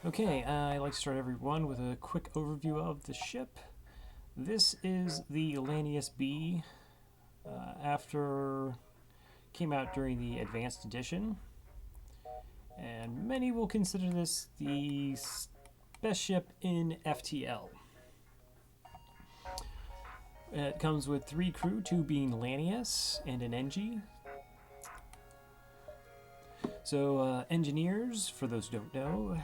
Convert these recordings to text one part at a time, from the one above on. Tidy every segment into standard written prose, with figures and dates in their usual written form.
Okay, I like to start everyone with a quick overview of the ship. This is the Lanius B. After came out during the Advanced Edition, and many will consider this the best ship in FTL. It comes with 3 crew, 2 being Lanius and an NG. So engineers, for those who don't know,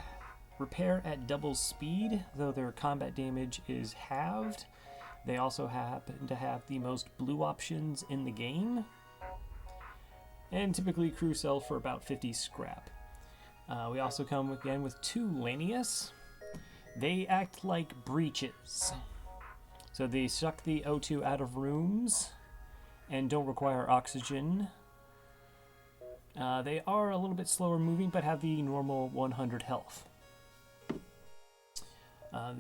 repair at double speed, though their combat damage is halved. They also happen to have the most blue options in the game, and typically crew sell for about 50 scrap. We also come again with 2 Lanius. They act like breaches. So they suck the O2 out of rooms and don't require oxygen. They are a little bit slower moving, but have the normal 100 health.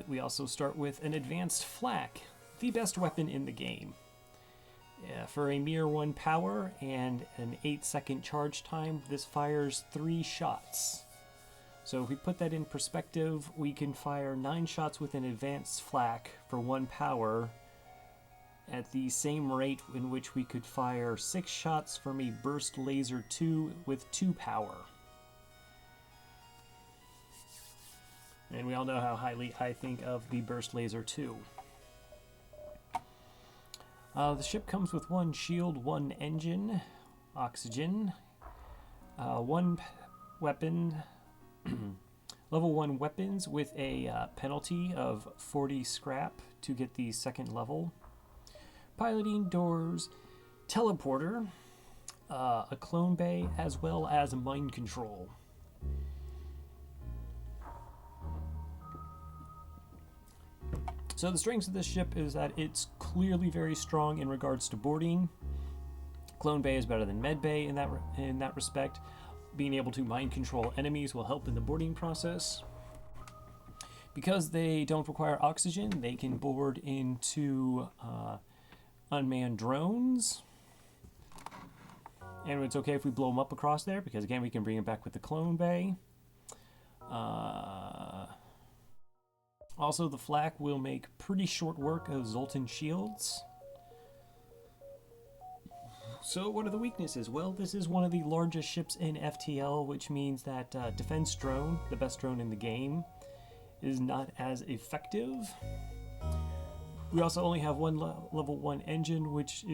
We also start with an advanced Flak, the best weapon in the game. For a mere 1 power and an 8-second charge time, this fires 3 shots. So if we put that in perspective, we can fire 9 shots with an advanced Flak for 1 power at the same rate in which we could fire 6 shots from a burst laser 2 with 2 power. And we all know how highly I think of the burst laser 2. The ship comes with 1 shield, 1 engine, oxygen, 1 weapon, level 1 weapons with a penalty of 40 scrap to get the 2nd level, piloting doors, teleporter, a clone bay, as well as mind control. So the strengths of this ship is that it's clearly very strong in regards to boarding. Clone Bay is better than Med Bay in that respect. Being able to mind control enemies will help in the boarding process. Because they don't require oxygen, they can board into unmanned drones. And it's okay if we blow them up across there, because again, we can bring them back with the Clone Bay. Also, the Flak will make pretty short work of Zoltan shields. So what are the weaknesses? Well, this is one of the largest ships in FTL, which means that defense drone, the best drone in the game, is not as effective. We also only have 1 level 1 engine, which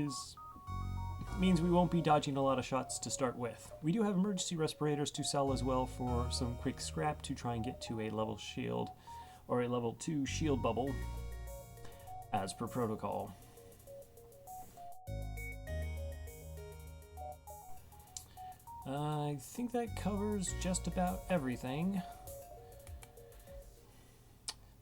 means we won't be dodging a lot of shots to start with. We do have emergency respirators to sell as well for some quick scrap to try and get to a level shield or a level 2 shield bubble as per protocol. I think that covers just about everything.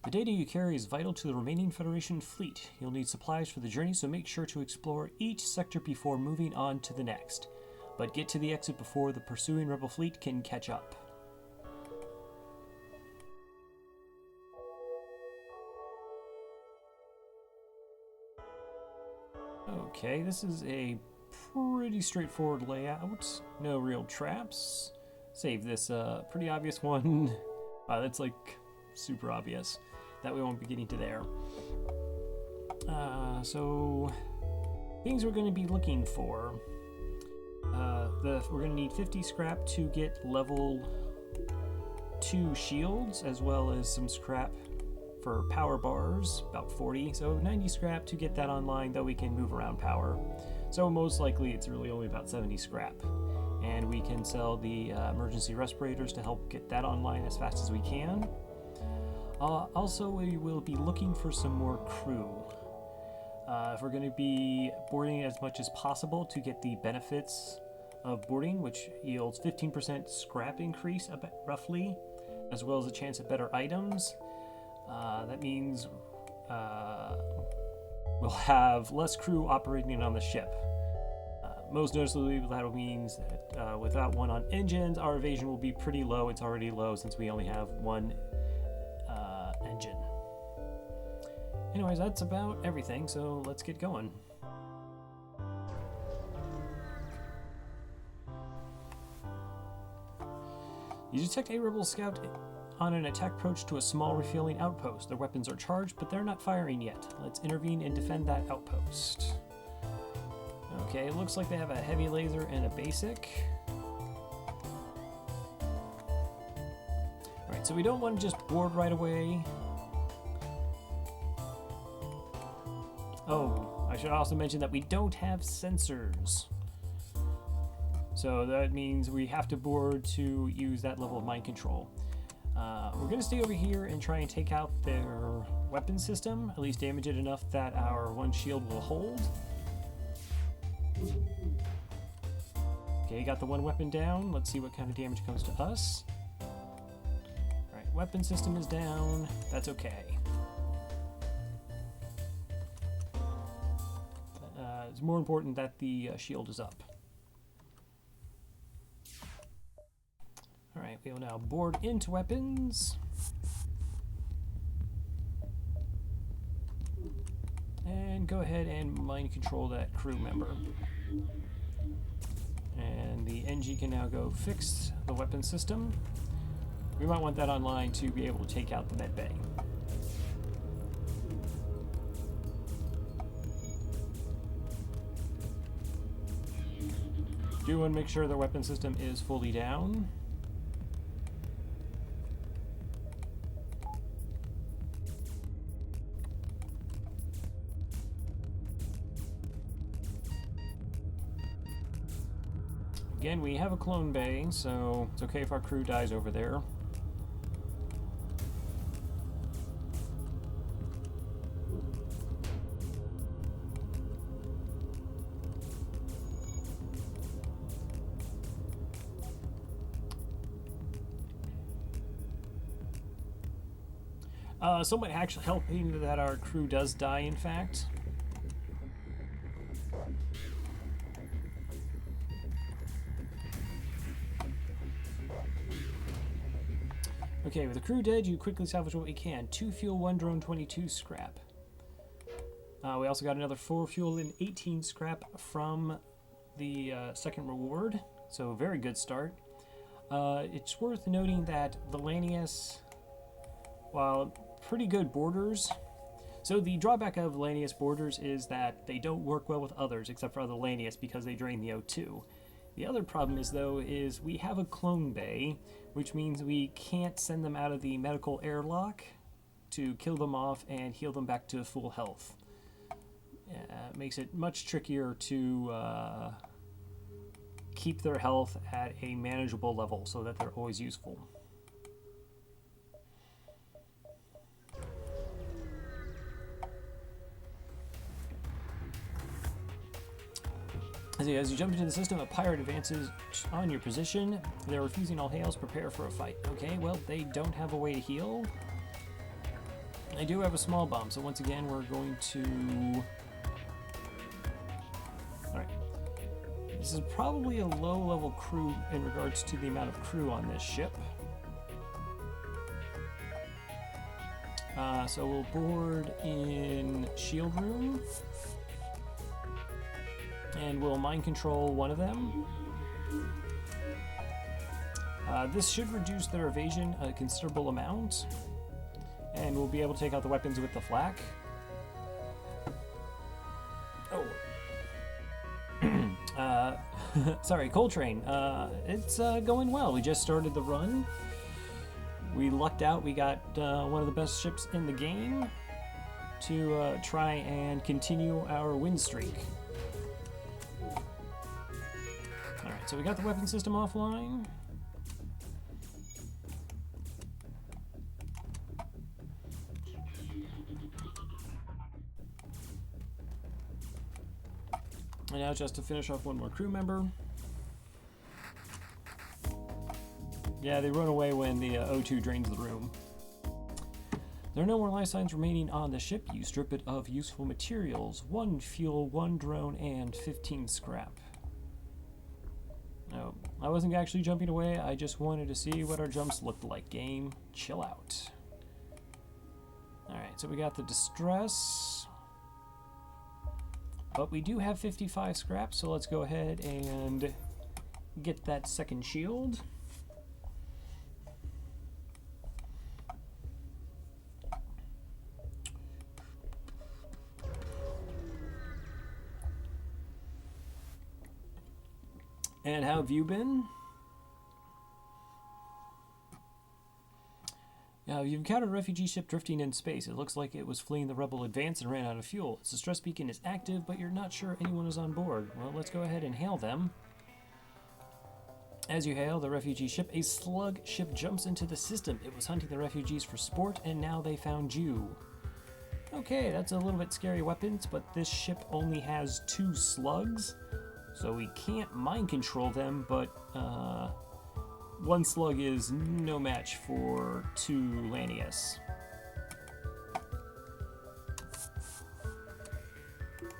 The data you carry is vital to the remaining Federation fleet. You'll need supplies for the journey, so make sure to explore each sector before moving on to the next. But get to the exit before the pursuing Rebel fleet can catch up. Okay, this is a pretty straightforward layout. No real traps. Save this pretty obvious one. That's like super obvious. That we won't be getting to there. So things we're going to be looking for. We're going to need 50 scrap to get level 2 shields, as well as some scrap for power bars, about 40. So 90 scrap to get that online, though we can move around power. So most likely it's really only about 70 scrap. And we can sell the emergency respirators to help get that online as fast as we can. Also, we will be looking for some more crew. If we're going to be boarding as much as possible to get the benefits of boarding, which yields 15% scrap increase roughly, as well as a chance at better items. That means we'll have less crew operating on the ship. Most noticeably, that means that without 1 on engines, our evasion will be pretty low. It's already low since we only have 1 engine. Anyways, that's about everything, so let's get going. You detect a rebel scout on an attack approach to a small refueling outpost. Their weapons are charged, but they're not firing yet. Let's intervene and defend that outpost. Okay, it looks like they have a heavy laser and a basic. Alright, so we don't want to just board right away. Oh, I should also mention that we don't have sensors. So that means we have to board to use that level of mind control. We're going to stay over here and try and take out their weapon system, at least damage it enough that our one shield will hold. Okay, got the one weapon down. Let's see what kind of damage comes to us. Alright, weapon system is down. That's okay. It's more important that the shield is up. Alright, we will now board into weapons. And go ahead and mind control that crew member. And the NG can now go fix the weapon system. We might want that online to be able to take out the med bay. Do want to make sure the weapon system is fully down. Again, we have a clone bay, so it's okay if our crew dies over there. Somewhat actually helping that our crew does die, in fact. Okay, with the crew dead, you quickly salvage what we can. 2 fuel, 1 drone, 22 scrap. We also got another 4 fuel and 18 scrap from the second reward, so very good start. It's worth noting that the Lanius, while pretty good boarders, so the drawback of Lanius boarders is that they don't work well with others except for other Lanius because they drain the O2. The other problem is, though, is we have a clone bay, which means we can't send them out of the medical airlock to kill them off and heal them back to full health. It makes it much trickier to keep their health at a manageable level so that they're always useful. As you jump into the system, a pirate advances on your position. They're refusing all hails. Prepare for a fight. Okay, well, they don't have a way to heal. They do have a small bomb, so once again, we're going to... Alright. This is probably a low-level crew in regards to the amount of crew on this ship. So we'll board in shield room. And we'll mind control one of them. This should reduce their evasion a considerable amount. And we'll be able to take out the weapons with the Flak. Oh. Sorry, Coltrane. It's going well. We just started the run. We lucked out. We got one of the best ships in the game to try and continue our win streak. So we got the weapon system offline. And now just to finish off one more crew member. Yeah, they run away when the O2 drains the room. There are no more life signs remaining on the ship. You strip it of useful materials. 1 fuel, 1 drone, and 15 scrap. No, I wasn't actually jumping away, I just wanted to see what our jumps looked like. Game, chill out. Alright, so we got the distress. But we do have 55 scrap, so let's go ahead and get that second shield. And how have you been? You've encountered a refugee ship drifting in space. It looks like it was fleeing the rebel advance and ran out of fuel. Its distress beacon is active, but you're not sure anyone is on board. Well, let's go ahead and hail them. As you hail the refugee ship, a slug ship jumps into the system. It was hunting the refugees for sport, and now they found you. Okay, that's a little bit scary weapons, but this ship only has 2 slugs, so we can't mind control them, but 1 slug is no match for 2 Lanius.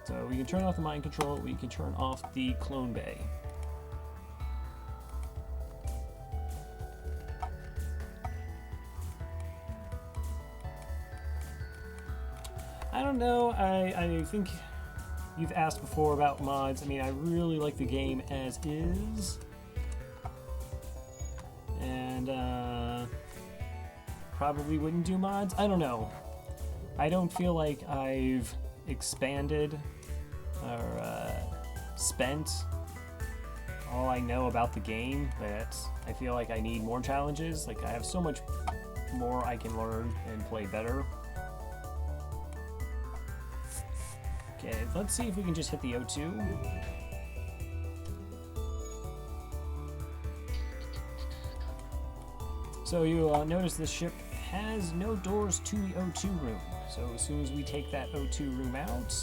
So we can turn off the mind control, we can turn off the clone bay. I don't know, I think you've asked before about mods. I mean, I really like the game as is. And probably wouldn't do mods. I don't know. I don't feel like I've expanded or spent all I know about the game, but I feel like I need more challenges. Like, I have so much more I can learn and play better. Okay, let's see if we can just hit the O2. So you notice this ship has no doors to the O2 room. So as soon as we take that O2 room out,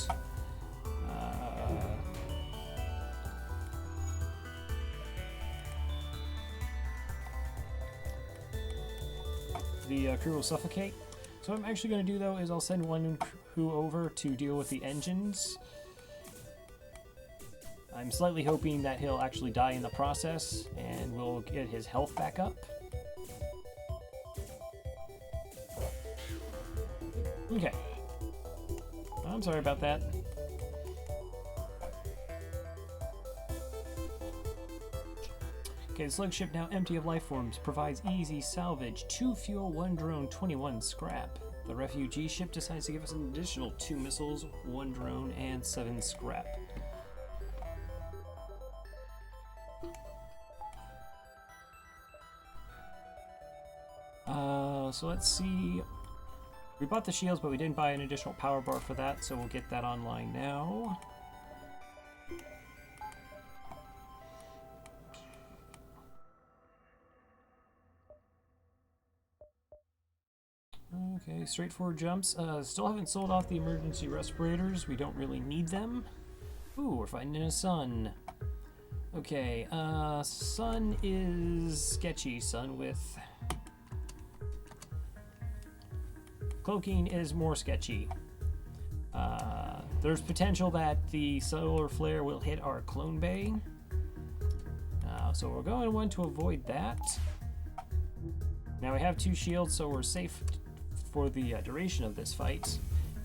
the crew will suffocate. So what I'm actually going to do, though, is I'll send one crew over to deal with the engines. I'm slightly hoping that he'll actually die in the process, and we'll get his health back up. Okay. I'm sorry about that. Okay, the slug ship, now empty of life forms, provides easy salvage. 2 fuel, 1 drone, 21 scrap. The refugee ship decides to give us an additional 2 missiles, 1 drone, and 7 scrap. So let's see. We bought the shields, but we didn't buy an additional power bar for that, so we'll get that online now. Okay, straightforward jumps. Still haven't sold off the emergency respirators. We don't really need them. Ooh, we're fighting a sun. Okay, sun is sketchy. Sun with cloaking is more sketchy. There's potential that the solar flare will hit our clone bay. So we're going one to avoid that. Now we have 2 shields, so we're safe for the duration of this fight,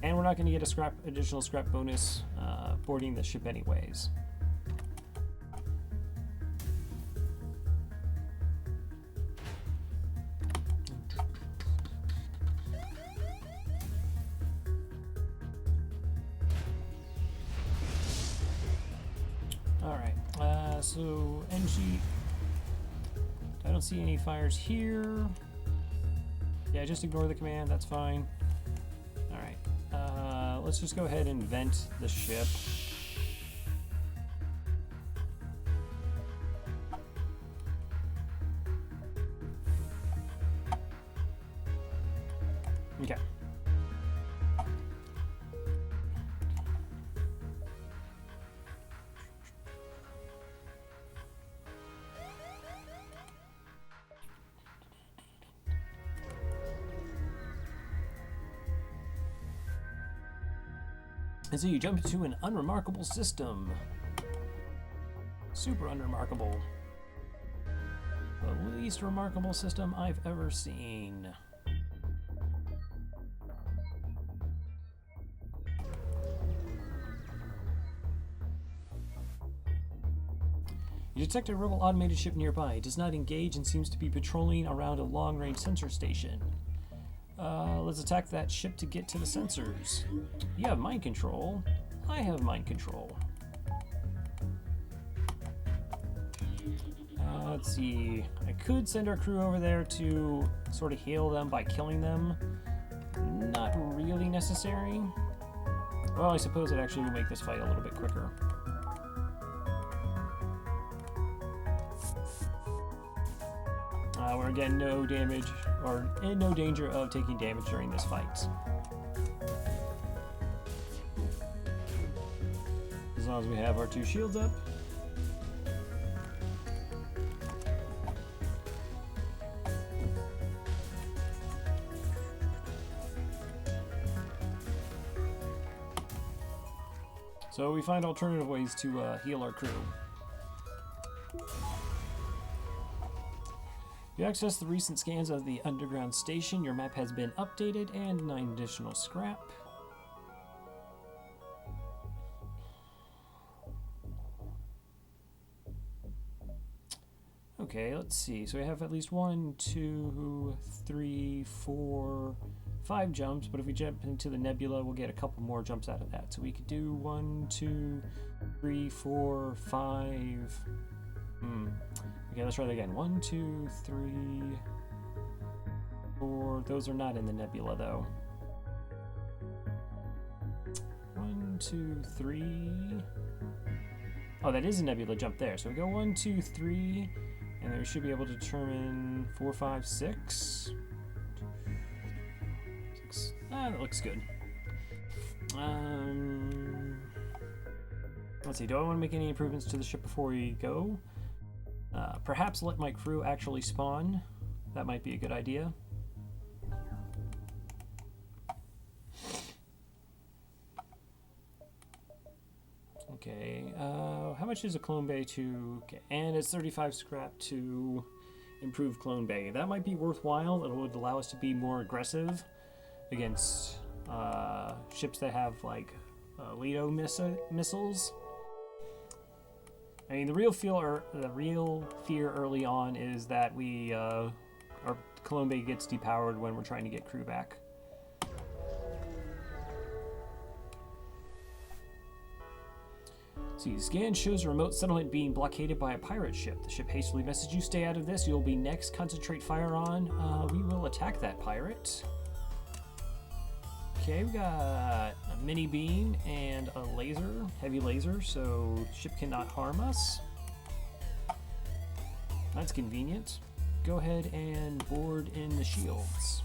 and we're not going to get a additional scrap bonus boarding the ship anyways. Alright, so NG, I don't see any fires here. Yeah, just ignore the command, that's fine. Alright, let's just go ahead and vent the ship. Okay. And so you jump into an unremarkable system. Super unremarkable. The least remarkable system I've ever seen. You detect a rebel automated ship nearby. It does not engage and seems to be patrolling around a long-range sensor station. Let's attack that ship to get to the sensors. You have mind control. I have mind control. Let's see. I could send our crew over there to sort of heal them by killing them. Not really necessary. Well, I suppose it actually will make this fight a little bit quicker. We're again no damage, or in no danger of taking damage during this fight. As long as we have our 2 shields up. So we find alternative ways to heal our crew. If you access the recent scans of the underground station, your map has been updated and 9 additional scrap. Okay, let's see. So we have at least 1, 2, 3, 4, 5 jumps, but if we jump into the nebula, we'll get a couple more jumps out of that. So we could do 1, 2, 3, 4, 5. Okay, let's try that again. 1, 2, 3, 4. Those are not in the nebula, though. 1, 2, 3. Oh, that is a nebula jump there. So we go 1, 2, 3, and then we should be able to determine 4, 5, 6. That looks good. Let's see, do I want to make any improvements to the ship before we go? Perhaps let my crew actually spawn. That might be a good idea. Okay, how much is a clone bay to... Okay, and it's 35 scrap to improve clone bay. That might be worthwhile. It would allow us to be more aggressive against ships that have like Leto missiles. I mean, the real fear early on is that our clone bay gets depowered when we're trying to get crew back. See, scan shows a remote settlement being blockaded by a pirate ship. The ship hastily messaged you, "Stay out of this. You'll be next. Concentrate fire on." We will attack that pirate. Okay, we got a mini beam and a laser, heavy laser, so the ship cannot harm us. That's convenient. Go ahead and board in the shields.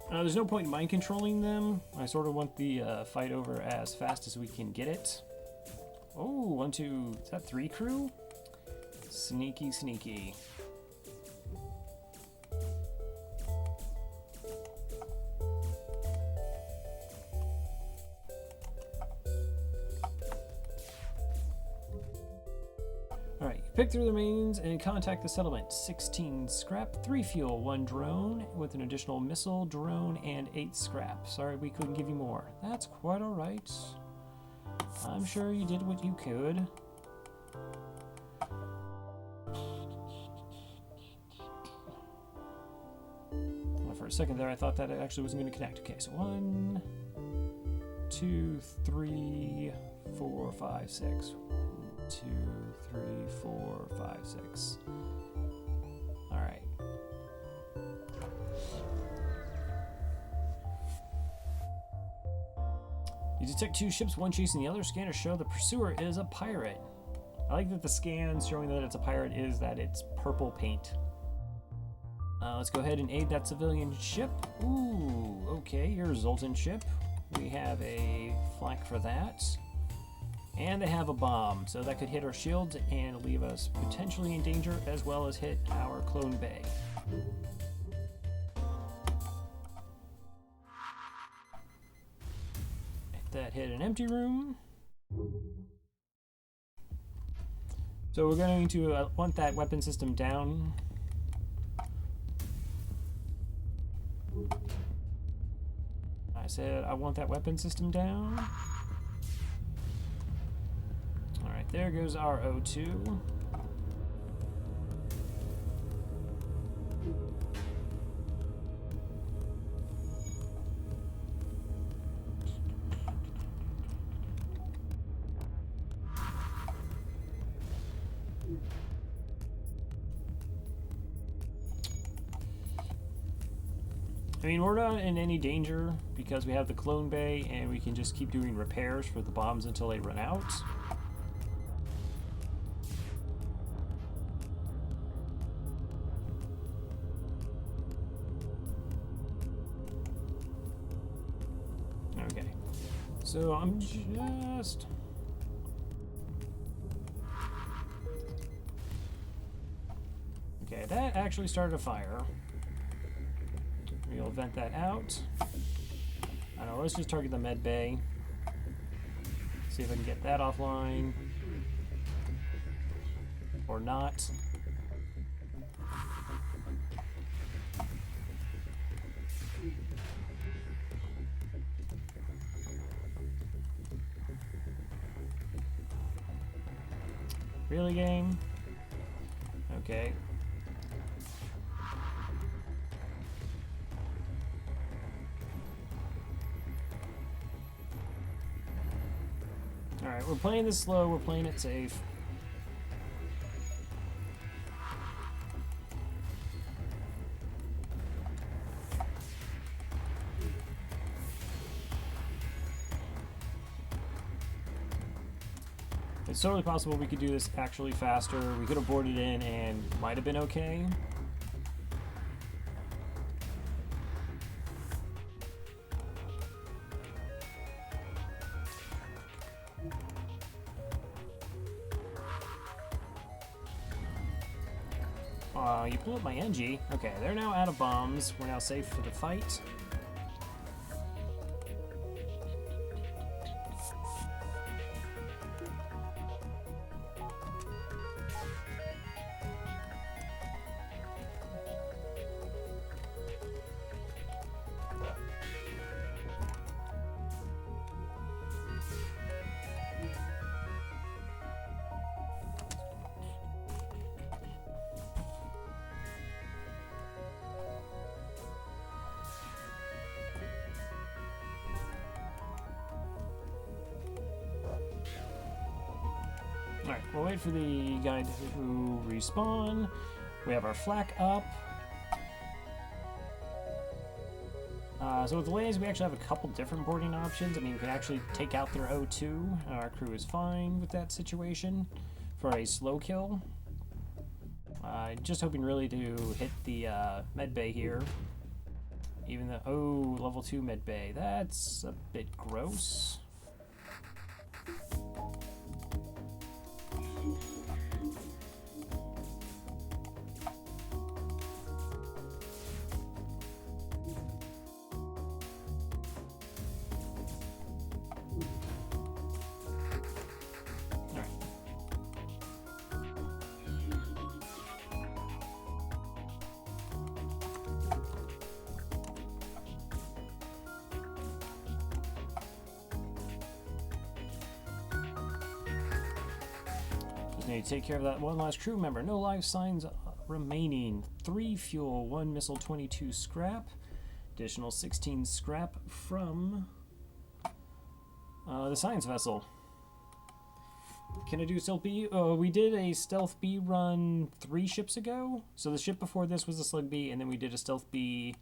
There's no point in mind controlling them. I sort of want the fight over as fast as we can get it. Oh, 1, 2, is that 3 crew? Sneaky, sneaky. Alright, pick through the remains and contact the settlement. 16 scrap, 3 fuel, 1 drone with an additional missile, drone, and 8 scrap. Sorry we couldn't give you more. That's quite alright. I'm sure you did what you could. Well, for a second there, I thought that it actually wasn't going to connect. Okay, so 1, 2, 3, 4, 5, 6. 1, 2, 3, 4, 5, 6. All right. You detect 2 ships, one chasing the other. Scanners show the pursuer is a pirate. I like that the scans showing that it's a pirate is that it's purple paint. Let's go ahead and aid that civilian ship. Ooh, okay, your Zoltan ship. We have a flak for that. And they have a bomb, so that could hit our shields and leave us potentially in danger, as well as hit our clone bay. That hit an empty room. So we're going to want that weapon system down. I said I want that weapon system down. Alright, there goes our O2. I mean, we're not in any danger because we have the clone bay and we can just keep doing repairs for the bombs until they run out. Okay, so I'm just... Okay, that actually started a fire. We'll vent that out. I don't know, let's just target the med bay. See if I can get that offline. Or not. Really, game? Okay. Alright, we're playing this slow, we're playing it safe. It's totally possible we could do this actually faster. We could have boarded in and might have been okay. You blew up my NG. Okay, they're now out of bombs. We're now safe for the fight. Alright, we'll wait for the guy to respawn. We have our flak up. So with the Lanius, we actually have a couple different boarding options. I mean, we can actually take out their O2. Our crew is fine with that situation for a slow kill. Just hoping really to hit the med bay here. Even though, oh, level 2 med bay. That's a bit gross. Need to take care of that one last crew member. No life signs remaining. 3 fuel, 1 missile, 22 scrap. Additional 16 scrap from the science vessel. Can I do stealth B? We did a stealth B run 3 ships ago. So the ship before this was a slug B, and then we did a stealth B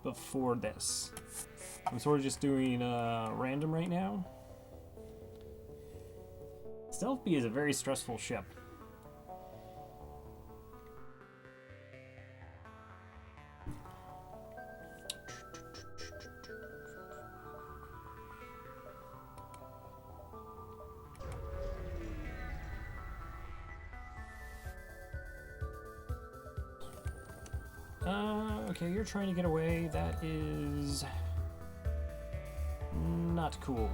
before this. I'm sort of just doing random right now. Stealth B is a very stressful ship. Okay, you're trying to get away. That is not cool.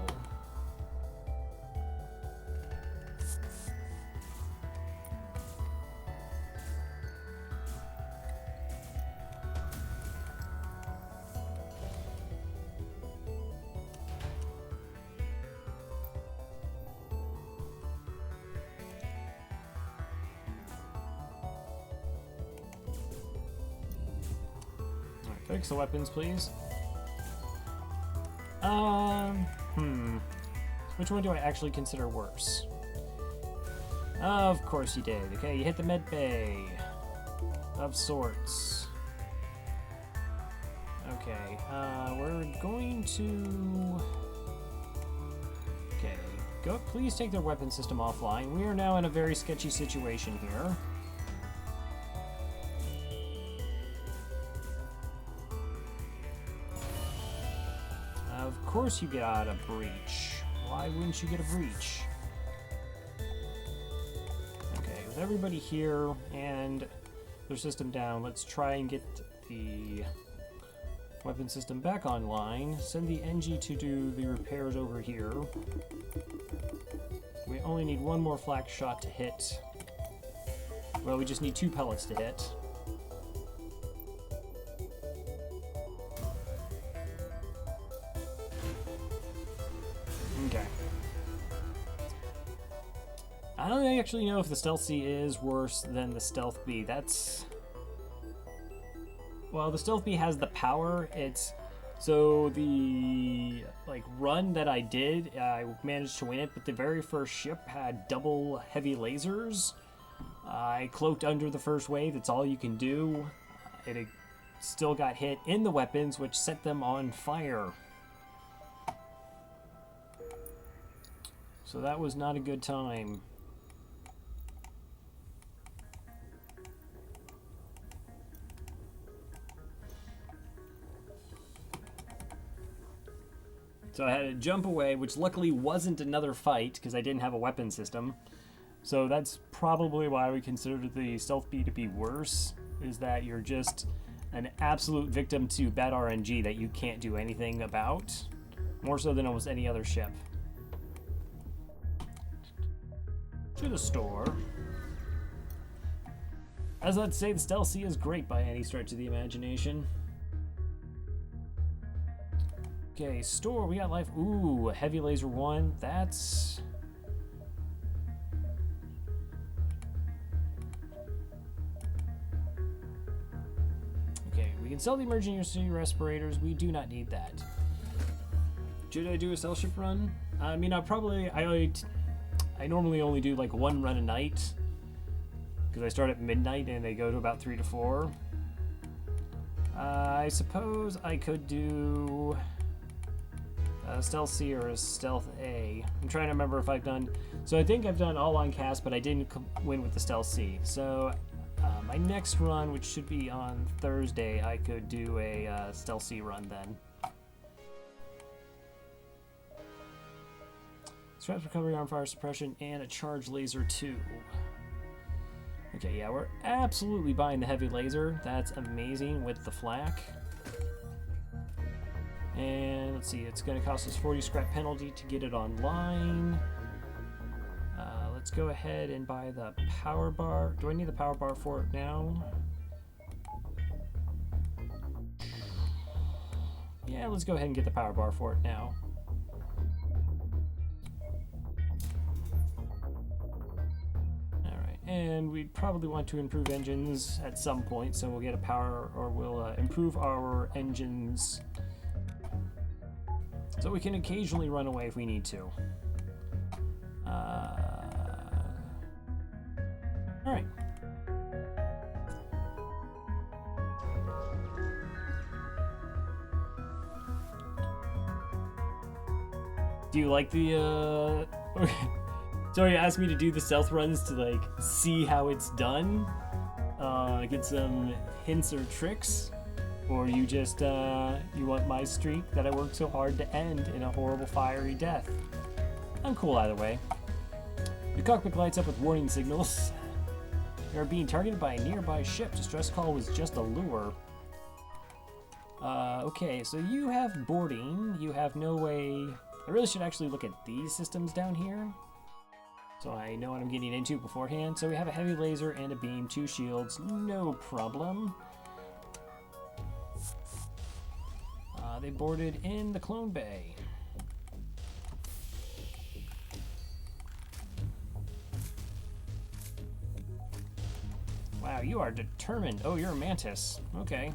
Fix the weapons, please. Which one do I actually consider worse? Of course you did. Okay, you hit the med bay. Of sorts. Okay, we're going to... Okay, go. Please take their weapon system offline. We are now in a very sketchy situation here. Of course you get out a breach. Why wouldn't you get a breach? Okay, with everybody here and their system down, let's try and get the weapon system back online. Send the NG to do the repairs over here. We only need one more flak shot to hit. Well, we just need 2 pellets to hit. Okay. I don't actually know if the Stealth C is worse than the Stealth B. That's... Well, the Stealth B has the power. It's... So the run that I did, I managed to win it, but the very first ship had double heavy lasers. I cloaked under the first wave. That's all you can do. It still got hit in the weapons, which set them on fire. So that was not a good time. So I had to jump away, which luckily wasn't another fight because I didn't have a weapon system. So that's probably why we considered the Stealth B to be worse, is that you're just an absolute victim to bad RNG that you can't do anything about. More so than almost any other ship. To the store. As I'd say, the Stealth C is great by any stretch of the imagination. Okay, store, we got life. Ooh, heavy laser 1. That's... Okay, we can sell the emergency respirators. We do not need that. Should I do a Flagship run? I mean, I normally only do like 1 run a night. Because I start at midnight and they go to about 3 to 4. I suppose I could do... a Stealth C or a Stealth A. I'm trying to remember if I've done... So I think I've done all on cast, but I didn't win with the Stealth C. So my next run, which should be on Thursday, I could do a Stealth C run then. Straps recovery, arm fire suppression, and a charge laser 2. Okay, yeah, we're absolutely buying the heavy laser. That's amazing with the flak. And let's see, it's going to cost us 40 scrap penalty to get it online. Let's go ahead and buy the power bar. Do I need the power bar for it now? Yeah, let's go ahead and get the power bar for it now. Alright, and we'd probably want to improve engines at some point, so we'll get a power, or we'll improve our engines so we can occasionally run away if we need to. Alright. Do you like the, So you asked me to do the stealth runs to, like, see how it's done? Get some hints or tricks? Or you just, you want my streak that I worked so hard to end in a horrible fiery death? I'm cool either way. The cockpit lights up with warning signals. They are being targeted by a nearby ship. Distress call was just a lure. Okay, so you have boarding. You have no way... I really should actually look at these systems down here, so I know what I'm getting into beforehand. So we have a heavy laser and a beam, 2 shields, no problem. They boarded in the clone bay. Wow, you are determined. Oh, you're a mantis. Okay.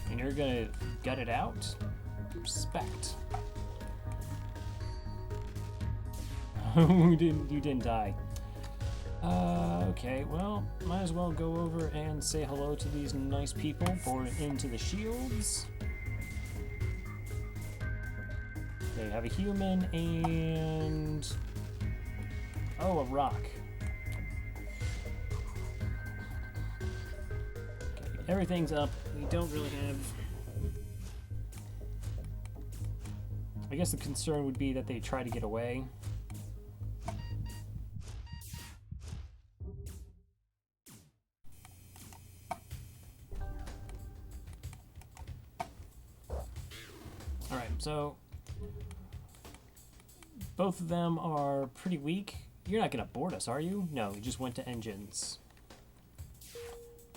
And you're gonna gut it out? Respect. You didn't die. Okay, well, might as well go over and say hello to these nice people. Board into the shields. They have a human and... oh, a rock. Okay, everything's up. We don't really have... I guess the concern would be that they try to get away. Alright, so both of them are pretty weak. You're not going to board us, are you? No, we just went to engines.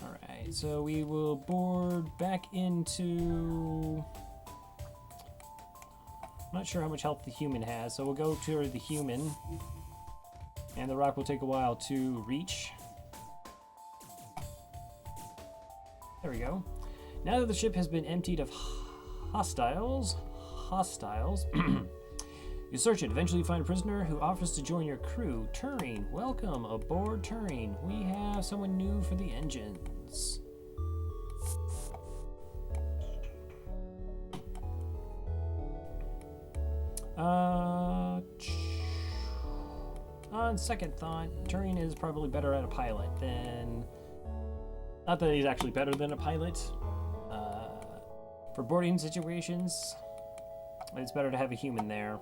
Alright, so we will board back into... I'm not sure how much health the human has, so we'll go to the human. And the rock will take a while to reach. There we go. Now that the ship has been emptied of hostiles, you search it. Eventually you find a prisoner who offers to join your crew. Turing, welcome aboard Turing. We have someone new for the engines. On second thought, Turing is probably better at a pilot than... not that he's actually better than a pilot. For boarding situations, it's better to have a human there.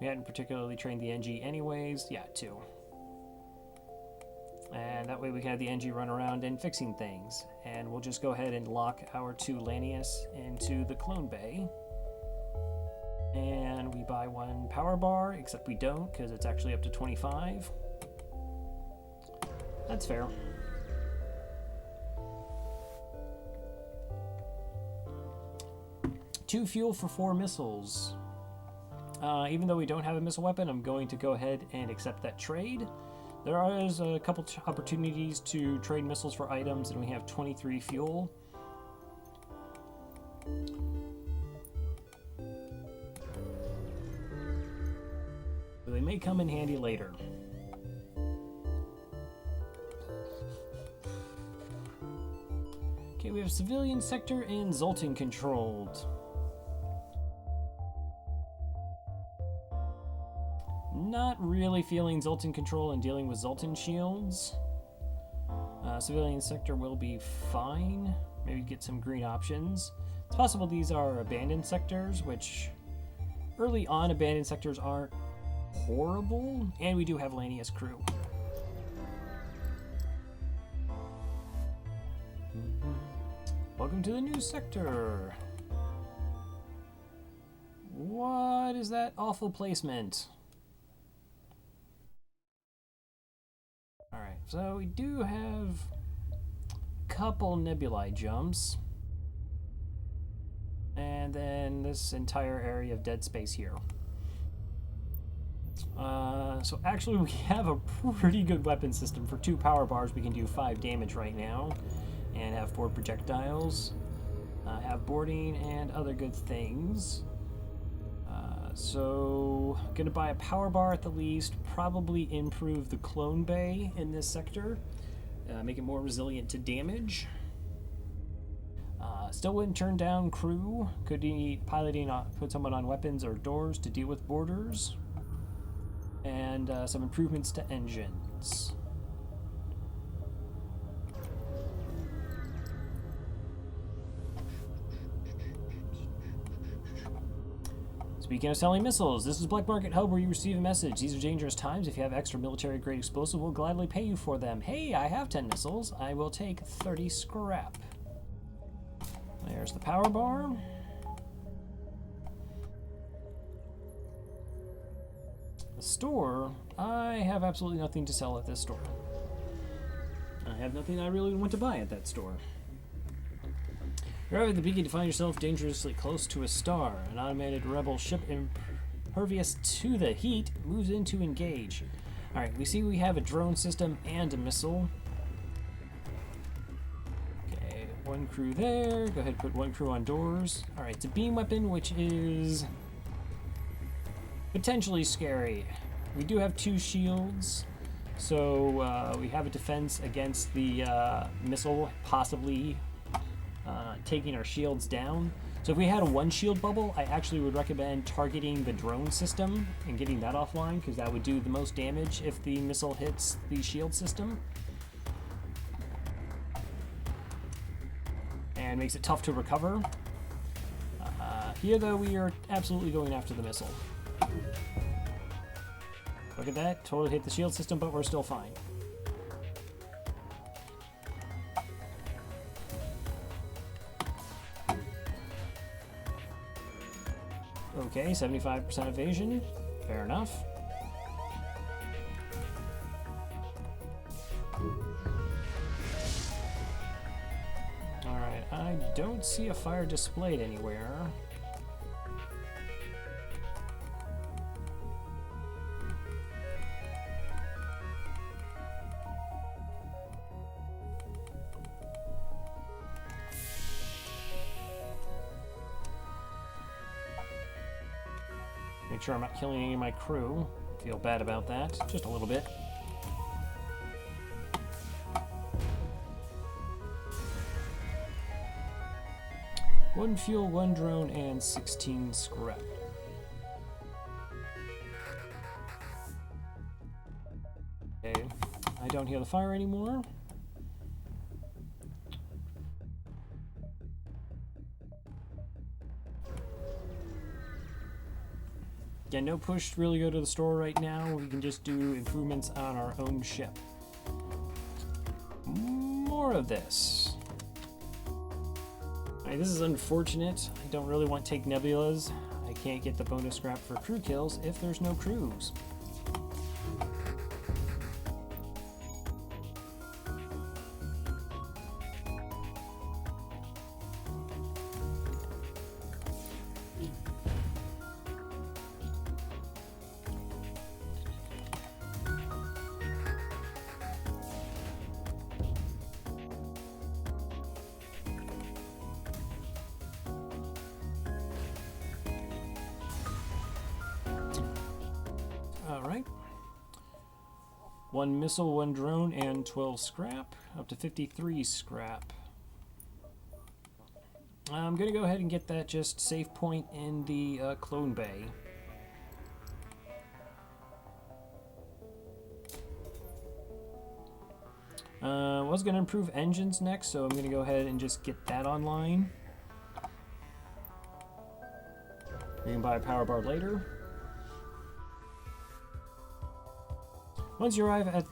We hadn't particularly trained the NG anyways. Yeah, 2. And that way we can have the NG run around and fixing things. And we'll just go ahead and lock our 2 Lanius into the clone bay. And we buy 1 power bar, except we don't because it's actually up to 25. That's fair. Two fuel for 4 missiles. Even though we don't have a missile weapon, I'm going to go ahead and accept that trade. There is a couple opportunities to trade missiles for items, and we have 23 fuel. They may come in handy later. Okay, we have civilian sector and Zoltan controlled. Not really feeling Zoltan control and dealing with Zoltan shields. Civilian sector will be fine. Maybe get some green options. It's possible these are abandoned sectors, which early on abandoned sectors aren't horrible, and we do have Lanius crew. Welcome to the new sector. What is that awful placement? Alright, so we do have a couple nebulae jumps. And then this entire area of dead space here. So actually we have a pretty good weapon system. For 2 power bars we can do 5 damage right now. And have 4 projectiles. Have boarding and other good things. So gonna buy a power bar at the least. Probably improve the clone bay in this sector. Make it more resilient to damage. Still wouldn't turn down crew. Could be piloting, put someone on weapons or doors to deal with boarders. And some improvements to engines. Speaking of selling missiles, this is Black Market Hub where you receive a message. These are dangerous times. If you have extra military grade explosive, we'll gladly pay you for them. Hey, I have 10 missiles. I will take 30 scrap. There's the power bar. The store, I have absolutely nothing to sell at this store. I have nothing I really want to buy at that store. You're at the beginning to find yourself dangerously close to a star. An automated rebel ship impervious to the heat moves in to engage. Alright, we see we have a drone system and a missile. Okay, 1 crew there. Go ahead and put 1 crew on doors. Alright, it's a beam weapon, which is potentially scary. We do have 2 shields, So we have a defense against the missile possibly taking our shields down. So if we had a one shield bubble, I actually would recommend targeting the drone system and getting that offline, because that would do the most damage if the missile hits the shield system. And makes it tough to recover. Here though, we are absolutely going after the missile. Look at that, totally hit the shield system, but we're still fine. Okay, 75% evasion, fair enough. Alright, I don't see a fire displayed anywhere. Make sure I'm not killing any of my crew. Feel bad about that, just a little bit. One fuel, one drone, and 16 scrap. Okay, I don't hear the fire anymore. Yeah, no push to really go to the store right now. We can just do improvements on our own ship. More of this. Alright, this is unfortunate. I don't really want to take nebulas. I can't get the bonus scrap for crew kills if there's no crews. Alright. One missile, one drone, and 12 scrap. Up to 53 scrap. I'm going to go ahead and get that just safe point in the clone bay. Was going to improve engines next, so I'm going to go ahead and just get that online. We can buy a power bar later. Once you arrive at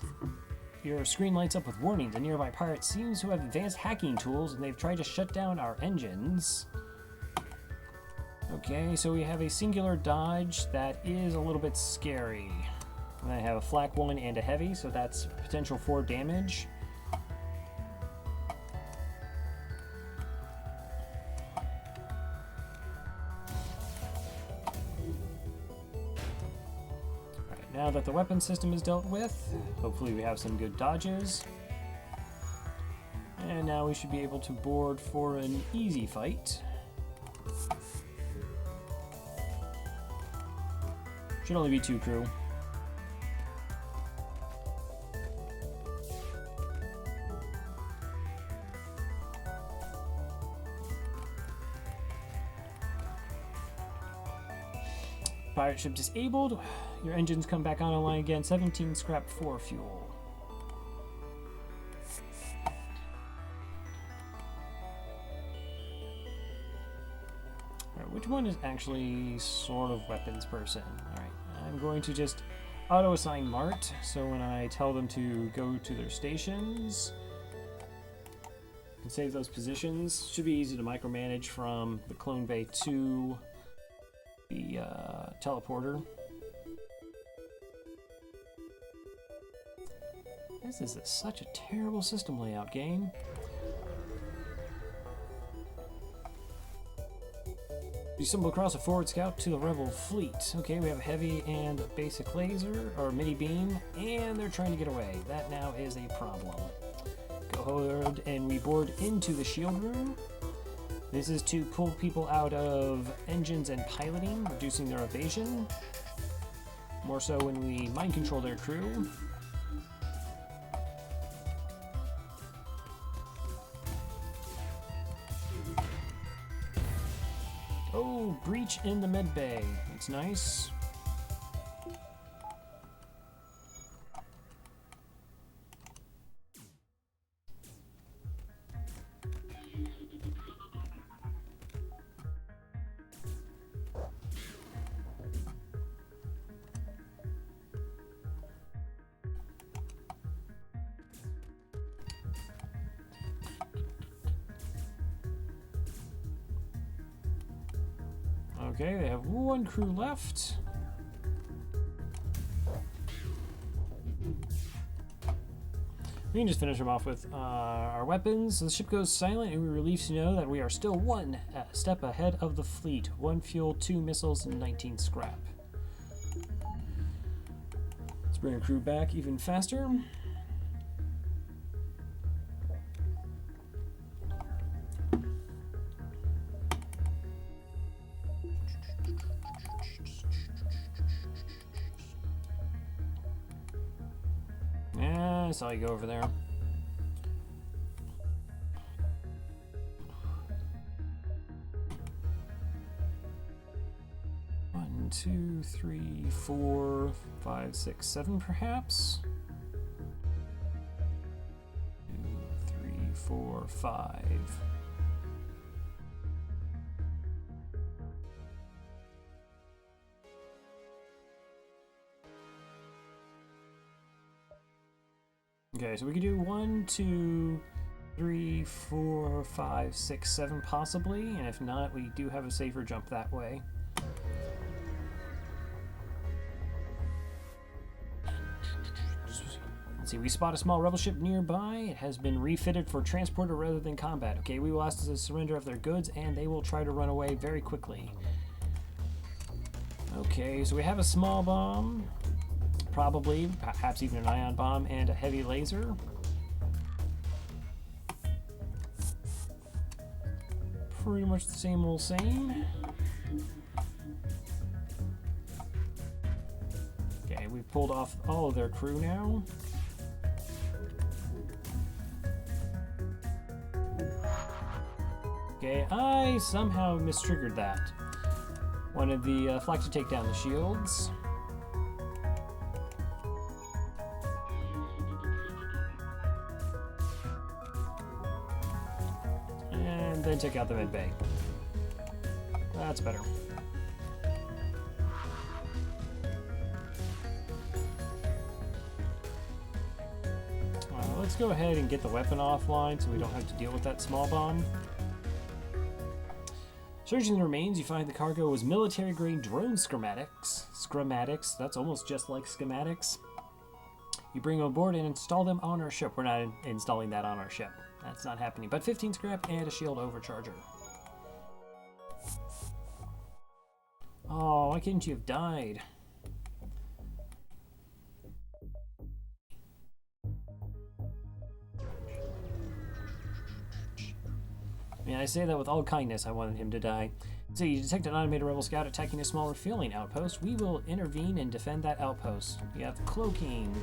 your screen lights up with warnings. A nearby pirate seems to have advanced hacking tools and they've tried to shut down our engines. Okay, so we have a singular dodge that is a little bit scary. And I have a flak 1 and a heavy, so that's potential 4 damage. Now that the weapon system is dealt with, hopefully we have some good dodges. And now we should be able to board for an easy fight. Should only be 2 crew. Pirate ship disabled. Your engines come back online again. 17 scrap 4 fuel. Alright, which one is actually sort of weapons person? Alright, I'm going to just auto-assign Mart, so when I tell them to go to their stations, I can save those positions. Should be easy to micromanage from the clone bay to the teleporter. This is such a terrible system layout game. You stumble across a forward scout to the rebel fleet. Okay, we have a heavy and basic laser, or mini beam, and they're trying to get away. That now is a problem. Go ahead and we board into the shield room. This is to pull people out of engines and piloting, reducing their evasion. More so when we mind control their crew. breach in the med bay. It's nice. Okay, they have one crew left. We can just finish them off with our weapons. So the ship goes silent, and we're relieved to know that we are still one step ahead of the fleet. 1 fuel, 2 missiles, and 19 scrap. Let's bring our crew back even faster. I saw you go over there. One, two, three, 4, 5, 6, 7, perhaps. 2, 3, 4, 5. Okay, so we could do 1, 2, 3, 4, 5, 6, 7 possibly, and if not, we do have a safer jump that way. Let's see, we spot a small rebel ship nearby. It has been refitted for transporter rather than combat. Okay, we will ask the surrender of their goods, and they will try to run away very quickly. Okay, so we have a small bomb. Probably, perhaps even an ion bomb and a heavy laser. Pretty much the same old same. Okay, we've pulled off all of their crew now. Okay, I somehow mistriggered that. Wanted the Flak to take down the shields. Then take out the mid bay. That's better. Let's go ahead and get the weapon offline so we don't have to deal with that small bomb. Searching the remains, you find the cargo was military-grade drone schematics. Schematics, that's almost just like schematics. You bring them aboard and install them on our ship. We're not installing that on our ship. That's not happening. But 15 scrap and a shield overcharger. Oh, why couldn't you have died? I mean, I say that with all kindness. I wanted him to die. So you detect an automated rebel scout attacking a smaller fueling outpost. We will intervene and defend that outpost. You have cloaking.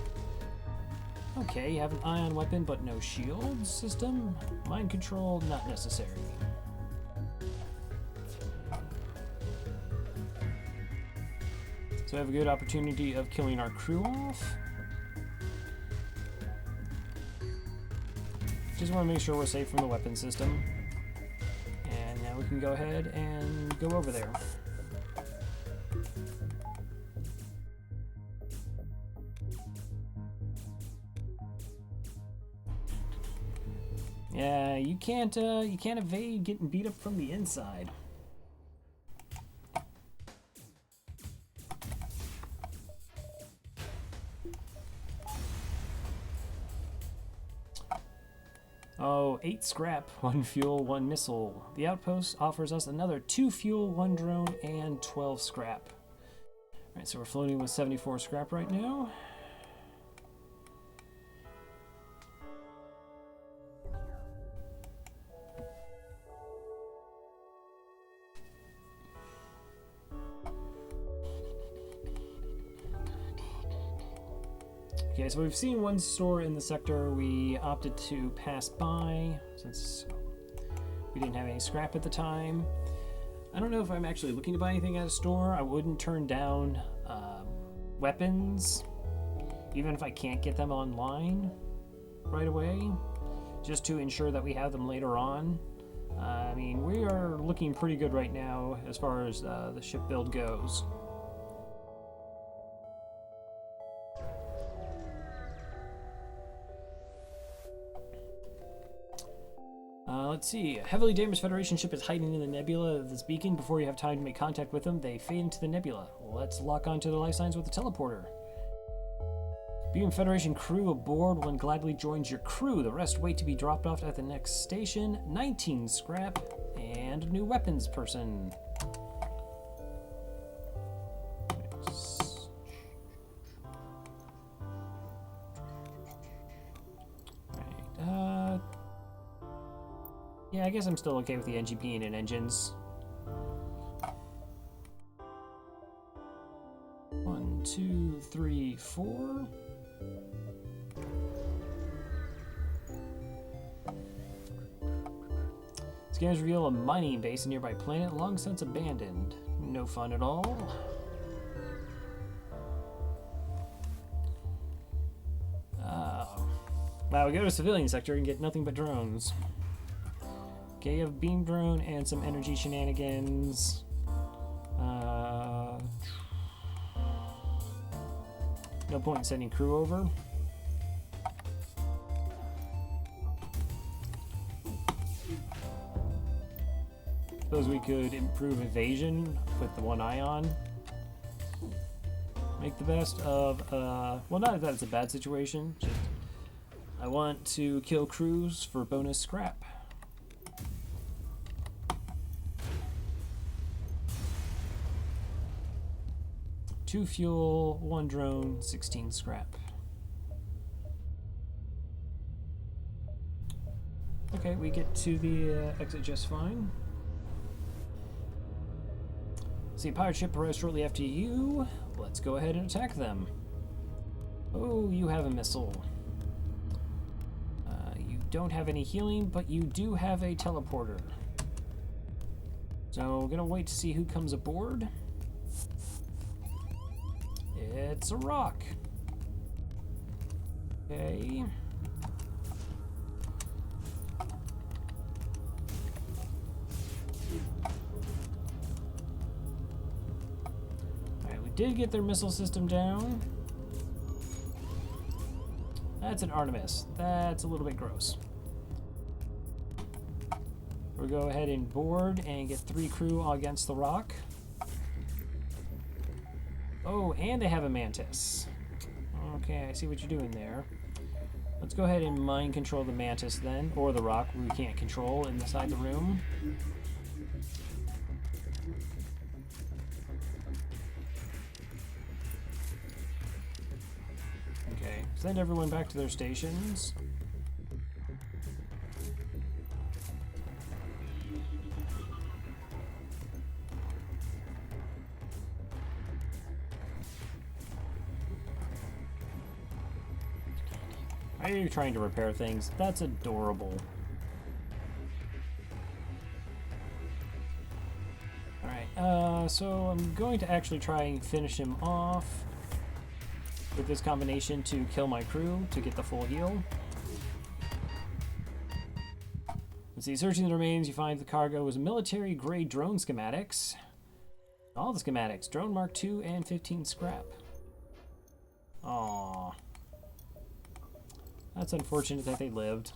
Okay, you have an ion weapon, but no shield system. Mind control, not necessary. So we have a good opportunity of killing our crew off. Just want to make sure we're safe from the weapon system. And now we can go ahead and go over there. Yeah, you can't evade getting beat up from the inside. Oh, 8 scrap, 1 fuel, 1 missile. The outpost offers us another 2 fuel, 1 drone, and 12 scrap. Alright, so we're floating with 74 scrap right now. Okay, so we've seen one store in the sector we opted to pass by since we didn't have any scrap at the time. I don't know if I'm actually looking to buy anything at a store. I wouldn't turn down weapons, even if I can't get them online right away, just to ensure that we have them later on. I mean, we are looking pretty good right now as far as the ship build goes. Let's see. A heavily damaged Federation ship is hiding in the nebula of this beacon. Before you have time to make contact with them, they fade into the nebula. Let's lock onto the life signs with the teleporter. Beam Federation crew aboard. One gladly joins your crew. The rest wait to be dropped off at the next station. 19 scrap and a new weapons person. Yeah, I guess I'm still okay with the NGP and engines. 1, 2, 3, 4. Scanners reveal a mining base in a nearby planet, long since abandoned. No fun at all. Wow, we go to civilian sector and get nothing but drones. Okay, you have beam drone and some energy shenanigans. No point in sending crew over. Suppose we could improve evasion with the one ion. Make the best of, well, not that it's a bad situation, just I want to kill crews for bonus scrap. Two fuel, one drone, 16 scrap. Okay, we get to the exit just fine. See, a pirate ship arrives shortly after you. Let's go ahead and attack them. Oh, you have a missile. You don't have any healing, but you do have a teleporter. So we're gonna wait to see who comes aboard. It's a rock. Okay. Alright, we did get their missile system down. That's an Artemis. That's a little bit gross. We'll go ahead and board and get 3 crew against the rock. Oh, and they have a Mantis. Okay, I see what you're doing there. Let's go ahead and mind control the Mantis then, or the rock we can't control inside the room. Okay, send everyone back to their stations. Why are you trying to repair things? That's adorable. Alright, so I'm going to actually try and finish him off with this combination to kill my crew to get the full heal. Let's see, searching the remains, you find the cargo was military-grade drone schematics. All the schematics, drone Mark II and 15 scrap. Aww. That's unfortunate that they lived.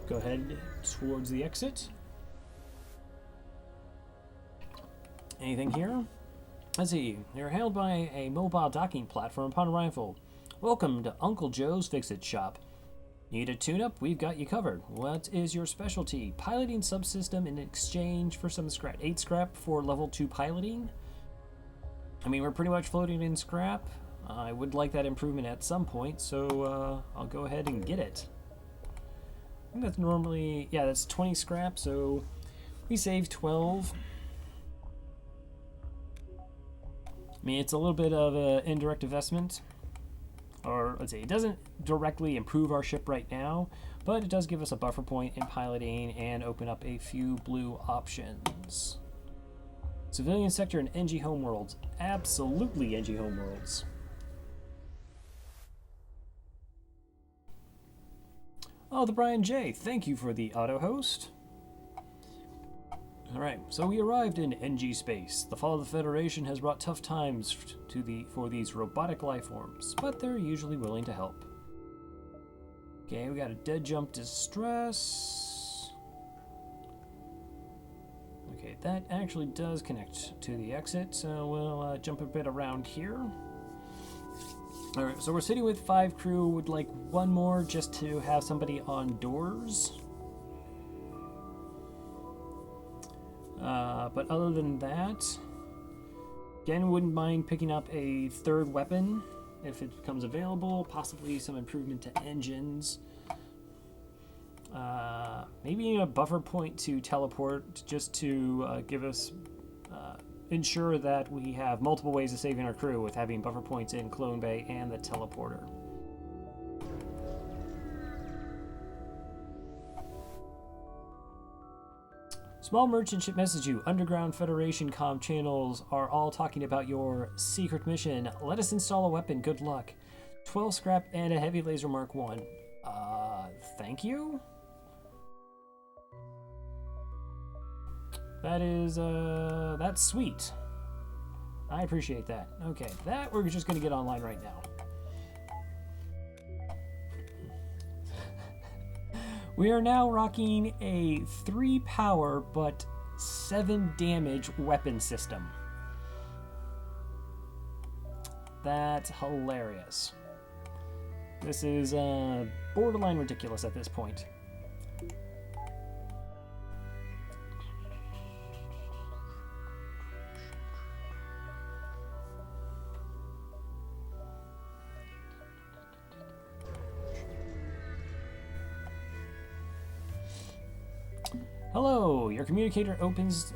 Go ahead towards the exit. Anything here? Let's see. You're hailed by a mobile docking platform upon arrival. Welcome to Uncle Joe's Fix-It Shop. Need a tune-up? We've got you covered. What is your specialty? Piloting subsystem in exchange for some scrap. 8 scrap for level 2 piloting. I mean, we're pretty much floating in scrap. I would like that improvement at some point, so I'll go ahead and get it. I think that's normally, yeah, that's 20 scrap, so we saved 12. I mean, it's a little bit of an indirect investment, or let's say it doesn't directly improve our ship right now, but it does give us a buffer point in piloting and open up a few blue options. Civilian sector and NG homeworlds. Absolutely NG homeworlds. Oh, the Brian J. Thank you for the auto host. Alright, so we arrived in NG space. The fall of the Federation has brought tough times for these robotic life forms, but they're usually willing to help. Okay, we got a dead jump distress. Okay, that actually does connect to the exit, so we'll jump a bit around here. Alright, so we're sitting with 5 crew. Would like one more just to have somebody on doors. But other than that, again, wouldn't mind picking up a 3rd weapon if it becomes available, possibly some improvement to engines. Maybe a buffer point to teleport just to give us, ensure that we have multiple ways of saving our crew with having buffer points in Clone Bay and the teleporter. Small merchant ship message you. Underground Federation comm channels are all talking about your secret mission. Let us install a weapon. Good luck. 12 scrap and a heavy laser Mark 1. Thank you? That is, that's sweet. I appreciate that. Okay, that we're just gonna get online right now. We are now rocking a 3 power but 7 damage weapon system. That's hilarious. This is borderline ridiculous at this point. Hello, your communicator opens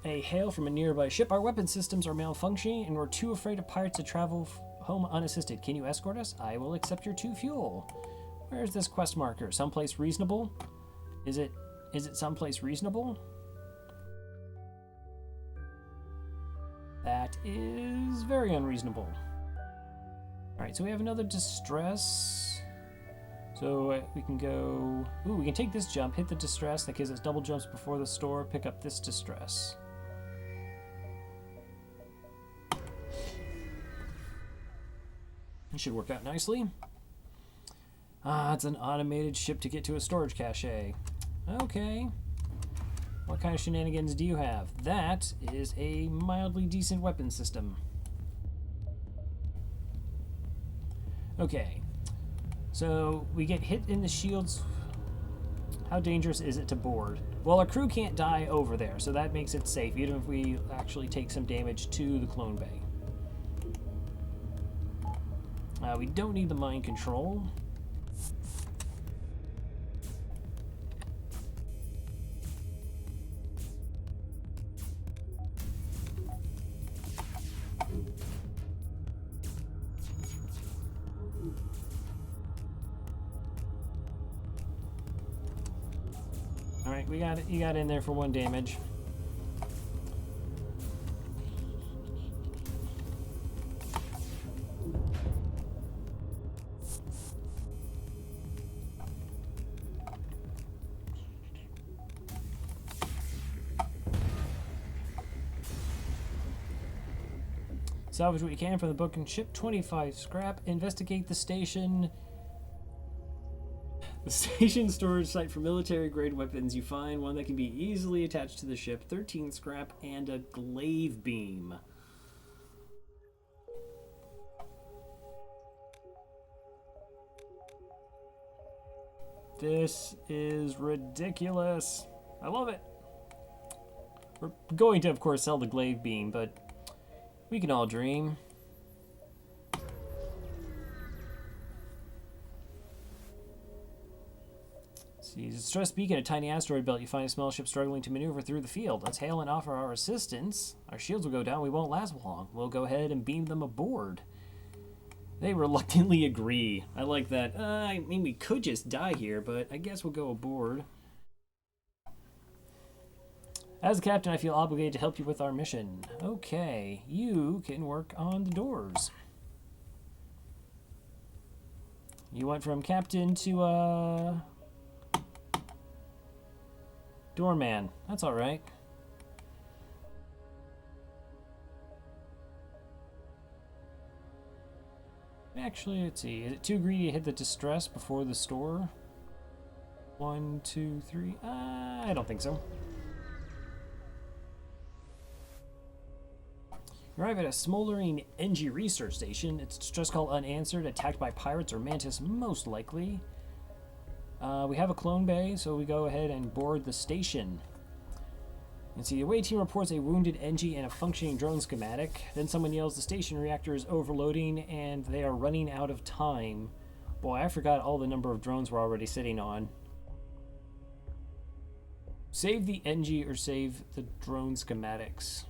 a hail from a nearby ship. Our weapon systems are malfunctioning and we're too afraid of pirates to travel home unassisted. Can you escort us? I will accept your 2 fuel. Where's this quest marker? Someplace reasonable? Is it someplace reasonable? That is very unreasonable. Alright, so we have another distress. So we can go... Ooh, we can take this jump, hit the distress. That gives us double jumps before the store. Pick up this distress. It should work out nicely. Ah, it's an automated ship to get to a storage cache. Okay. What kind of shenanigans do you have? That is a mildly decent weapon system. Okay. So we get hit in the shields. How dangerous is it to board? Well, our crew can't die over there, so that makes it safe, even if we actually take some damage to the clone bay. We don't need the mind control. Alright, we got it. You got in there for 1 damage. Salvage what you can from the book and ship. 25 scrap. Investigate the station. The station storage site for military-grade weapons. You find one that can be easily attached to the ship. 13 scrap and a glaive beam. This is ridiculous. I love it. We're going to, of course, sell the glaive beam, but we can all dream. See, stress beacon, a tiny asteroid belt. You find a small ship struggling to maneuver through the field. Let's hail and offer our assistance. Our shields will go down. We won't last long. We'll go ahead and beam them aboard. They reluctantly agree. I like that. I mean, we could just die here, but I guess we'll go aboard. As the captain, I feel obligated to help you with our mission. Okay, you can work on the doors. You went from captain to, doorman. That's alright. Actually, let's see. Is it too greedy to hit the distress before the store? 1, 2, 3. I don't think so. You arrive at a smoldering NG research station. It's distress call unanswered, attacked by pirates or mantis, most likely. We have a clone bay, so we go ahead and board the station. And see, the away team reports a wounded NG and a functioning drone schematic. Then someone yells the station reactor is overloading and they are running out of time. Boy, I forgot all the number of drones we're already sitting on. Save the NG or save the drone schematics.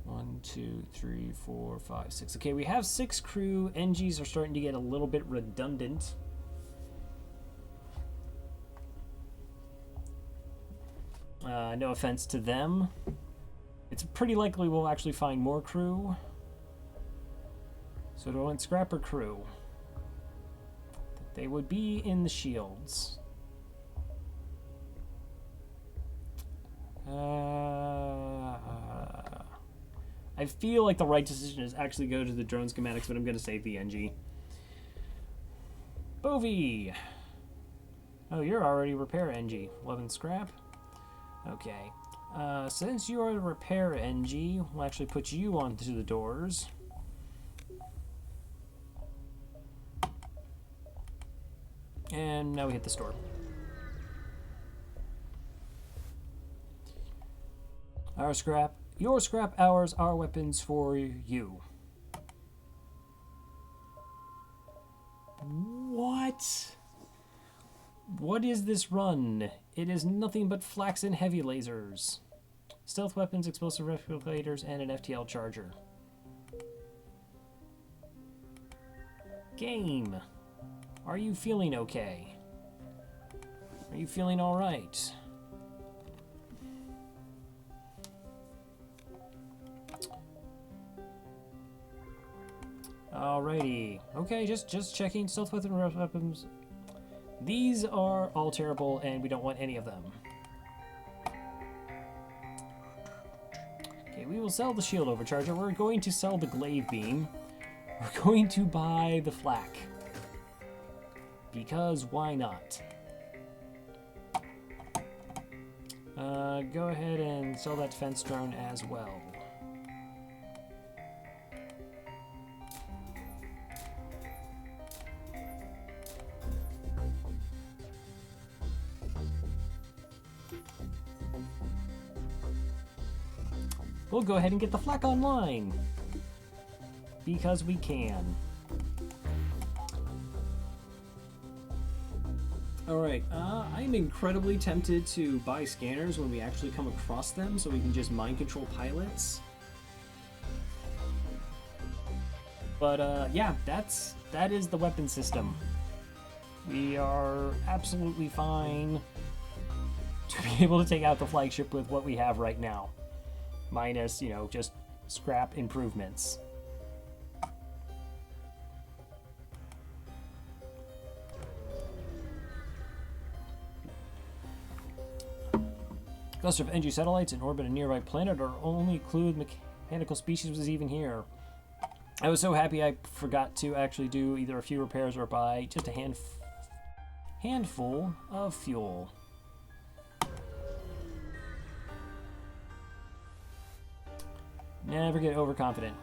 1, 2, 3, 4, 5, 6. Okay, we have 6 crew. NGs are starting to get a little bit redundant. No offense to them. It's pretty likely we'll actually find more crew. So do I want scrapper crew? They would be in the shields. I feel like the right decision is actually go to the drone schematics, but I'm going to save the NG. Bovie! Oh, you're already repair NG. 11 scrap. Okay. Since you are the repair NG, we'll actually put you onto the doors. And now we hit the store. Our scrap. Your scrap hours, our weapons for you. What? What is this run? It is nothing but Flaks and heavy lasers. Stealth weapons, explosive replicators, and an FTL charger. Game. Are you feeling okay? Are you feeling alright? Alrighty. Okay, just checking. Stealth weapons. These are all terrible, and we don't want any of them. Okay, we will sell the shield overcharger. We're going to sell the glaive beam. We're going to buy the flak. Because why not? Go ahead and sell that defense drone as well. We'll go ahead and get the flak online. Because we can. Alright, I'm incredibly tempted to buy scanners when we actually come across them so we can just mind control pilots. But yeah, that is the weapon system. We are absolutely fine to be able to take out the flagship with what we have right now. Minus, you know, just scrap improvements. Cluster of NG satellites in orbit a nearby planet. Our only clue of mechanical species was even here. I was so happy I forgot to actually do either a few repairs or buy just a handful of fuel. Never get overconfident.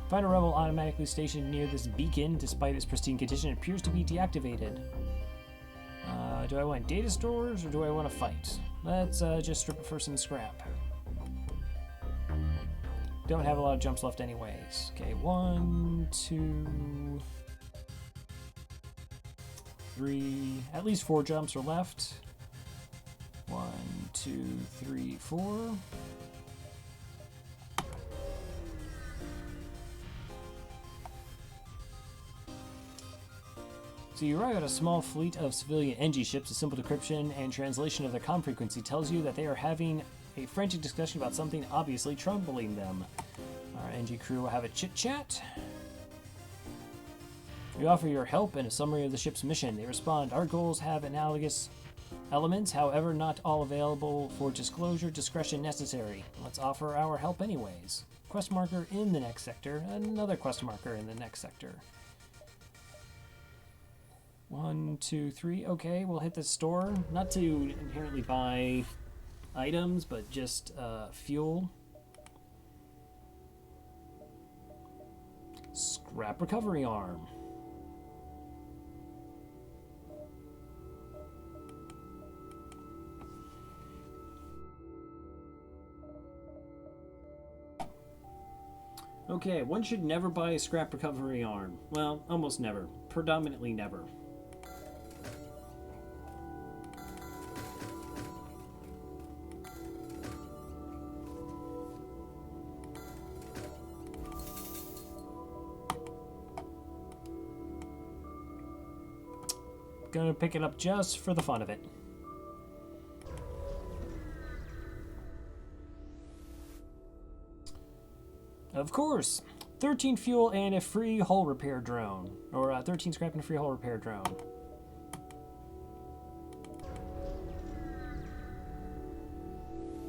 Find a rebel automatically stationed near this beacon. Despite its pristine condition, it appears to be deactivated. Do I want data stores or do I want to fight? Let's just strip it for some scrap. Don't have a lot of jumps left anyways. Okay, 1, 2, at least 4 jumps are left. 1, 2, 3, 4. So you arrive at a small fleet of civilian NG ships. A simple decryption and translation of their comm frequency tells you that they are having a frantic discussion about something obviously troubling them. Our NG crew will have a chit-chat. You offer your help and a summary of the ship's mission. They respond, our goals have analogous elements, however not all available for disclosure, discretion necessary. Let's offer our help anyways. Quest marker in the next sector, another quest marker in the next sector. 1, 2, 3. Okay, we'll hit the store. Not to inherently buy items, but just fuel. Scrap recovery arm. Okay, one should never buy a scrap recovery arm. Well, almost never. Predominantly never. Gonna pick it up just for the fun of it. Of course! 13 fuel and a free hull repair drone. Or 13 scrap and a free hull repair drone.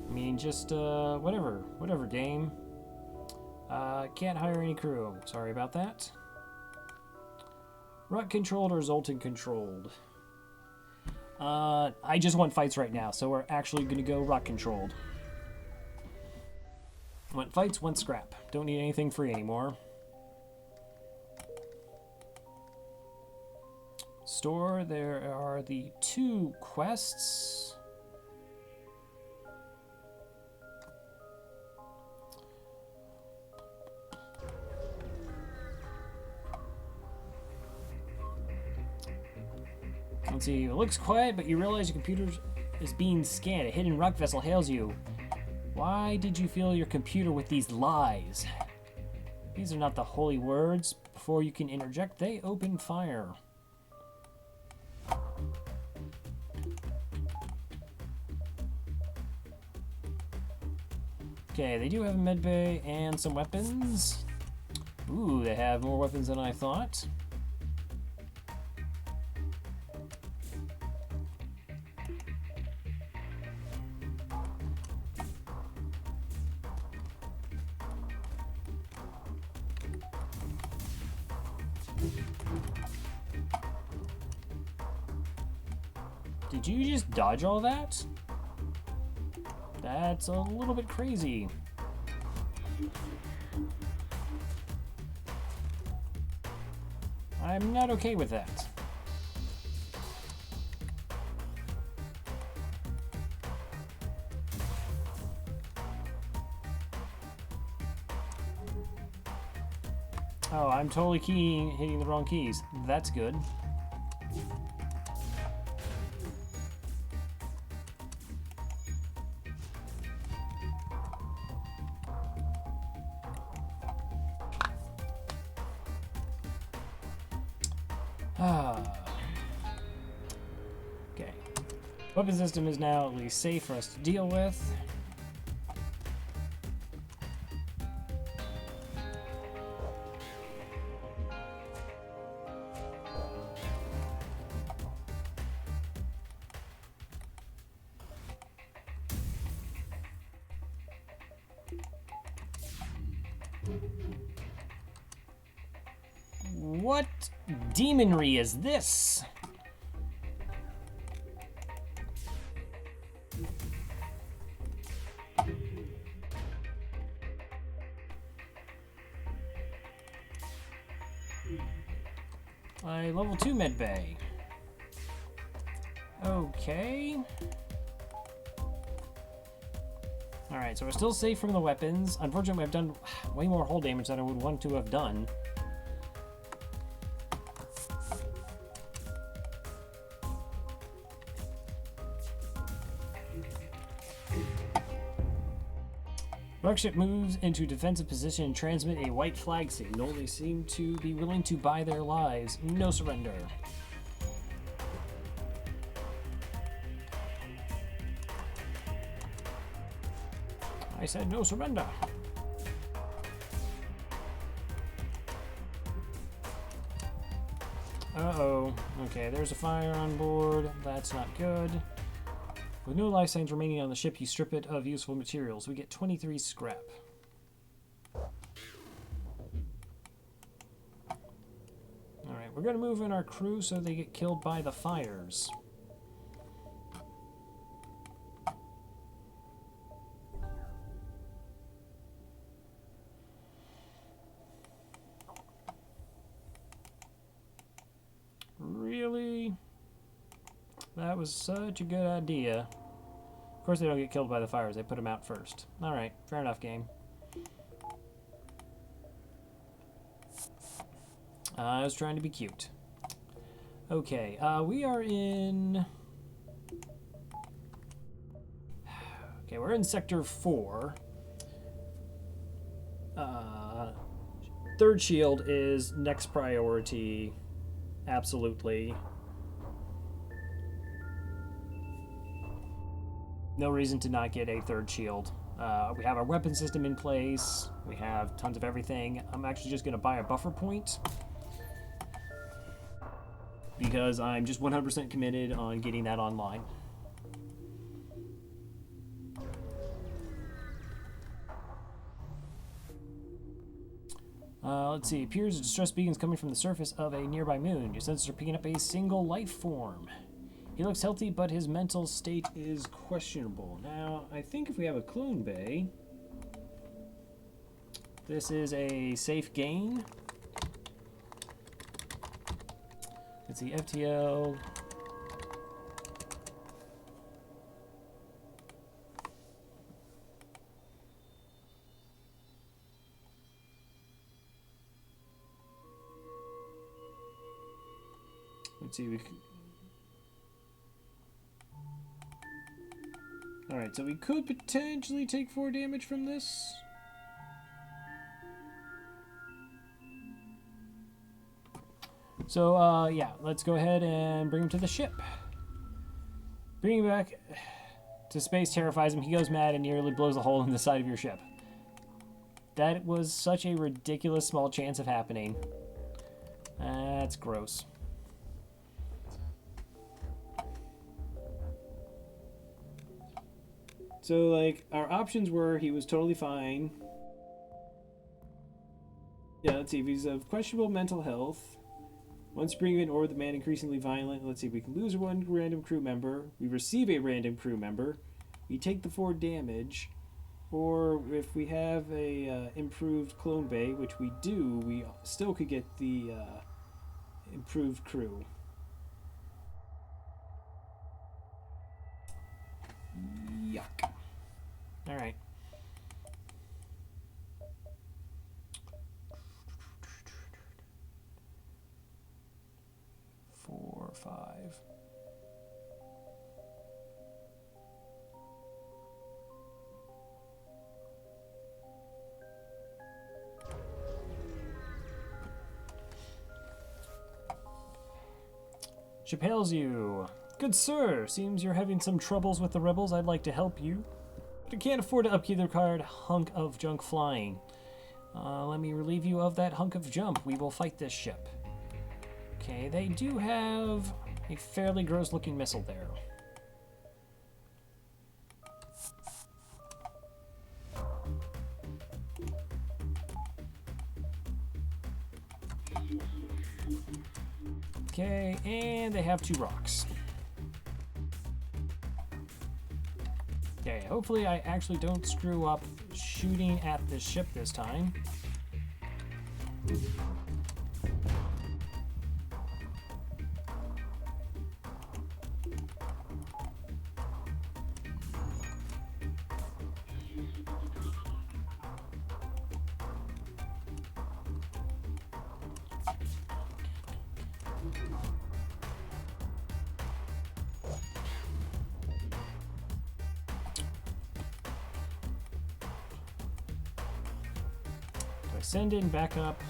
I mean, just, whatever, game. Can't hire any crew. Sorry about that. Rut controlled or Zoltan controlled? I just want fights right now, so we're actually going to go rut controlled. Want fights, want scrap. Don't need anything free anymore. Store, there are the 2 quests. Let's see, it looks quiet, but you realize your computer is being scanned. A hidden rock vessel hails you. Why did you fill your computer with these lies? These are not the holy words. Before you can interject, they open fire. Okay, they do have a medbay and some weapons. Ooh, they have more weapons than I thought. Did you just dodge all that? That's a little bit crazy. I'm not okay with that. Oh, I'm totally hitting the wrong keys. That's good. Okay. Weapon system is now at least safe for us to deal with. What demonry is this? A level 2 medbay. Okay. Alright, so we're still safe from the weapons. Unfortunately, I've done way more hull damage than I would want to have done. Flagship moves into defensive position and transmit a white flag signal. They seem to be willing to buy their lives. No surrender. I said no surrender. Uh-oh. Okay, there's a fire on board. That's not good. With no life signs remaining on the ship, you strip it of useful materials. We get 23 scrap. Alright, we're going to move in our crew so they get killed by the fires. Really? That was such a good idea. Of course they don't get killed by the fires. They put them out first. Alright, fair enough, game. I was trying to be cute. Okay, we are in... Okay, we're in Sector 4. Third shield is next priority. Absolutely. No reason to not get a third shield. We have our weapon system in place. We have tons of everything. I'm actually just going to buy a buffer point because I'm just 100% committed on getting that online. Let's see. Appears a distress beacon is coming from the surface of a nearby moon. Your sensors are picking up a single life form. He looks healthy, but his mental state is questionable. Now, I think if we have a clone bay, this is a safe gain. Let's see, FTL. Let's see, Alright, so we could potentially take 4 damage from this. So, yeah, let's go ahead and bring him to the ship. Bringing him back to space terrifies him. He goes mad and nearly blows a hole in the side of your ship. That was such a ridiculous small chance of happening. That's gross. So, like, our options were he was totally fine. Yeah, let's see. If he's of questionable mental health. Once you bring him in or the man increasingly violent, let's see. We can lose one random crew member. We receive a random crew member. We take the 4 damage. Or if we have a improved clone bay, which we do, we still could get the improved crew. Yuck. Alright. Four, 5. Ship hails you. Good sir, seems you're having some troubles with the rebels. I'd like to help you, but I can't afford to upkeep the required hunk of junk flying. Let me relieve you of that hunk of junk. We will fight this ship. Okay, they do have a fairly gross-looking missile there. Okay, and they have 2 rocks. Okay, hopefully I actually don't screw up shooting at the ship this time. send in backup.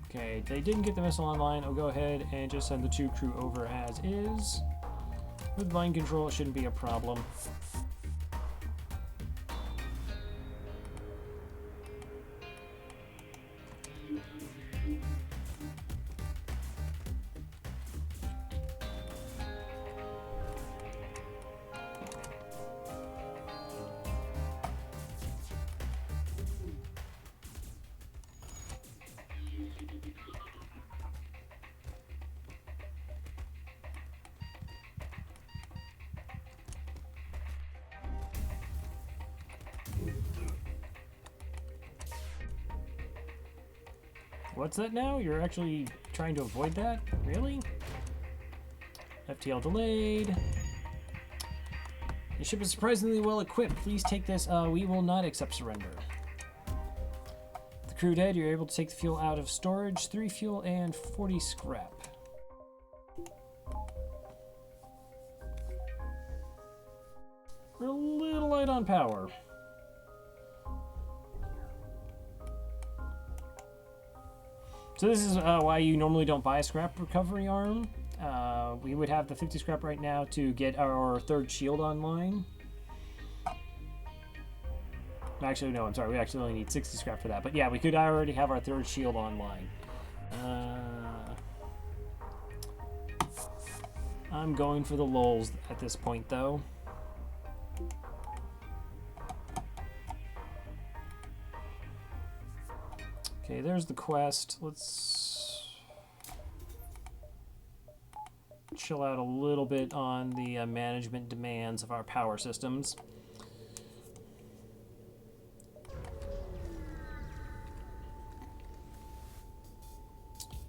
Okay, they didn't get the missile online. I'll go ahead and just send the 2 crew over as is. With mind control, it shouldn't be a problem. What's that now? You're actually trying to avoid that? Really? FTL delayed. The ship is surprisingly well equipped. Please take this. We will not accept surrender. The crew dead. You're able to take the fuel out of storage. 3 fuel and 40 scrap. We're a little light on power. So this is why you normally don't buy a scrap recovery arm. We would have the 50 scrap right now to get our 3rd shield online. Actually, no, I'm sorry. We actually only need 60 scrap for that. But yeah, we could already have our 3rd shield online. I'm going for the lulz at this point, though. Okay, there's the quest. Let's chill out a little bit on the management demands of our power systems.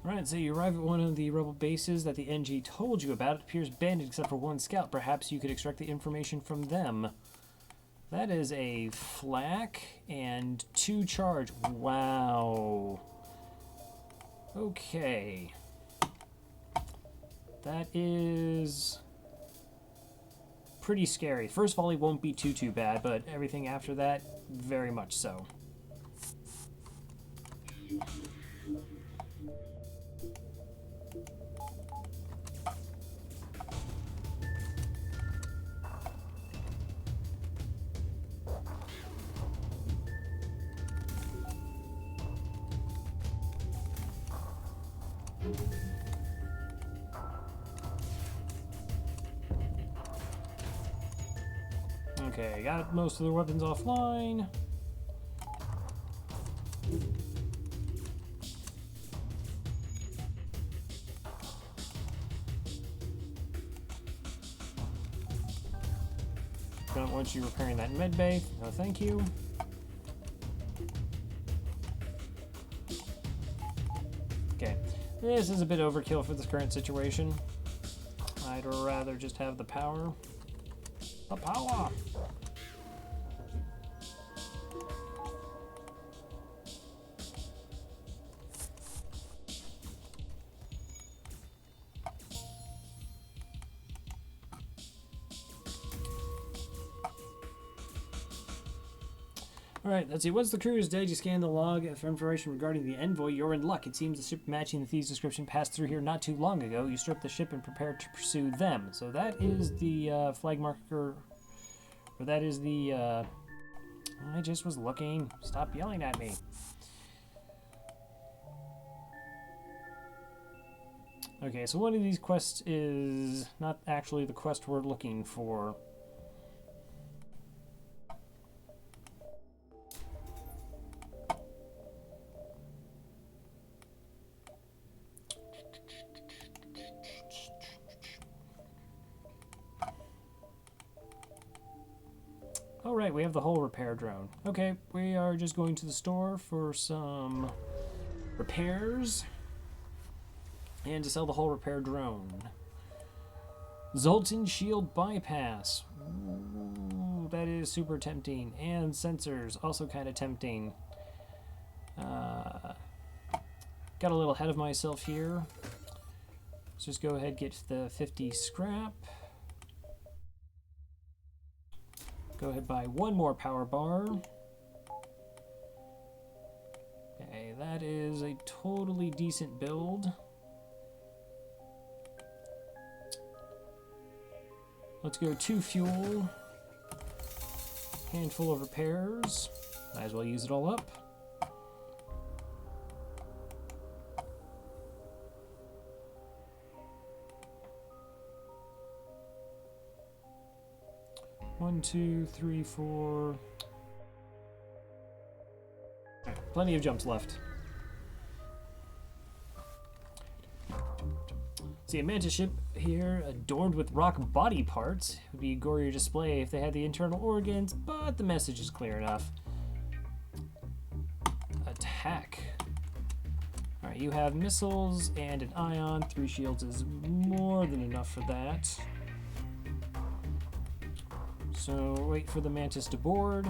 Alright, so you arrive at one of the rebel bases that the NG told you about. It appears abandoned except for 1 scout. Perhaps you could extract the information from them. That is a flak and 2 charge. Wow. Okay. That is pretty scary. First volley won't be too bad, but everything after that, very much so. Okay, got most of the weapons offline. Don't want you repairing that med bay. No, thank you. Okay, this is a bit overkill for this current situation. I'd rather just have the power. The power! Alright, let's see. Once the crew is dead, you scan the log for information regarding the envoy. You're in luck. It seems the ship matching the thieves' description passed through here not too long ago. You strip the ship and prepare to pursue them. So that is the flag marker. Or that is the... I just was looking. Stop yelling at me. Okay, so one of these quests is not actually the quest we're looking for. Oh, right, we have the whole repair drone. Okay, we are just going to the store for some repairs and to sell the whole repair drone. Zoltan shield bypass. Ooh, that is super tempting. And sensors, also kind of tempting. got a little ahead of myself here. Let's just go ahead and get the 50 scrap. Go ahead and buy one more power bar. Okay, that is a totally decent build. Let's go 2 fuel. Handful of repairs. Might as well use it all up. One, two, three, four. Right, plenty of jumps left. See, a mantis ship here adorned with rock body parts would be a gorier display if they had the internal organs, but the message is clear enough. Attack. Alright, you have missiles and an ion. 3 shields is more than enough for that. So wait for the mantis to board.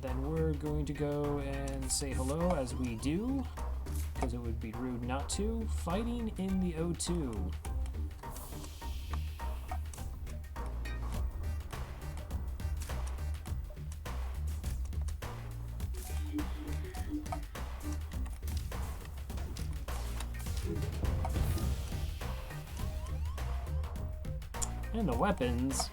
Then we're going to go and say hello as we do, because it would be rude not to. Fighting in the O2. And the weapons.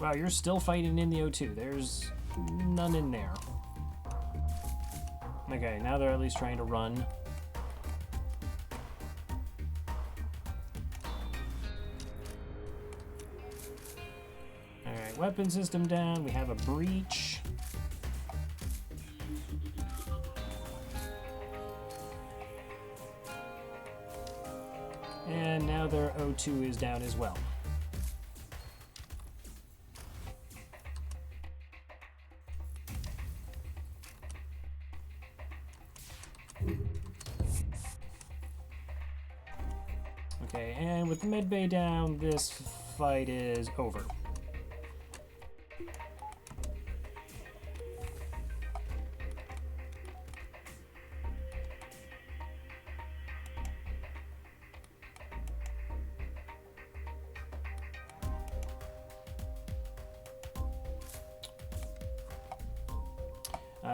Wow, you're still fighting in the O2. There's none in there. Okay, now they're at least trying to run. Alright, weapon system down. We have a breach. And now their O2 is down as well. Okay, and with the med bay down, this fight is over.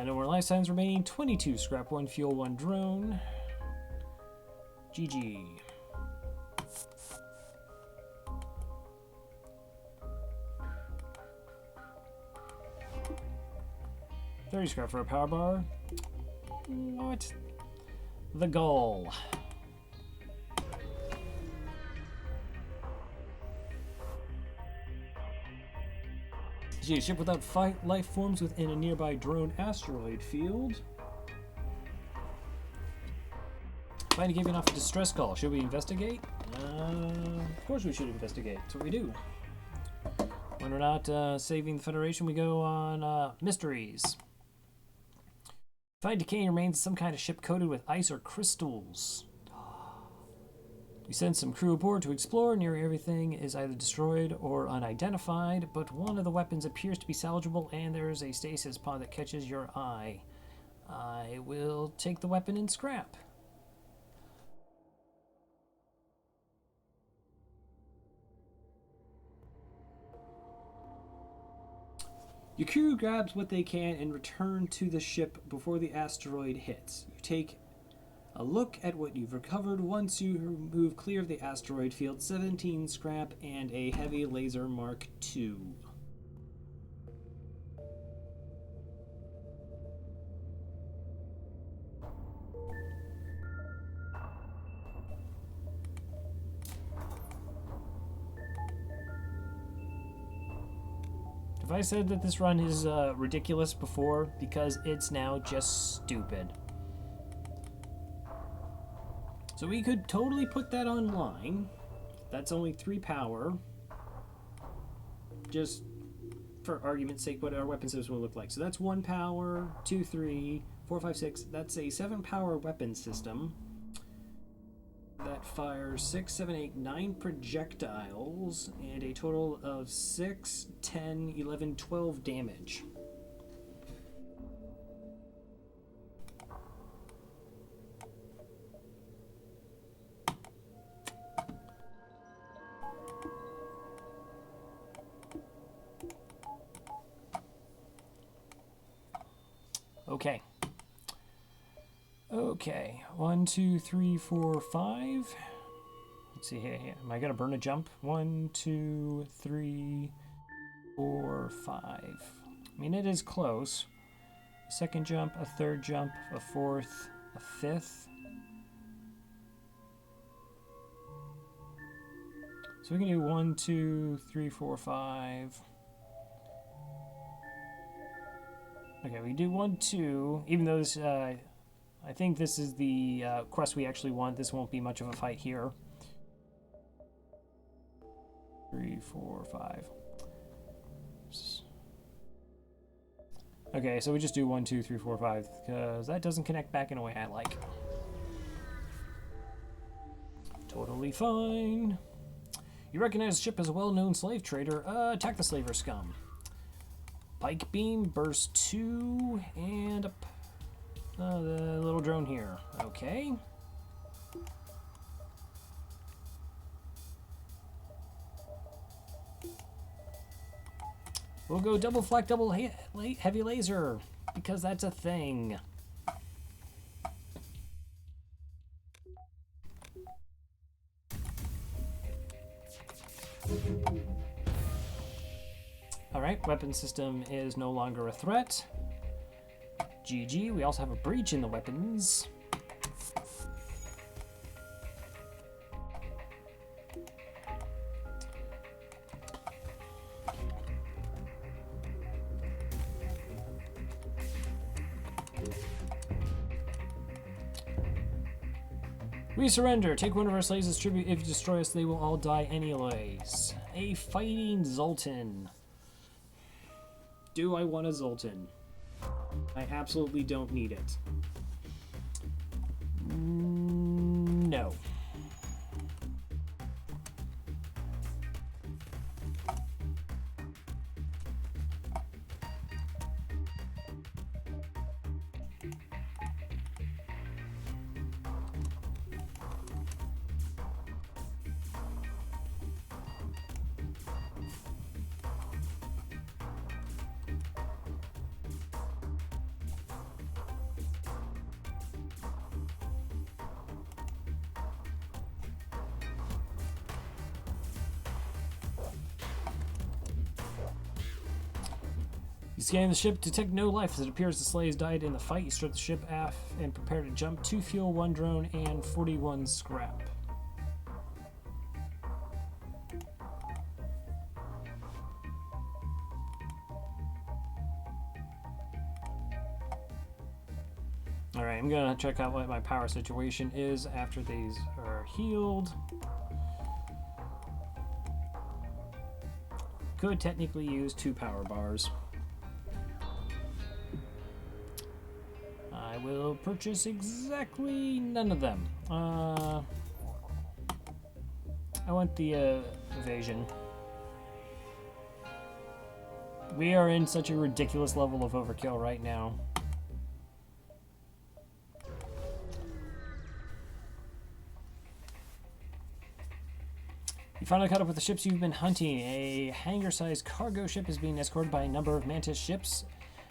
No more life signs remaining. 22 scrap, 1 fuel, 1 drone. GG. $30 scrap for a power bar. What? The goal. A ship without life forms within a nearby drone asteroid field. Trying to give you enough distress call. Should we investigate? Of course we should investigate. That's what we do. When we're not saving the Federation, we go on mysteries. Find decaying remains of some kind of ship coated with ice or crystals. We send some crew aboard to explore. Nearly everything is either destroyed or unidentified, but one of the weapons appears to be salvageable, and there is a stasis pod that catches your eye. I will take the weapon and scrap. Your crew grabs what they can and return to the ship before the asteroid hits. You take a look at what you've recovered once you move clear of the asteroid field. 17 scrap and a heavy laser Mark II. Have I said that this run is ridiculous before? Because it's now just stupid. So we could totally put that online. That's only 3 power. Just for argument's sake, what our weapon system will look like. So that's 1 power, 2, 3, 4, 5, 6. That's a 7 power weapon system. that fires 6, 7, 8, 9 projectiles and a total of 6, 10, 11, 12 damage. Okay. Okay. 1, 2, 3, 4, 5. Let's see here. Am I going to burn a jump? 1, 2, 3, 4, 5. I mean, it is close. A second jump, a third jump, a fourth, a fifth. So we can do 1, 2, 3, 4, 5. Okay, we do 1, 2. Even though this, I think this is the quest we actually want. This won't be much of a fight here. 3, 4, 5. Okay, so we just do 1, 2, 3, 4, 5 because that doesn't connect back in a way I like. Totally fine. You recognize the ship as a well-known slave trader. Attack the slaver scum. Pike beam, burst 2, and up. The little drone here. Okay. We'll go double flak, double heavy laser, because that's a thing. Alright, weapon system is no longer a threat. GG, we also have a breach in the weapons. We surrender. Take one of our slaves as tribute. If you destroy us, they will all die anyways. A fighting Zoltan. Do I want a Zoltan? I absolutely don't need it. No. You scan the ship, detect no life. As it appears the slaves died in the fight. You strip the ship aft and prepare to jump. 2 fuel, 1 drone, and 41 scrap. Alright, I'm gonna check out what my power situation is after these are healed. Could technically use 2 power bars. I will purchase exactly none of them. I want the evasion. We are in such a ridiculous level of overkill right now. You finally caught up with the ships you've been hunting. A hangar-sized cargo ship is being escorted by a number of Mantis ships.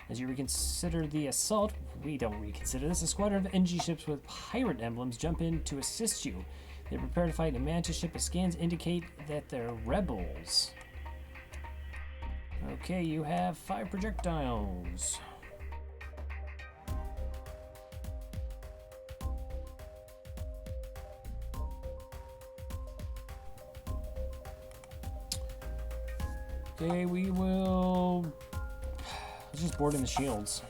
As you reconsider the assault, we don't reconsider this. A squadron of NG ships with pirate emblems jump in to assist you. They prepare to fight a Mantis ship as scans indicate that they're rebels. Okay, you have 5 projectiles. Okay, we will... Let's just board in the shields.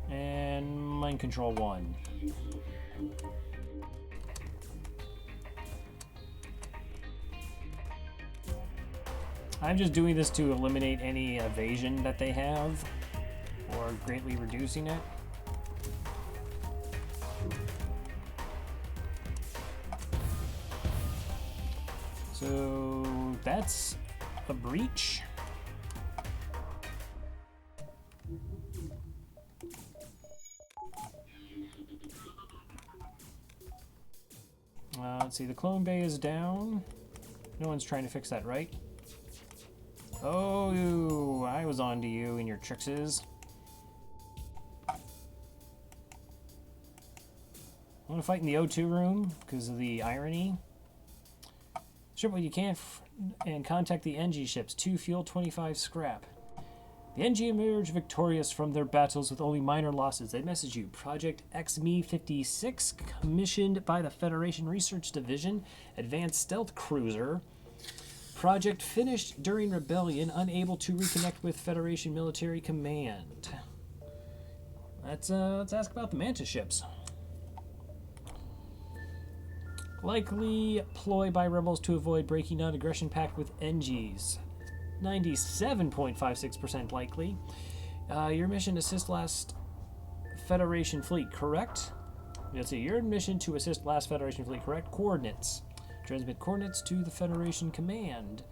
And mind control 1. I'm just doing this to eliminate any evasion that they have, or greatly reducing it. So that's a breach. Let's see, the clone bay is down. No one's trying to fix that, right? Oh, I was on to you and your trickses. I want to fight in the O2 room because of the irony. Ship what you can and contact the NG ships. 2 fuel, 25 scrap. The NG emerge victorious from their battles with only minor losses. They message you. Project XME-56, commissioned by the Federation Research Division, Advanced Stealth Cruiser. Project finished during rebellion, unable to reconnect with Federation Military Command. Let's ask about the Mantis ships. Likely ploy by rebels to avoid breaking non-aggression pact with NGs. 97.56% likely. Your mission assist last Federation fleet, correct? Let's see, your mission to assist last Federation fleet, correct? Coordinates. Transmit coordinates to the Federation Command.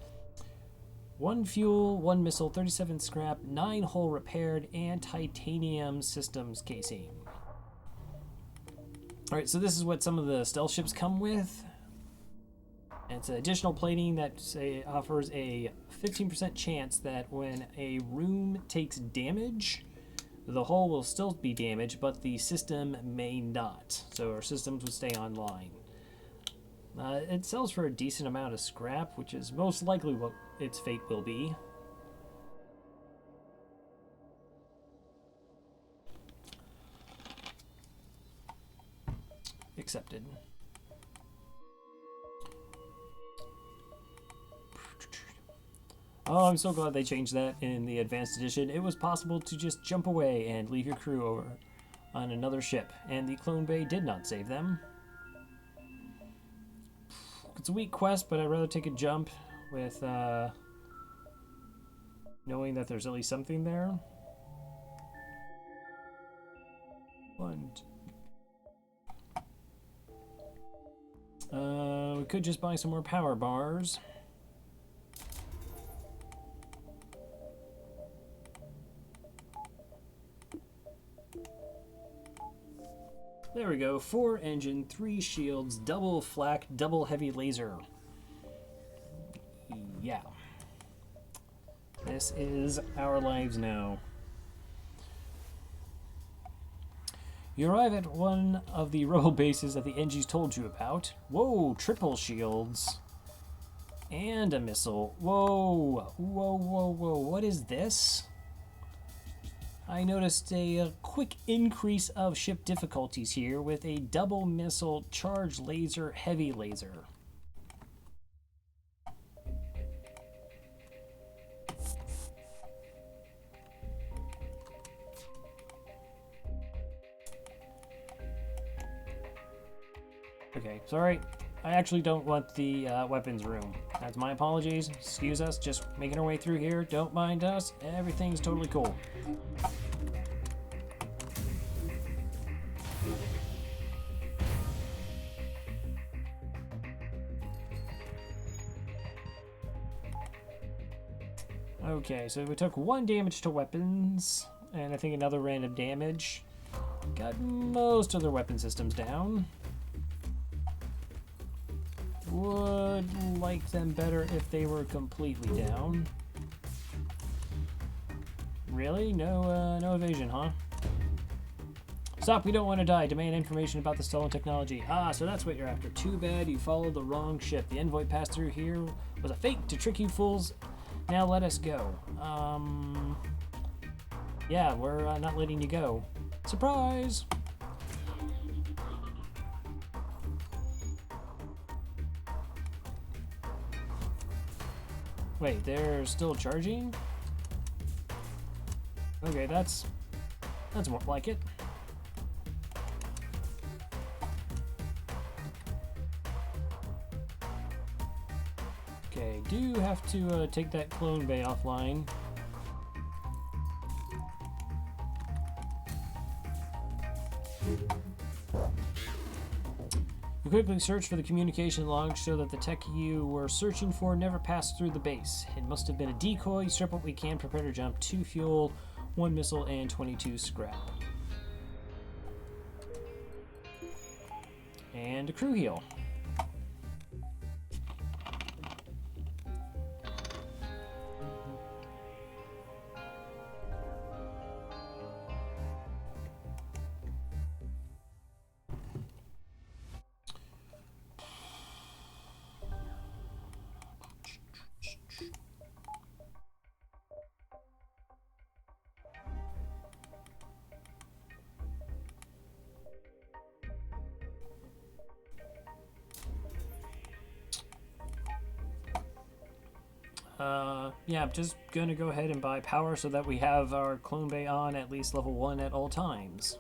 1 fuel, 1 missile, 37 scrap, 9 hull repaired, and titanium systems casing. Alright, so this is what some of the stealth ships come with. It's additional plating that offers a 15% chance that when a room takes damage, the hull will still be damaged, but the system may not. So our systems would stay online. It sells for a decent amount of scrap, which is most likely what its fate will be. Accepted. Oh, I'm so glad they changed that in the Advanced Edition. It was possible to just jump away and leave your crew over on another ship, and the clone bay did not save them. It's a weak quest, but I'd rather take a jump with knowing that there's at least something there. We could just buy some more power bars. There we go. 4 engine, 3 shields, double flak, double heavy laser. Yeah. This is our lives now. You arrive at one of the rebel bases that the NGs told you about. Whoa, triple shields. And a missile. Whoa, whoa, whoa, whoa. What is this? I noticed a quick increase of ship difficulties here with a double missile charge laser heavy laser. Okay, sorry. I actually don't want the weapons room. That's my apologies. Excuse us. Just making our way through here. Don't mind us. Everything's totally cool. Okay, so we took 1 damage to weapons, and I think another random damage. Got most of their weapon systems down. Would like them better if they were completely down. Really? No evasion, huh? Stop, we don't want to die. Demand information about the stolen technology. Ah, so that's what you're after. Too bad you followed the wrong ship. The envoy passed through here was a fake to trick you fools. Now let us go. Yeah, we're not letting you go. Surprise! Wait, they're still charging? Okay, that's more like it. Okay, do have to take that clone bay offline. You quickly search for the communication logs, show that the tech you were searching for never passed through the base. It must have been a decoy. Strip what we can, prepare to jump. 2 fuel, 1 missile, and 22 scrap. And a crew heal. Yeah, I'm just gonna go ahead and buy power so that we have our clone bay on at least level 1 at all times.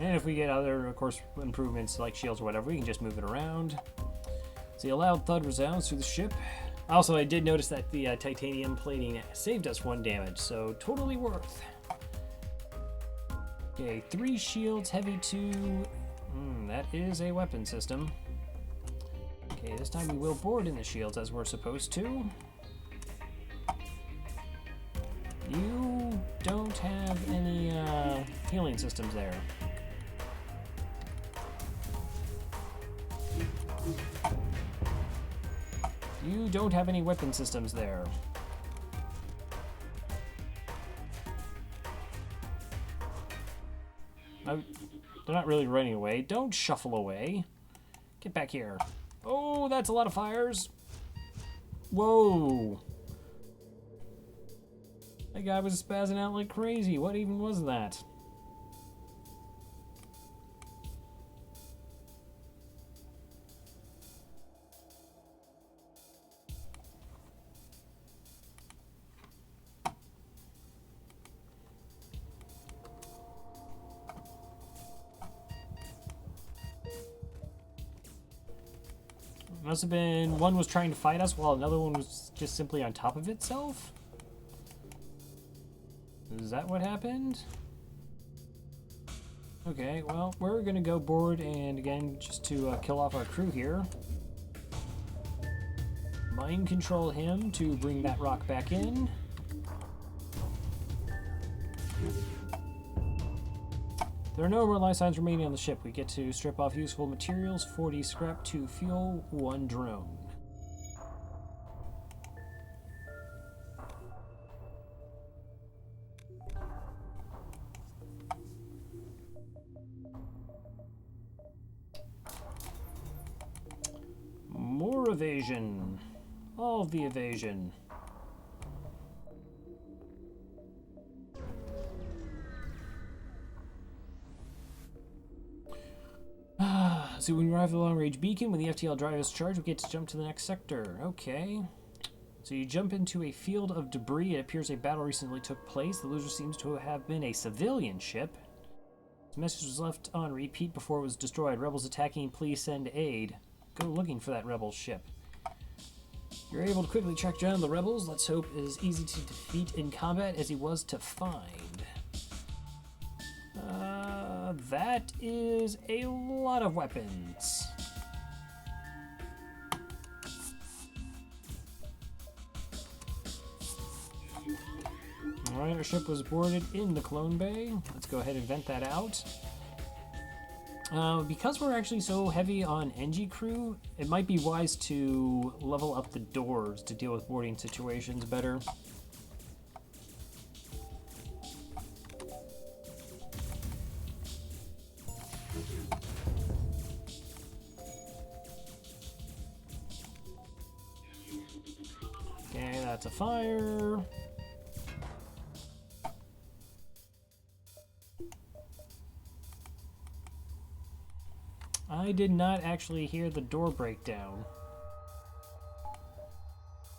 And if we get other, of course, improvements like shields or whatever, we can just move it around. See, a loud thud resounds through the ship. Also, I did notice that the titanium plating saved us 1 damage, so totally worth. Okay, 3 shields, heavy 2. That is a weapon system. Okay, this time we will board in the shields as we're supposed to. You don't have any healing systems there. You don't have any weapon systems there. They're not really running away. Don't shuffle away. Get back here. Oh, that's a lot of fires. Whoa. That guy was spazzing out like crazy. What even was that? Must have been one was trying to fight us while another one was just simply on top of itself? Is that what happened? Okay, well, we're gonna go board and again, just to kill off our crew here. Mind control him to bring that rock back in. There are no more life signs remaining on the ship. We get to strip off useful materials, 40 scrap, 2 fuel, 1 drone. More evasion. All of the evasion. So when we arrive at the long-range beacon, when the FTL drive is charged, we get to jump to the next sector. Okay. So you jump into a field of debris. It appears a battle recently took place. The loser seems to have been a civilian ship. The message was left on repeat before it was destroyed. Rebels attacking, please send aid. Go looking for that rebel ship. You're able to quickly track down the rebels. Let's hope is easy to defeat in combat as he was to find. That is a lot of weapons. Alright, our ship was boarded in the clone bay. Let's go ahead and vent that out. Because we're actually so heavy on NG crew, it might be wise to level up the doors to deal with boarding situations better. Okay, that's a fire. I did not actually hear the door break down.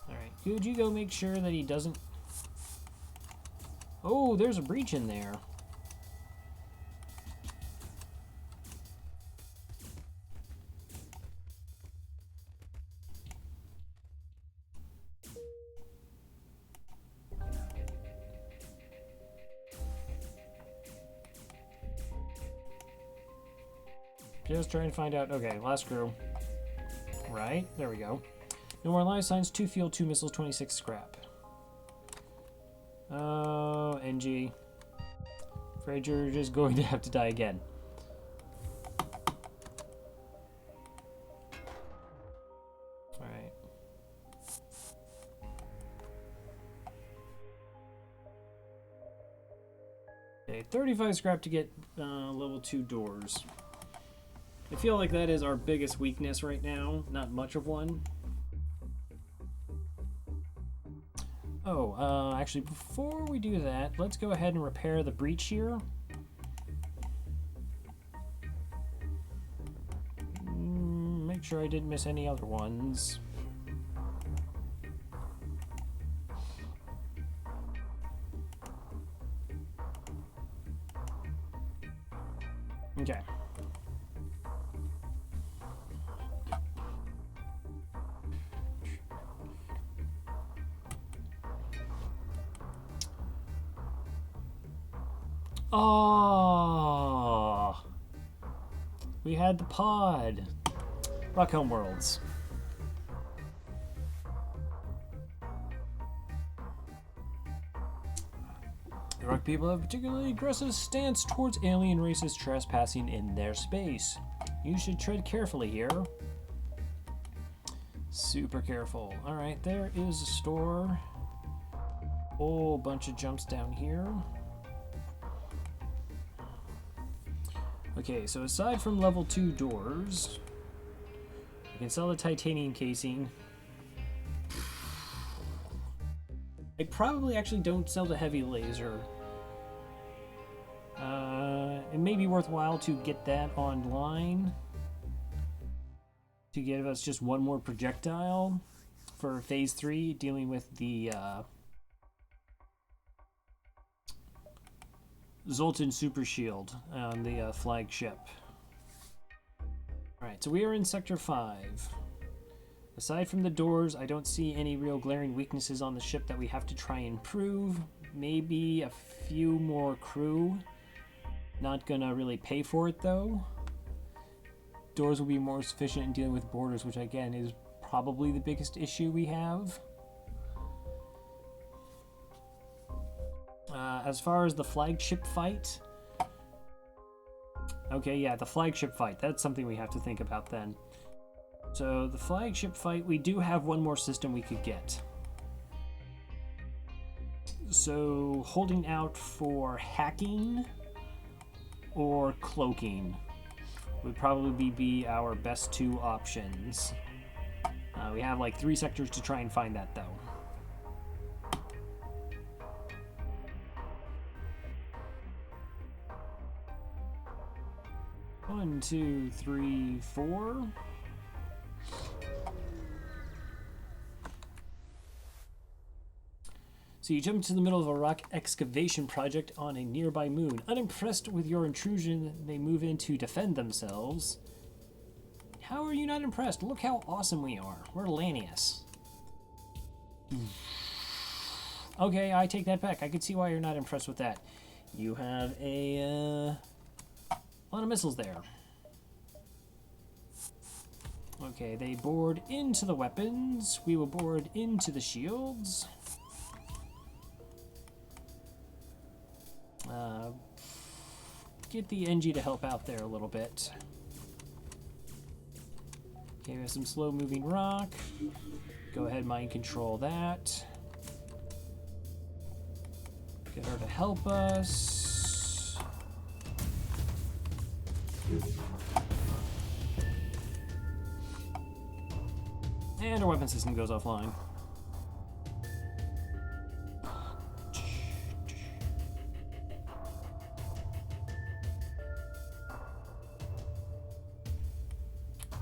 Alright, could you go make sure that he doesn't... Oh, there's a breach in there. Just trying to find out. Okay, last crew. Right, there we go. No more life signs, 2 fuel, 2 missiles, 26 scrap. Oh, NG. Afraid you're just going to have to die again. Alright. Okay, 35 scrap to get level 2 doors. I feel like that is our biggest weakness right now. Not much of one. Oh, actually, before we do that, let's go ahead and repair the breach here. Make sure I didn't miss any other ones. Okay. Oh, we had the pod. Rock Home Worlds. The Rock people have a particularly aggressive stance towards alien races trespassing in their space. You should tread carefully here. Super careful. Alright, there is a store. Whole bunch of jumps down here. Okay, so aside from level 2 doors, I can sell the titanium casing. I probably actually don't sell the heavy laser. It may be worthwhile to get that online to give us just one more projectile for phase 3, dealing with the Zoltan Super Shield on the Flagship. Alright, so we are in Sector 5. Aside from the doors, I don't see any real glaring weaknesses on the ship that we have to try and improve. Maybe a few more crew. Not gonna really pay for it though. Doors will be more sufficient in dealing with borders, which again is probably the biggest issue we have. As far as the flagship fight, okay, yeah, the flagship fight, that's something we have to think about then. So the flagship fight, we do have one more system we could get. So holding out for hacking or cloaking would probably be our best 2 options. We have like 3 sectors to try and find that though. 1, 2, 3, 4. So you jump into the middle of a rock excavation project on a nearby moon. Unimpressed with your intrusion, they move in to defend themselves. How are you not impressed? Look how awesome we are. We're Lanius. Okay, I take that back. I can see why you're not impressed with that. You have a lot of missiles there. Okay, they board into the weapons. We will board into the shields. Get the NG to help out there a little bit. Okay, we have some slow moving rock. Go ahead, mind control that. Get her to help us. And our weapon system goes offline.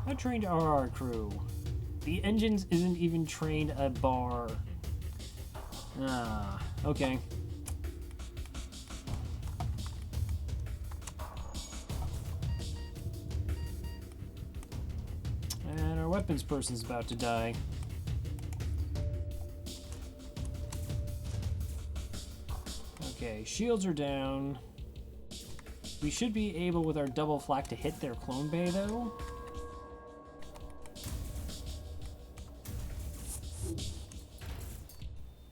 How trained are our crew? The engines isn't even trained a bar. Ah, okay. And our weapons person's about to die. Okay, shields are down. We should be able, with our double flak, to hit their clone bay, though.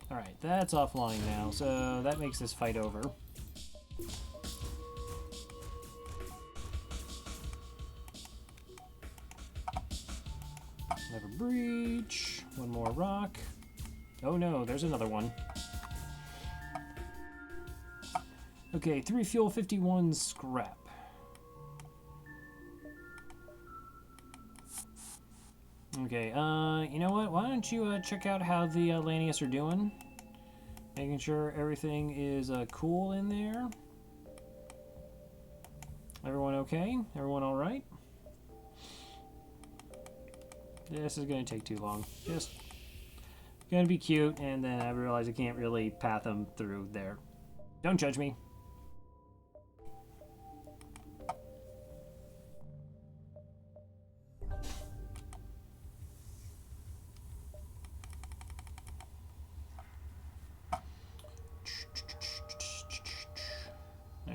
Alright, that's offline now, so that makes this fight over. Never breach. One more rock. Oh no, there's another one. Okay, 3 fuel, 51 scrap. Okay, you know what? Why don't you check out how the Lanius are doing? Making sure everything is cool in there. Everyone okay? Everyone alright? This is going to take too long. Just going to be cute, and then I realize I can't really path them through there. Don't judge me.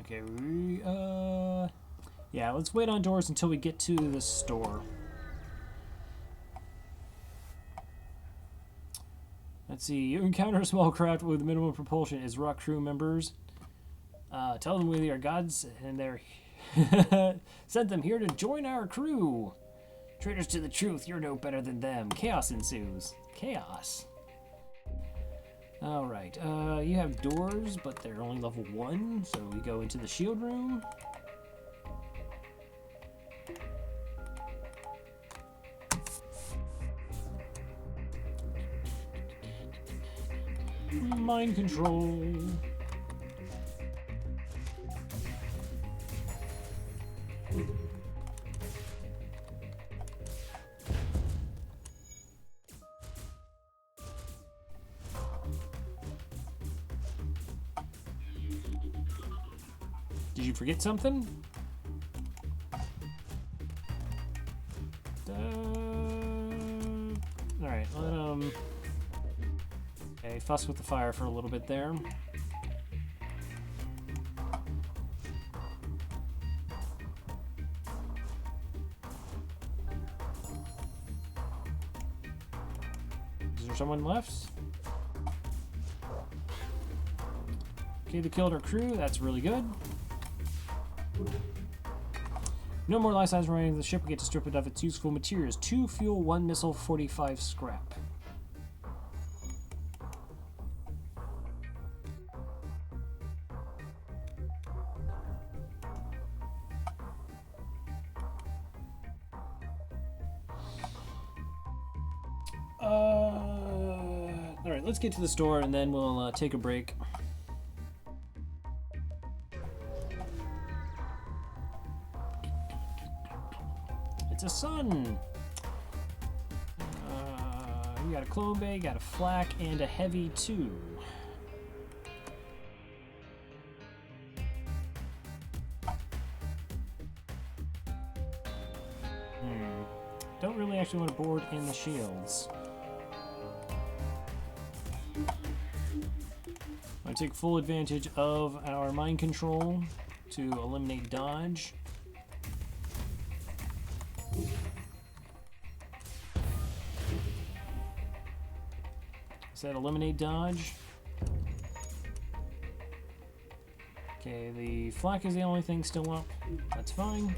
Okay, yeah, let's wait on doors until we get to the store. Let's see, you encounter a small craft with minimum propulsion as rock crew members. Tell them we are gods and they're sent them here to join our crew. Traitors to the truth, you're no better than them. Chaos ensues. Chaos. Alright, you have doors, but they're only level 1, so we go into the shield room. Mind control. Did you forget something? Alright, okay, fuss with the fire for a little bit there. Is there someone left? Okay, they killed our crew, that's really good. No more life size remaining. The ship will get to strip it of its useful materials. 2 fuel, 1 missile, 45 scrap. Alright, let's get to the store and then we'll take a break. It's a sun! You got a clone bay, got a flak, and a heavy 2. Don't really actually want to board in the shields. I take full advantage of our mind control to eliminate dodge. Said eliminate dodge. Okay, the flak is the only thing still up. That's fine.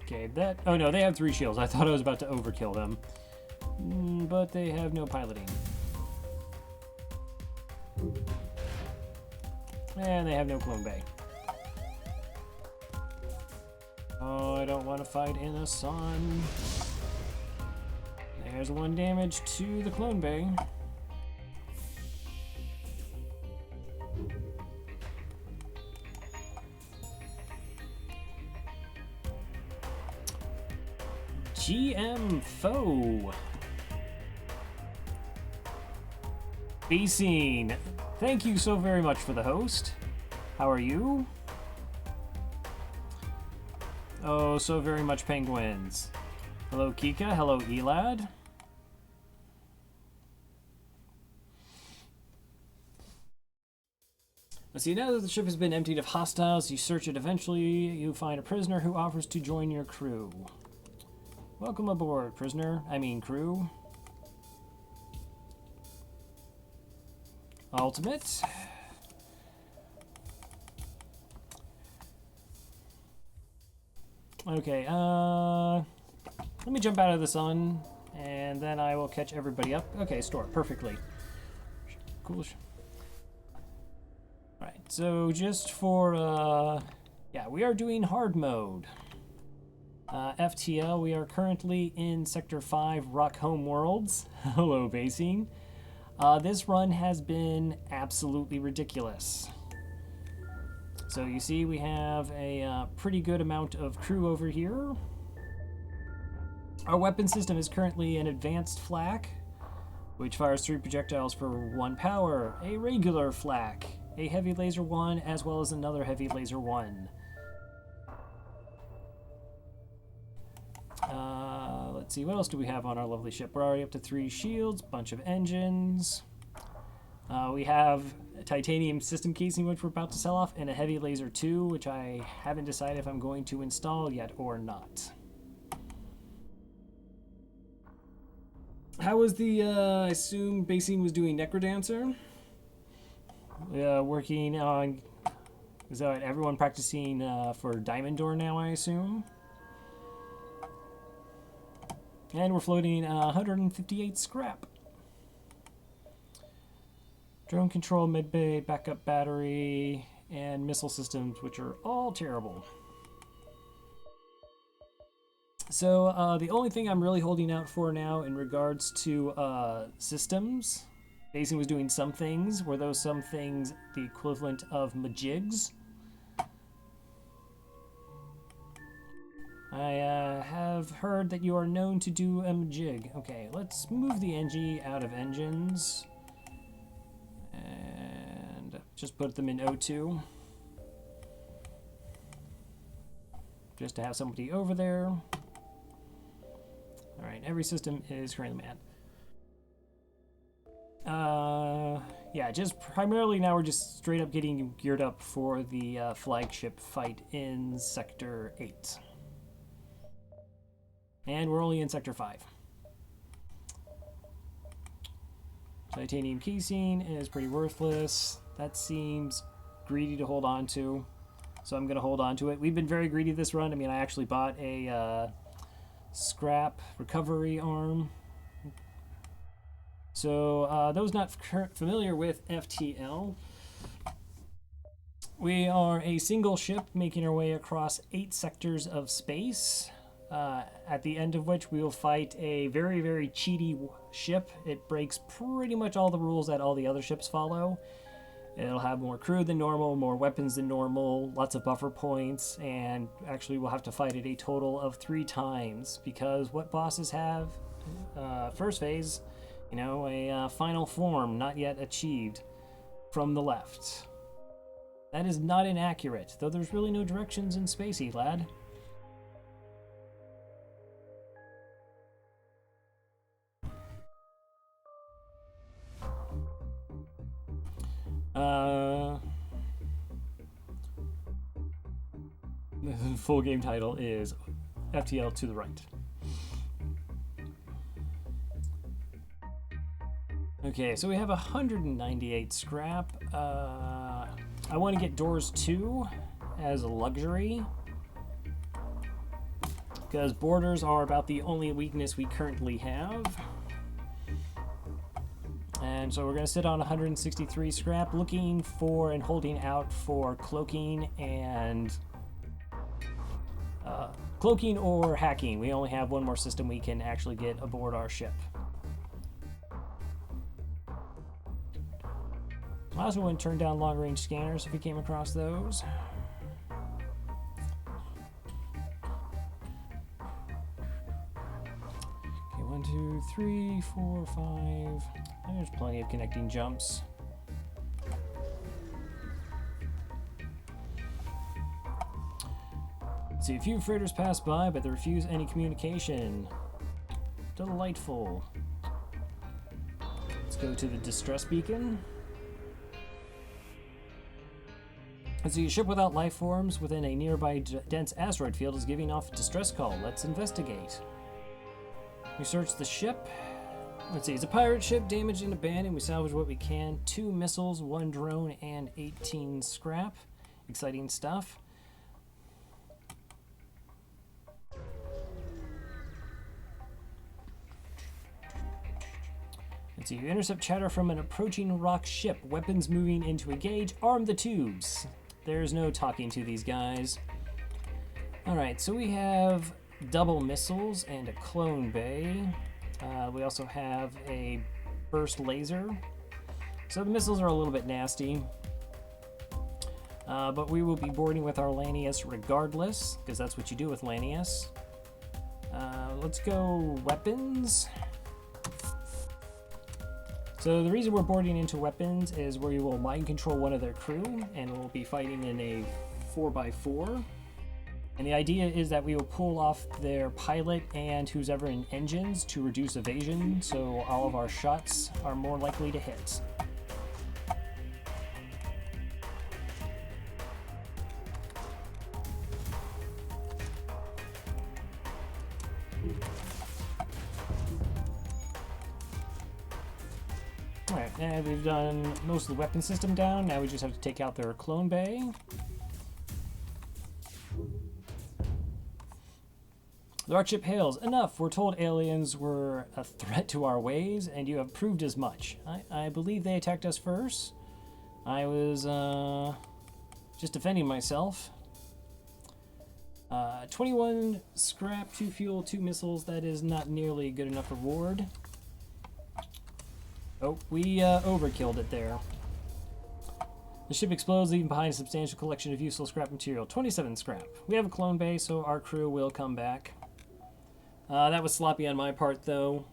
Okay, that... Oh no, they have 3 shields. I thought I was about to overkill them. But they have no piloting. And they have no clone bay. Oh, I don't want to fight in the sun. There's 1 damage to the clone bay. GM foe. Be seen. Thank you so very much for the host. How are you? Oh, so very much penguins. Hello, Kika. Hello, Elad. Let's see, now that the ship has been emptied of hostiles, you search it. Eventually, you find a prisoner who offers to join your crew. Welcome aboard, prisoner. I mean, crew. Ultimate. Okay, let me jump out of the sun, and then I will catch everybody up. Okay, store, perfectly. Cool. Alright, so just for, yeah, we are doing hard mode. FTL, we are currently in Sector 5, Rock Home Worlds. Hello, basing. This run has been absolutely ridiculous. So you see we have a pretty good amount of crew over here. Our weapon system is currently an advanced Flak, which fires 3 projectiles for 1 power, a regular Flak, a heavy laser 1, as well as another heavy laser 1. Let's see, what else do we have on our lovely ship? We're already up to 3 shields, bunch of engines. We have a titanium system casing, which we're about to sell off, and a heavy laser 2, which I haven't decided if I'm going to install yet or not. How was the, I assume basing was doing Necrodancer? Working on, is that everyone practicing for Diamond Door now, I assume? And we're floating 158 scrap. Drone control, medbay, backup battery, and missile systems, which are all terrible. So the only thing I'm really holding out for now in regards to systems, basing was doing some things. Were those some things the equivalent of majigs? I have heard that you are known to do a majig. Okay, let's move the NG out of engines. And just put them in O2. Just to have somebody over there. Alright, every system is currently manned. Yeah, just primarily now we're just straight up getting geared up for the flagship fight in Sector 8. And we're only in Sector 5. Titanium casing is pretty worthless. That seems greedy to hold on to. So I'm going to hold on to it. We've been very greedy this run. I mean, I actually bought a scrap recovery arm. So those not familiar with FTL, we are a single ship making our way across 8 sectors of space. At the end of which we will fight a very, very cheaty ship. It breaks pretty much all the rules that all the other ships follow. It'll have more crew than normal, more weapons than normal, lots of buffer points, and actually we'll have to fight it a total of 3 times, because what bosses have, first phase, you know, a final form not yet achieved from the left. That is not inaccurate, though there's really no directions in Spacey, lad. The full game title is FTL to the right. Okay, so we have 198 scrap. I want to get doors 2 as a luxury, because borders are about the only weakness we currently have. And so we're going to sit on 163 scrap, looking for and holding out for cloaking and cloaking or hacking. We only have one more system we can actually get aboard our ship. I also want to turn down long-range scanners if we came across those. Okay, 1, 2, 3, 4, 5. There's plenty of connecting jumps. See, a few freighters pass by, but they refuse any communication. Delightful. Let's go to the distress beacon. Let's see, a ship without life forms within a nearby dense asteroid field is giving off a distress call. Let's investigate. We search the ship. Let's see, it's a pirate ship, damaged and abandoned. We salvage what we can. 2 missiles, 1 drone, and 18 scrap. Exciting stuff. Let's see, you intercept chatter from an approaching rock ship. Weapons moving into a gauge. Arm the tubes. There's no talking to these guys. Alright, so we have double missiles and a clone bay. We also have a burst laser. So the missiles are a little bit nasty. But we will be boarding with our Lanius regardless, because that's what you do with Lanius. Let's go weapons. So the reason we're boarding into weapons is where you will mind control one of their crew, and we'll be fighting in a 4x4. And the idea is that we will pull off their pilot and who's ever in engines to reduce evasion, so all of our shots are more likely to hit. Alright, and we've done most of the weapon system down. Now we just have to take out their clone bay. The rock ship hails. Enough! We're told aliens were a threat to our ways, and you have proved as much. I believe they attacked us first. I was just defending myself. 21 scrap, 2 fuel, 2 missiles. That is not nearly a good enough reward. Oh, we overkilled it there. The ship explodes, leaving behind a substantial collection of useful scrap material. 27 scrap. We have a clone bay, so our crew will come back. That was sloppy on my part, though.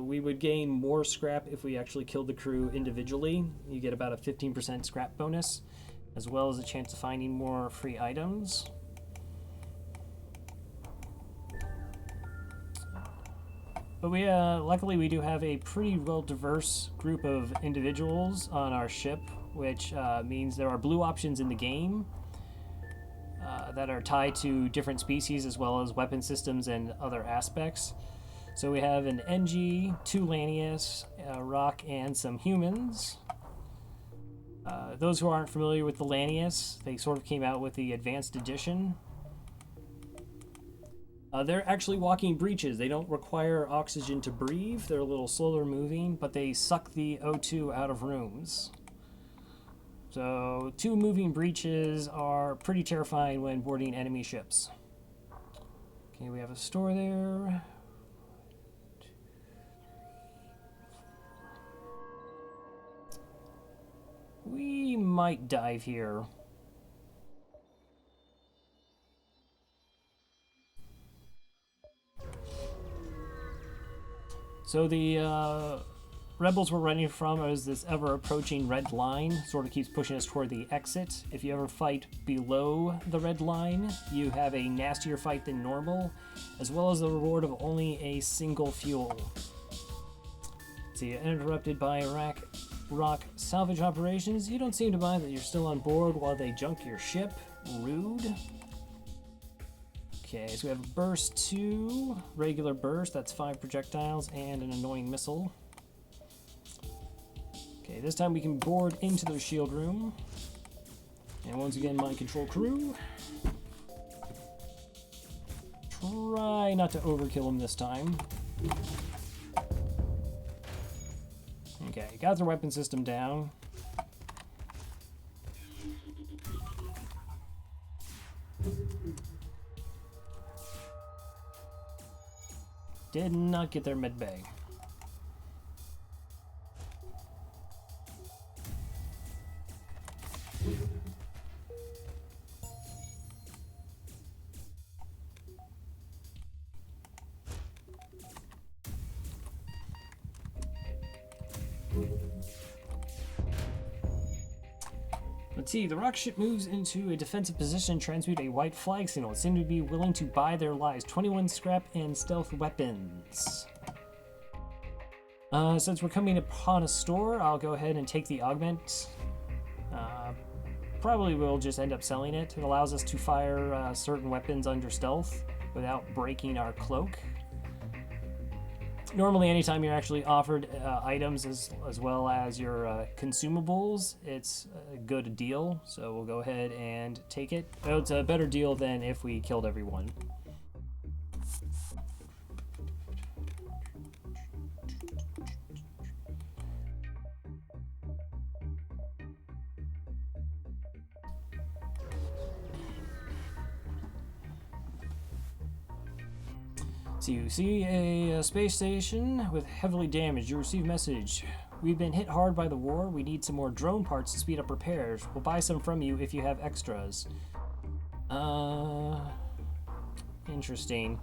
We would gain more scrap if we actually killed the crew individually. You get about a 15% scrap bonus, as well as a chance of finding more free items. But we, luckily we do have a pretty well-diverse group of individuals on our ship, which means there are blue options in the game that are tied to different species as well as weapon systems and other aspects. So we have an NG, 2 Lanius, a rock, and some humans. Those who aren't familiar with the Lanius, they sort of came out with the Advanced Edition. They're actually walking breaches. They don't require oxygen to breathe. They're a little slower moving, but they suck the O2 out of rooms. So 2 moving breaches are pretty terrifying when boarding enemy ships. Okay, we have a store there. We might dive here. So the rebels we're running from is this ever-approaching red line. Sort of keeps pushing us toward the exit. If you ever fight below the red line, you have a nastier fight than normal, as well as the reward of only a single fuel. See, interrupted by rock salvage operations. You don't seem to mind that you're still on board while they junk your ship. Rude. Okay, so we have burst 2, regular burst, that's 5 projectiles, and an annoying missile. Okay, this time we can board into the shield room. And once again, mind control crew. Try not to overkill him this time. Okay, got their weapon system down. Did not get their med bay. Let's see, the rock ship moves into a defensive position, transmute a white flag signal. It seems to be willing to buy their lives. 21 scrap and stealth weapons. Since we're coming upon a store, I'll go ahead and take the augment. probably will just end up selling it. It allows us to fire certain weapons under stealth without breaking our cloak. Normally, anytime you're actually offered items as well as your consumables, it's a good deal. So we'll go ahead and take it. Oh, it's a better deal than if we killed everyone. So you see a space station with heavily damaged. You receive message. We've been hit hard by the war. We need some more drone parts to speed up repairs. We'll buy some from you if you have extras. Interesting.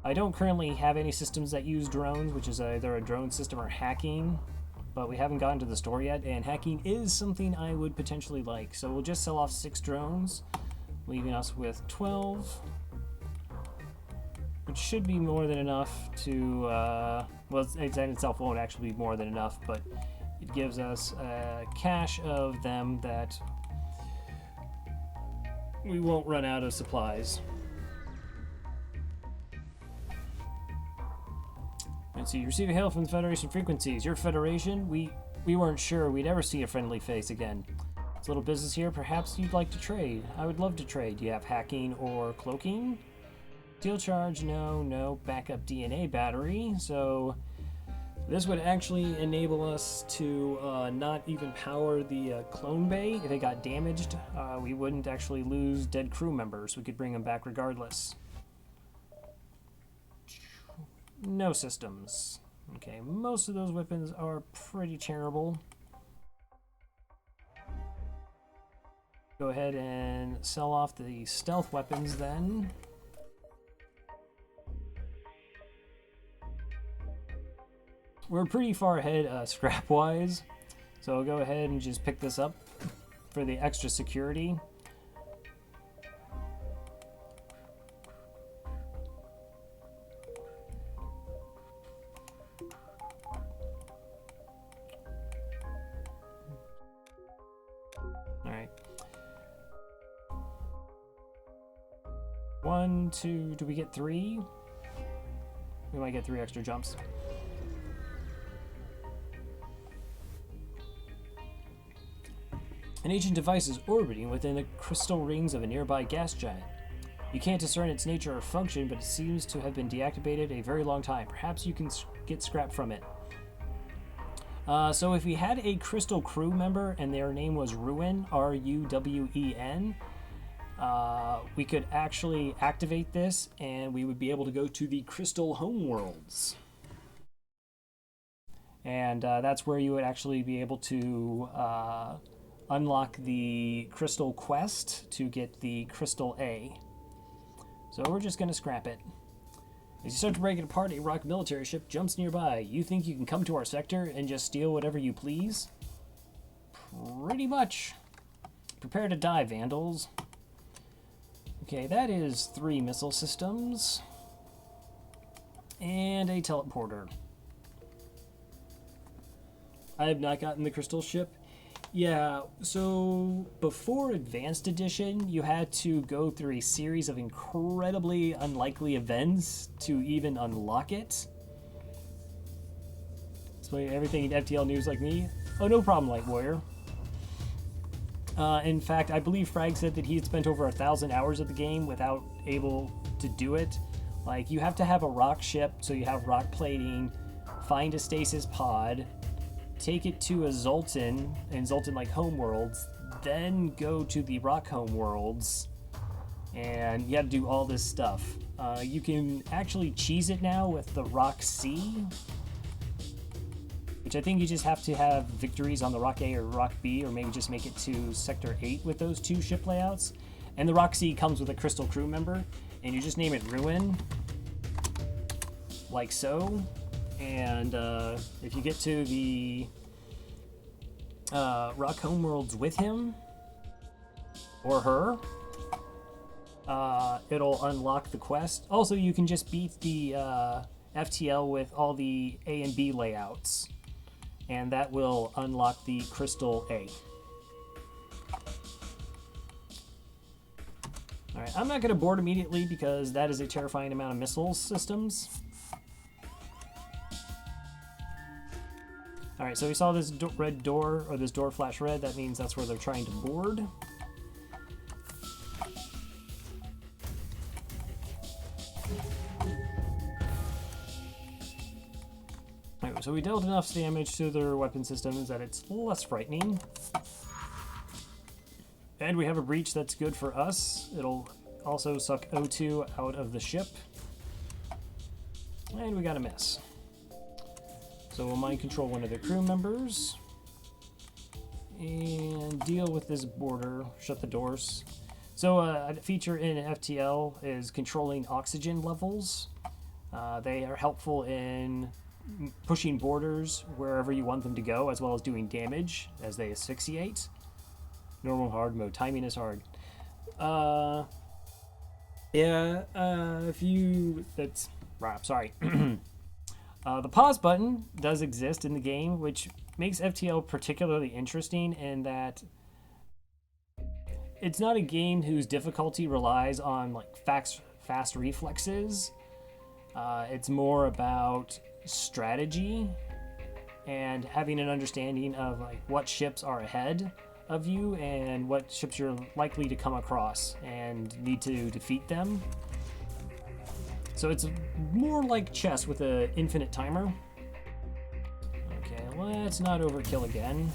I don't currently have any systems that use drones, which is either a drone system or hacking, but we haven't gotten to the store yet, and hacking is something I would potentially like. So we'll just sell off 6 drones, leaving us with 12. Which should be more than enough to, well, it in itself won't actually be more than enough, but it gives us a cache of them that we won't run out of supplies. Let's see, you receive a hail from the Federation frequencies. Your Federation, we weren't sure we'd ever see a friendly face again. It's a little business here, perhaps you'd like to trade. I would love to trade. Do you have hacking or cloaking? Steel charge, no. Backup DNA battery. So this would actually enable us to not even power the clone bay. If it got damaged, we wouldn't actually lose dead crew members. We could bring them back regardless. No systems. Okay, most of those weapons are pretty terrible. Go ahead and sell off the stealth weapons then. We're pretty far ahead scrap-wise, so I'll go ahead and just pick this up for the extra security. All right. 1, 2, do we get 3? We might get 3 extra jumps. An ancient device is orbiting within the crystal rings of a nearby gas giant. You can't discern its nature or function, but it seems to have been deactivated a very long time. Perhaps you can get scrap from it. So if we had a crystal crew member and their name was Ruwen, R-U-W-E-N, we could actually activate this and we would be able to go to the crystal homeworlds. And that's where you would actually be able to unlock the crystal quest to get the crystal A. So we're just going to scrap it. As you start to break it apart, a rock military ship jumps nearby. You think you can come to our sector and just steal whatever you please? Pretty much. Prepare to die, Vandals. Okay, that is 3 missile systems. And a teleporter. I have not gotten the crystal ship. Yeah, so before Advanced Edition, you had to go through a series of incredibly unlikely events to even unlock it. Explain everything in FTL news like me. Oh, no problem, Light Warrior. In fact, I believe Frag said that he had spent over 1,000 hours of the game without able to do it. Like, you have to have a rock ship, so you have rock plating, find a stasis pod, take it to a Zoltan, and Zoltan like homeworlds, then go to the rock homeworlds, and you have to do all this stuff. You can actually cheese it now with the Rock C, which I think you just have to have victories on the Rock A or Rock B, or maybe just make it to Sector 8 with those 2 ship layouts. And the Rock C comes with a crystal crew member, and you just name it Ruin, like so. And if you get to the Rock Homeworlds with him or her, it'll unlock the quest. Also, you can just beat the FTL with all the A and B layouts, and that will unlock the Crystal A. Alright, I'm not going to board immediately because that is a terrifying amount of missile systems. Alright, so we saw this red door, or this door flash red. That means that's where they're trying to board. Alright, so we dealt enough damage to their weapon systems that it's less frightening. And we have a breach that's good for us. It'll also suck O2 out of the ship. And we got a miss. So we'll mind control one of the crew members. And deal with this border. Shut the doors. So a feature in FTL is controlling oxygen levels. They are helpful in pushing borders wherever you want them to go, as well as doing damage as they asphyxiate. Normal, hard mode. Timing is hard. If you... That's... Right, sorry. The pause button does exist in the game, which makes FTL particularly interesting in that it's not a game whose difficulty relies on like fast reflexes. It's more about strategy and having an understanding of like what ships are ahead of you and what ships you're likely to come across and need to defeat them. So it's more like chess with an infinite timer. Okay, let's not overkill again.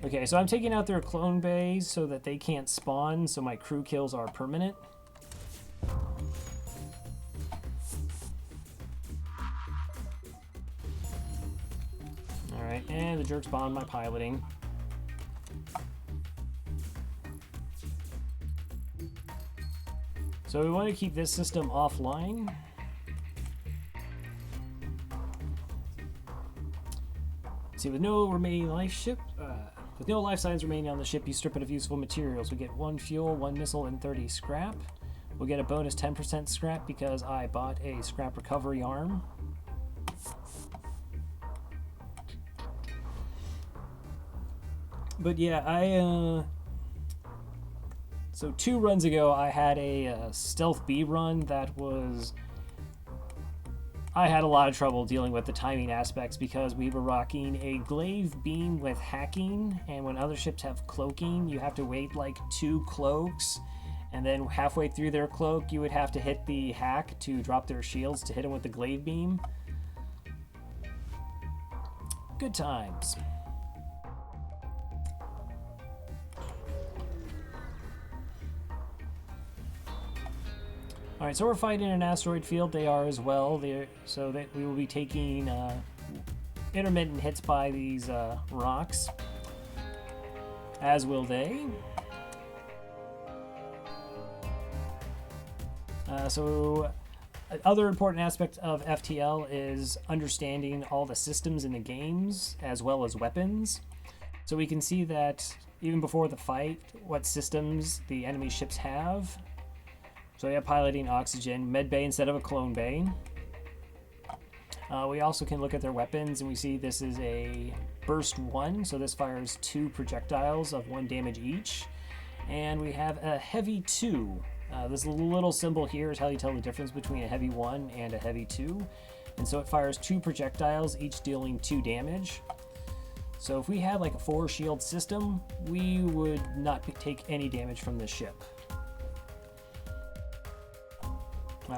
Okay, so I'm taking out their clone bays so that they can't spawn, so my crew kills are permanent. Alright, and the jerks bombed my piloting. So we want to keep this system offline. See, with no remaining with no life signs remaining on the ship, you strip it of useful materials. We get 1 fuel, 1 missile, and 30 scrap. We'll get a bonus 10% scrap because I bought a scrap recovery arm. But yeah, so 2 runs ago, I had a Stealth B run that was... I had a lot of trouble dealing with the timing aspects because we were rocking a glaive beam with hacking, and when other ships have cloaking, you have to wait like 2 cloaks, and then halfway through their cloak, you would have to hit the hack to drop their shields to hit them with the glaive beam. Good times. Alright, so we're fighting an asteroid field. They are as well. So that we will be taking intermittent hits by these rocks. As will they. So other important aspect of FTL is understanding all the systems in the games as well as weapons. So we can see that even before the fight, what systems the enemy ships have. So we have piloting, oxygen, med bay instead of a clone bay. We also can look at their weapons, and we see this is a burst 1, so this fires 2 projectiles of 1 damage each. And we have a heavy 2. This little symbol here is how you tell the difference between a heavy 1 and a heavy 2. And so it fires 2 projectiles, each dealing 2 damage. So if we had like a 4 shield system, we would not take any damage from this ship.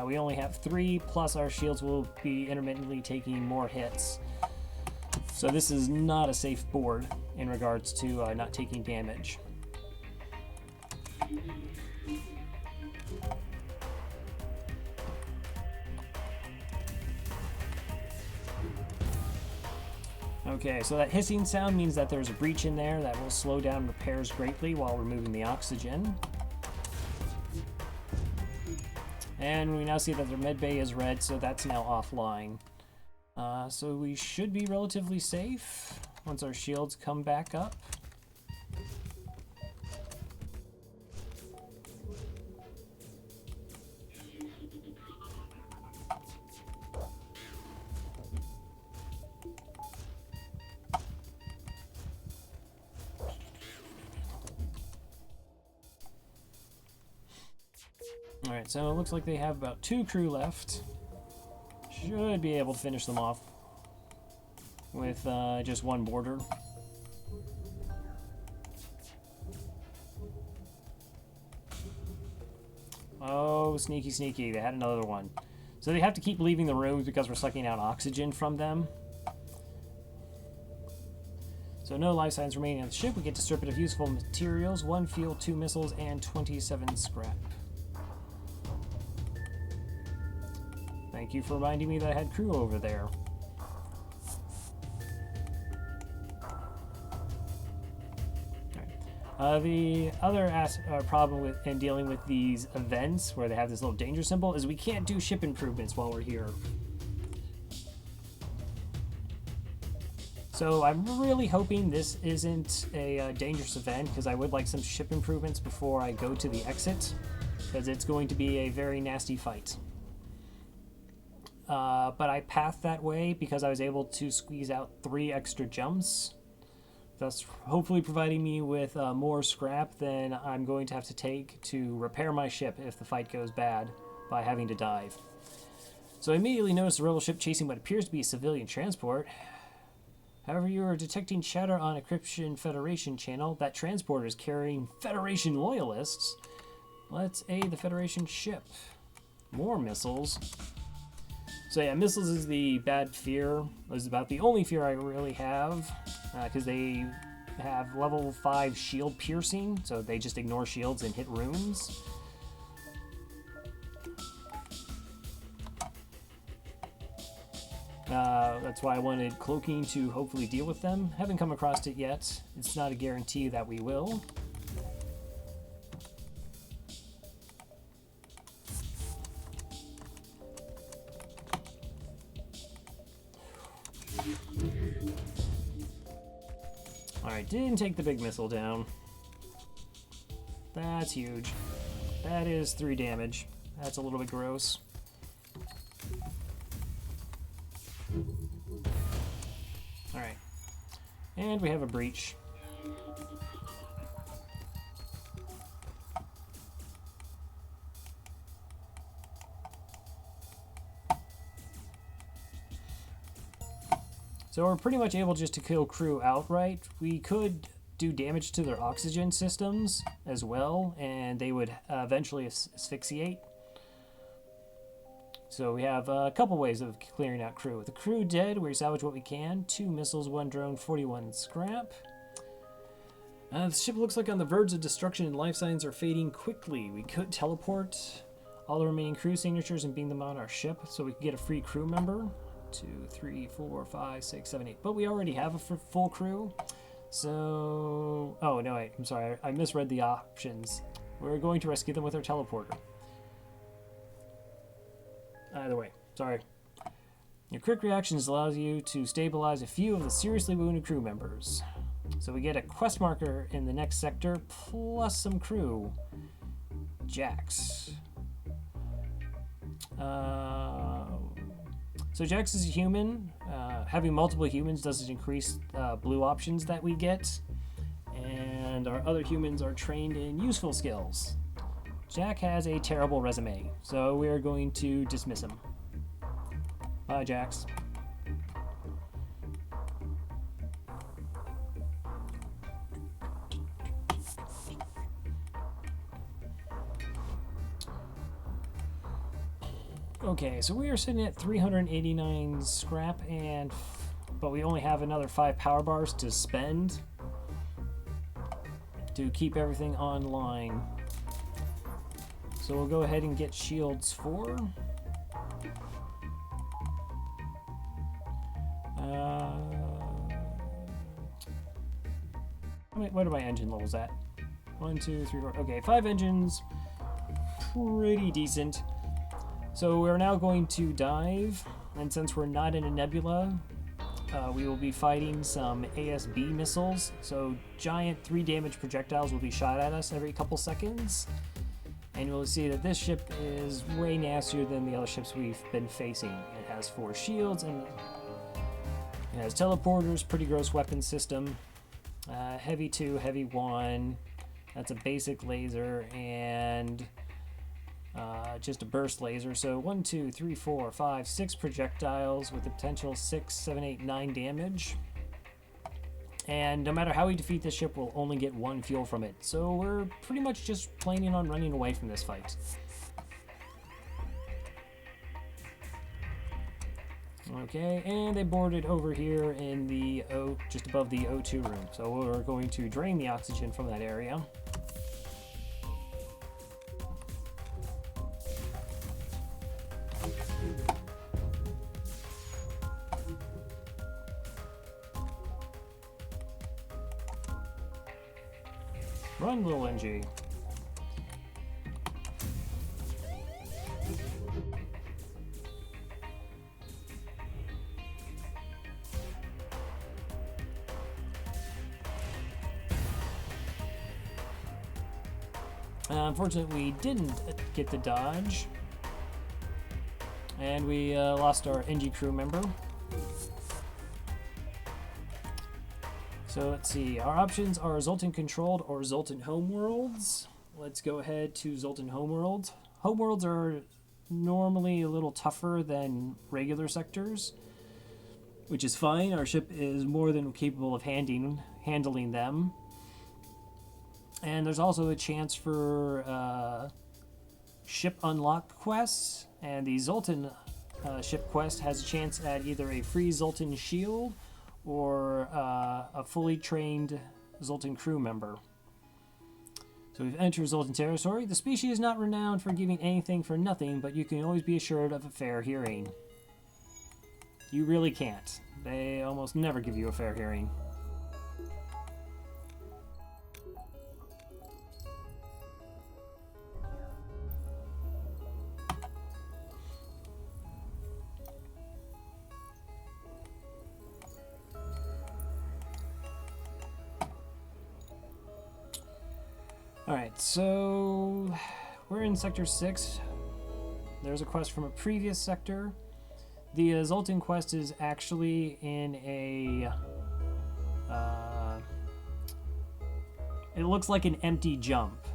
We only have 3, plus our shields will be intermittently taking more hits. So this is not a safe board in regards to not taking damage. Okay, so that hissing sound means that there's a breach in there that will slow down repairs greatly while removing the oxygen. And we now see that their med bay is red, so that's now offline. So we should be relatively safe once our shields come back up. Alright, so it looks like they have about 2 crew left. Should be able to finish them off with just 1 boarder. Oh, sneaky, sneaky. They had another one. So they have to keep leaving the rooms because we're sucking out oxygen from them. So no life signs remaining on the ship. We get to strip it of useful materials. 1 fuel, 2 missiles, and 27 scrap. Thank you for reminding me that I had crew over there. The other problem in dealing with these events where they have this little danger symbol is we can't do ship improvements while we're here. So I'm really hoping this isn't a dangerous event, because I would like some ship improvements before I go to the exit, because it's going to be a very nasty fight. But I pathed that way because I was able to squeeze out 3 extra jumps, thus hopefully providing me with more scrap than I'm going to have to take to repair my ship if the fight goes bad by having to dive. So I immediately noticed a rebel ship chasing what appears to be a civilian transport. However, you are detecting chatter on Encryption Federation channel. That transporter is carrying Federation loyalists. Let's aid the Federation ship. More missiles. So yeah, missiles is the bad fear. It's about the only fear I really have, because they have level 5 shield piercing, so they just ignore shields and hit rooms. That's why I wanted cloaking to hopefully deal with them. Haven't come across it yet. It's not a guarantee that we will. Alright, didn't take the big missile down. That's huge. That is 3 damage. That's a little bit gross. Alright. And we have a breach. So we're pretty much able just to kill crew outright. We could do damage to their oxygen systems as well, and they would eventually asphyxiate. So we have a couple ways of clearing out crew. With the crew dead, we salvage what we can. 2 missiles, 1 drone, 41 scrap. The ship looks like on the verge of destruction and life signs are fading quickly. We could teleport all the remaining crew signatures and beam them on our ship so we could get a free crew member. 2, 3, 4, 5, 6, 7, 8. But we already have a full crew. So... oh, no, wait. I'm sorry. I misread the options. We're going to rescue them with our teleporter. Either way. Sorry. Your quick reactions allows you to stabilize a few of the seriously wounded crew members. So we get a quest marker in the next sector, plus some crew. Jax. So Jax is a human. Having multiple humans doesn't increase blue options that we get. And our other humans are trained in useful skills. Jack has a terrible resume, so we're going to dismiss him. Bye, Jax. Okay, so we are sitting at 389 scrap, but we only have another 5 power bars to spend to keep everything online. So we'll go ahead and get shields 4. What are my engine levels at? 1, 2, 3, 4. Okay, 5 engines. Pretty decent. So we're now going to dive, and since we're not in a nebula, we will be fighting some ASB missiles. So giant 3 damage projectiles will be shot at us every couple seconds. And you'll see that this ship is way nastier than the other ships we've been facing. It has 4 shields, and it has teleporters, pretty gross weapon system. Heavy 2, heavy 1. That's a basic laser, and just a burst laser. So 1, 2, 3, 4, 5, 6 projectiles with the potential 6, 7, 8, 9 damage. And no matter how we defeat this ship, we'll only get 1 fuel from it. So we're pretty much just planning on running away from this fight. Okay, and they boarded over here in the just above the O2 room. So we're going to drain the oxygen from that area. Run, little NG. Unfortunately, we didn't get the dodge, and we lost our NG crew member. So let's see, our options are Zoltan Controlled or Zoltan Homeworlds. Let's go ahead to Zoltan Homeworld. Homeworlds are normally a little tougher than regular sectors, which is fine. Our ship is more than capable of handling them. And there's also a chance for ship unlock quests, and the Zoltan ship quest has a chance at either a free Zoltan shield or a fully trained Zoltan crew member. So we've entered Zoltan territory. The species is not renowned for giving anything for nothing, but you can always be assured of a fair hearing. You really can't. They almost never give you a fair hearing. Alright, so we're in Sector 6. There's a quest from a previous sector. The Zoltan quest is actually in a... it looks like an empty jump.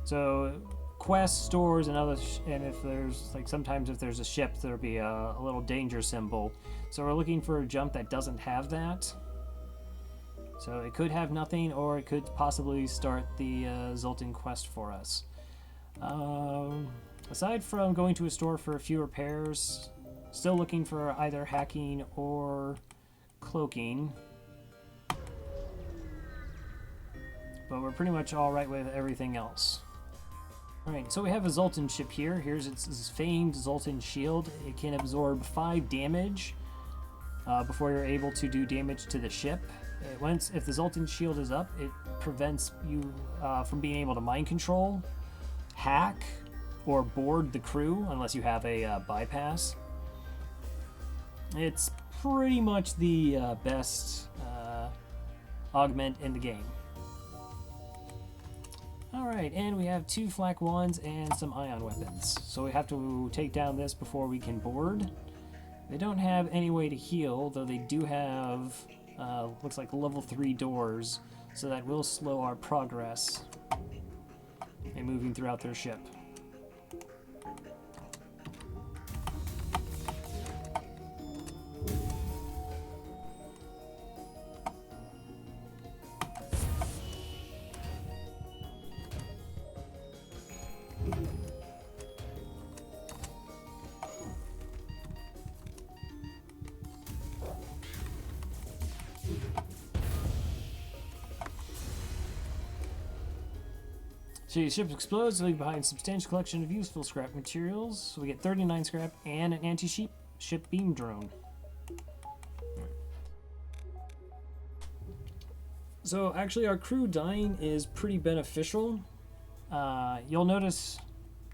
So quest stores and other... and if there's, like, sometimes if there's a ship, there'll be a little danger symbol. So we're looking for a jump that doesn't have that. So it could have nothing, or it could possibly start the Zoltan quest for us. Aside from going to a store for a few repairs, still looking for either hacking or cloaking. But we're pretty much alright with everything else. Alright, so we have a Zoltan ship here. Here's its famed Zoltan shield. It can absorb 5 damage before you're able to do damage to the ship. If the Zoltan shield is up, it prevents you from being able to mind control, hack, or board the crew unless you have a bypass. It's pretty much the best augment in the game. Alright, and we have 2 Flak 1s and some ion weapons. So we have to take down this before we can board. They don't have any way to heal, though they do have... looks like level 3 doors, so that will slow our progress in moving throughout their ship. So your ship explodes, leaving behind a substantial collection of useful scrap materials. So we get 39 scrap and an anti-ship beam drone. So actually our crew dying is pretty beneficial. You'll notice,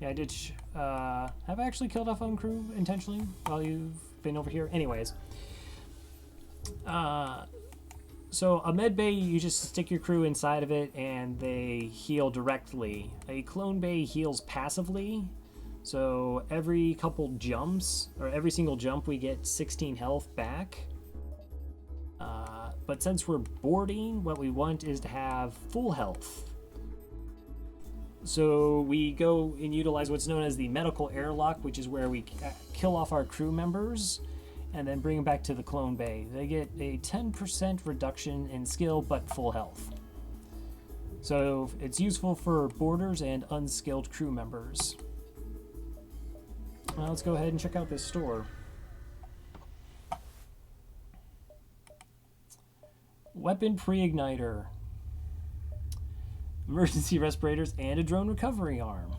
yeah, I did, have I actually killed off on crew intentionally while you've been over here? Anyways. So a med bay, you just stick your crew inside of it and they heal directly. A clone bay heals passively. So every couple jumps, or every single jump, we get 16 health back. But since we're boarding, what we want is to have full health. So we go and utilize what's known as the medical airlock, which is where we kill off our crew members and then bring them back to the clone bay. They get a 10% reduction in skill but full health. So it's useful for boarders and unskilled crew members. Well, let's go ahead and check out this store. Weapon pre-igniter, emergency respirators, and a drone recovery arm.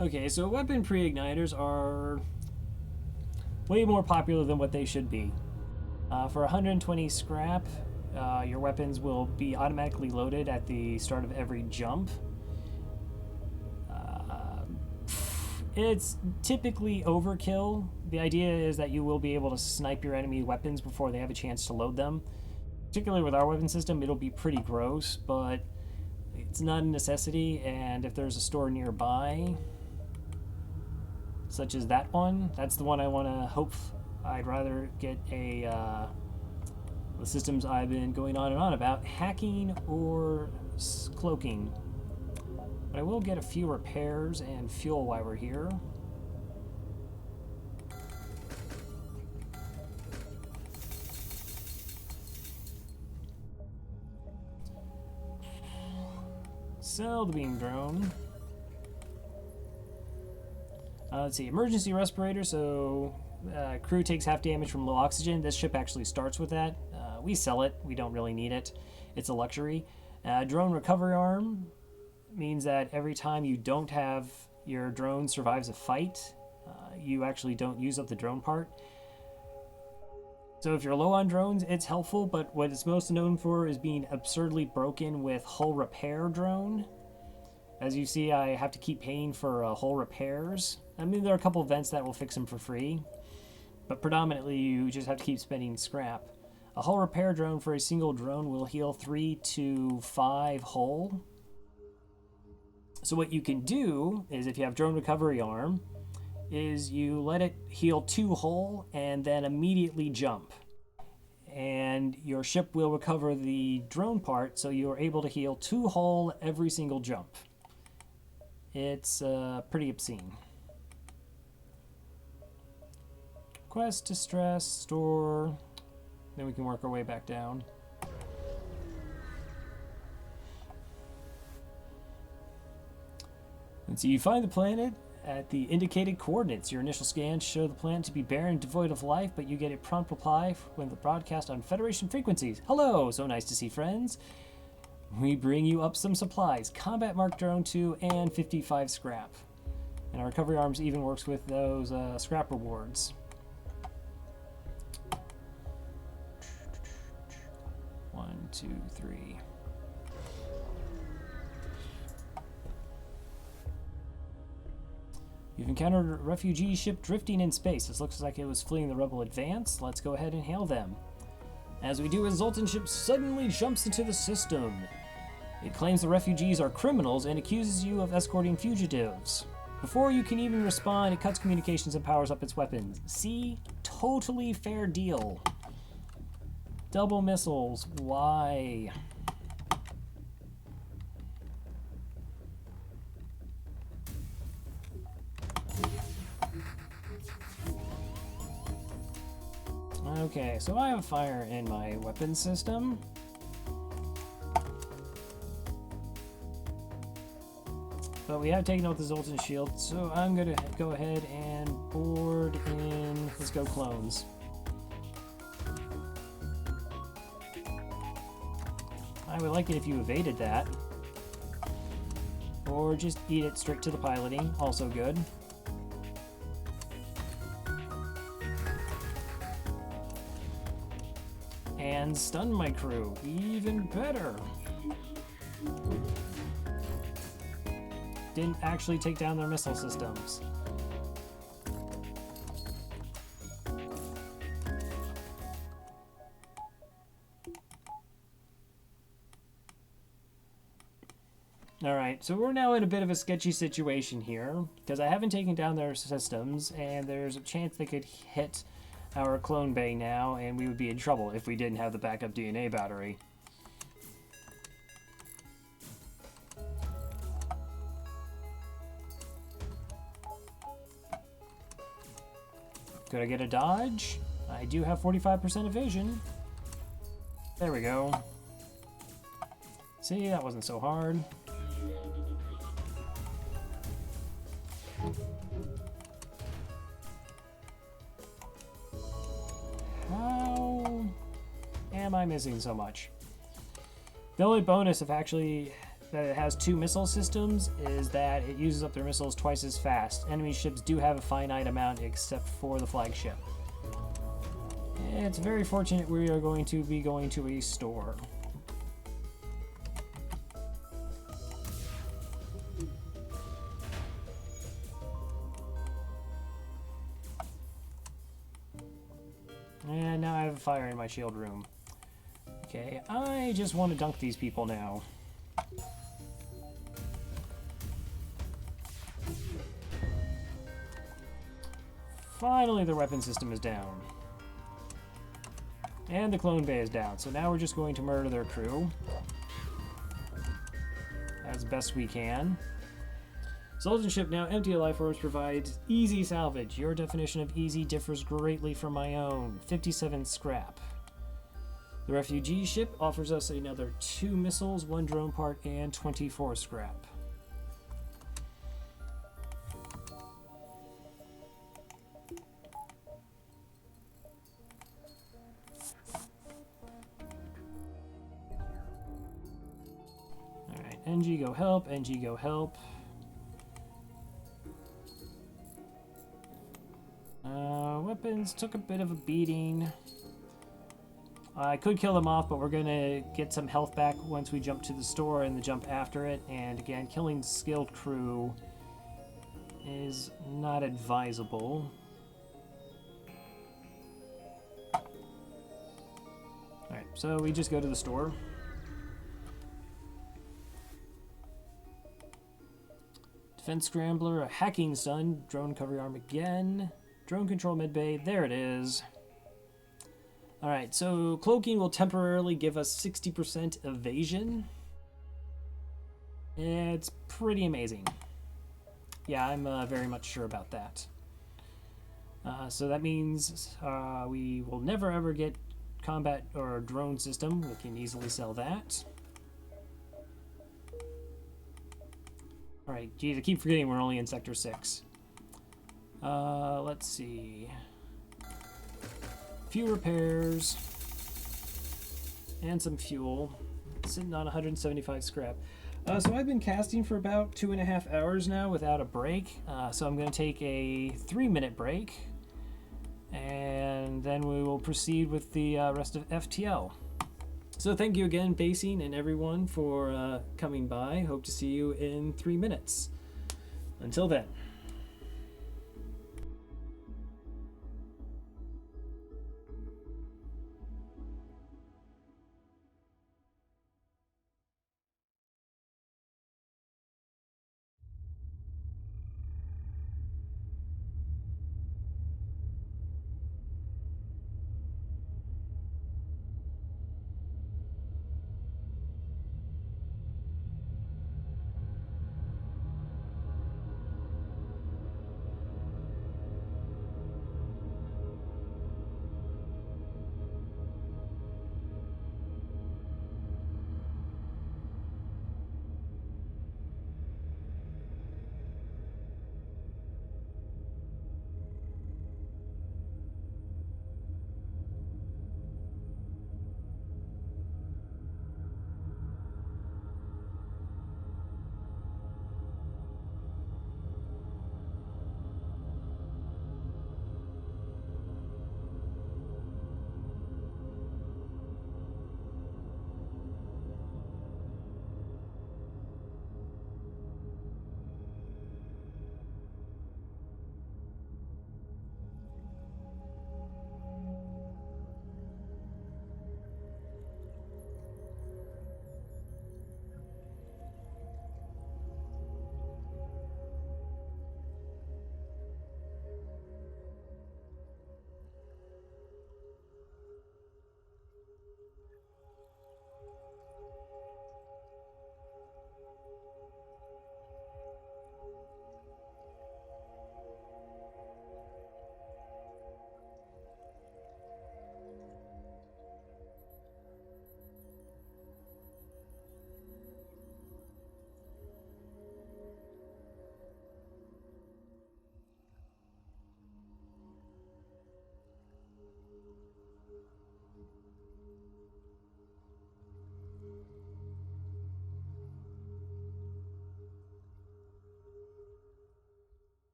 Okay, so weapon pre-igniters are way more popular than what they should be. For 120 scrap, your weapons will be automatically loaded at the start of every jump. It's typically overkill. The idea is that you will be able to snipe your enemy weapons before they have a chance to load them. Particularly with our weapon system, it'll be pretty gross, but it's not a necessity, and if there's a store nearby, such as that one, that's the one I want to hope. I'd rather get the systems I've been going on and on about, hacking or cloaking. But I will get a few repairs and fuel while we're here. Sell the beam drone. Let's see, emergency respirator. So crew takes half damage from low oxygen. This ship actually starts with that. We sell it. We don't really need it. It's a luxury. Drone recovery arm means that every time you don't have your drone survives a fight, you actually don't use up the drone part. So if you're low on drones, it's helpful, but what it's most known for is being absurdly broken with hull repair drone. As you see, I have to keep paying for hull repairs. I mean, there are a couple of vents that will fix them for free, but predominantly you just have to keep spending scrap. A hull repair drone for a single drone will heal 3 to 5 hull. So what you can do is, if you have drone recovery arm, is you let it heal 2 hull and then immediately jump. And your ship will recover the drone part, so you're able to heal 2 hull every single jump. It's pretty obscene. Quest, distress, store. Then we can work our way back down. And so you find the planet at the indicated coordinates. Your initial scans show the planet to be barren and devoid of life, but you get a prompt reply when the broadcast on Federation frequencies. Hello, so nice to see friends. We bring you up some supplies, Combat Mark Drone 2 and 55 scrap. And our recovery arms even works with those scrap rewards. One, two, three. You've encountered a refugee ship drifting in space. This looks like it was fleeing the rebel advance. Let's go ahead and hail them. As we do, a Zoltan ship suddenly jumps into the system. It claims the refugees are criminals and accuses you of escorting fugitives. Before you can even respond, it cuts communications and powers up its weapons. See? Totally fair deal. Double missiles. Why? Okay, so I have fire in my weapon system. But we have taken out the Zoltan shield, so I'm going to go ahead and board in. Let's go clones. I would like it if you evaded that. Or just eat it straight to the piloting, also good. And stun my crew, even better. Didn't actually take down their missile systems. Alright, so we're now in a bit of a sketchy situation here, because I haven't taken down their systems, and there's a chance they could hit our clone bay now, and we would be in trouble if we didn't have the backup DNA battery. Could I get a dodge? I do have 45% evasion. There we go. See, that wasn't so hard. How am I missing so much? The only bonus of actually that it has 2 missile systems is that it uses up their missiles twice as fast. Enemy ships do have a finite amount except for the Flagship. It's very fortunate we are going to be going to a store. And now I have a fire in my shield room. Okay, I just want to dunk these people now. Finally, the weapon system is down. And the clone bay is down. So now we're just going to murder their crew as best we can. Sultan ship now empty of life forms provides easy salvage. Your definition of easy differs greatly from my own. 57 scrap. The refugee ship offers us another 2 missiles, 1 drone part, and 24 scrap. Alright, NG go help, NG go help. Weapons took a bit of a beating. I could kill them off, but we're going to get some health back once we jump to the store and the jump after it. And again, killing skilled crew is not advisable. Alright, so we just go to the store. Defense Scrambler, a Hacking Stun, Drone Cover Arm again. Drone Control Midbay, there it is. Alright, so Cloaking will temporarily give us 60% evasion. It's pretty amazing. Yeah, I'm very much sure about that. So that means we will never ever get combat or drone system. We can easily sell that. Alright, geez, I keep forgetting we're only in Sector 6. Let's see. Few repairs. And some fuel. Sitting on 175 scrap. So I've been casting for about 2.5 hours now without a break. So I'm going to take a 3-minute break. And then we will proceed with the rest of FTL. So thank you again, Basing and everyone, for coming by. Hope to see you in 3 minutes. Until then.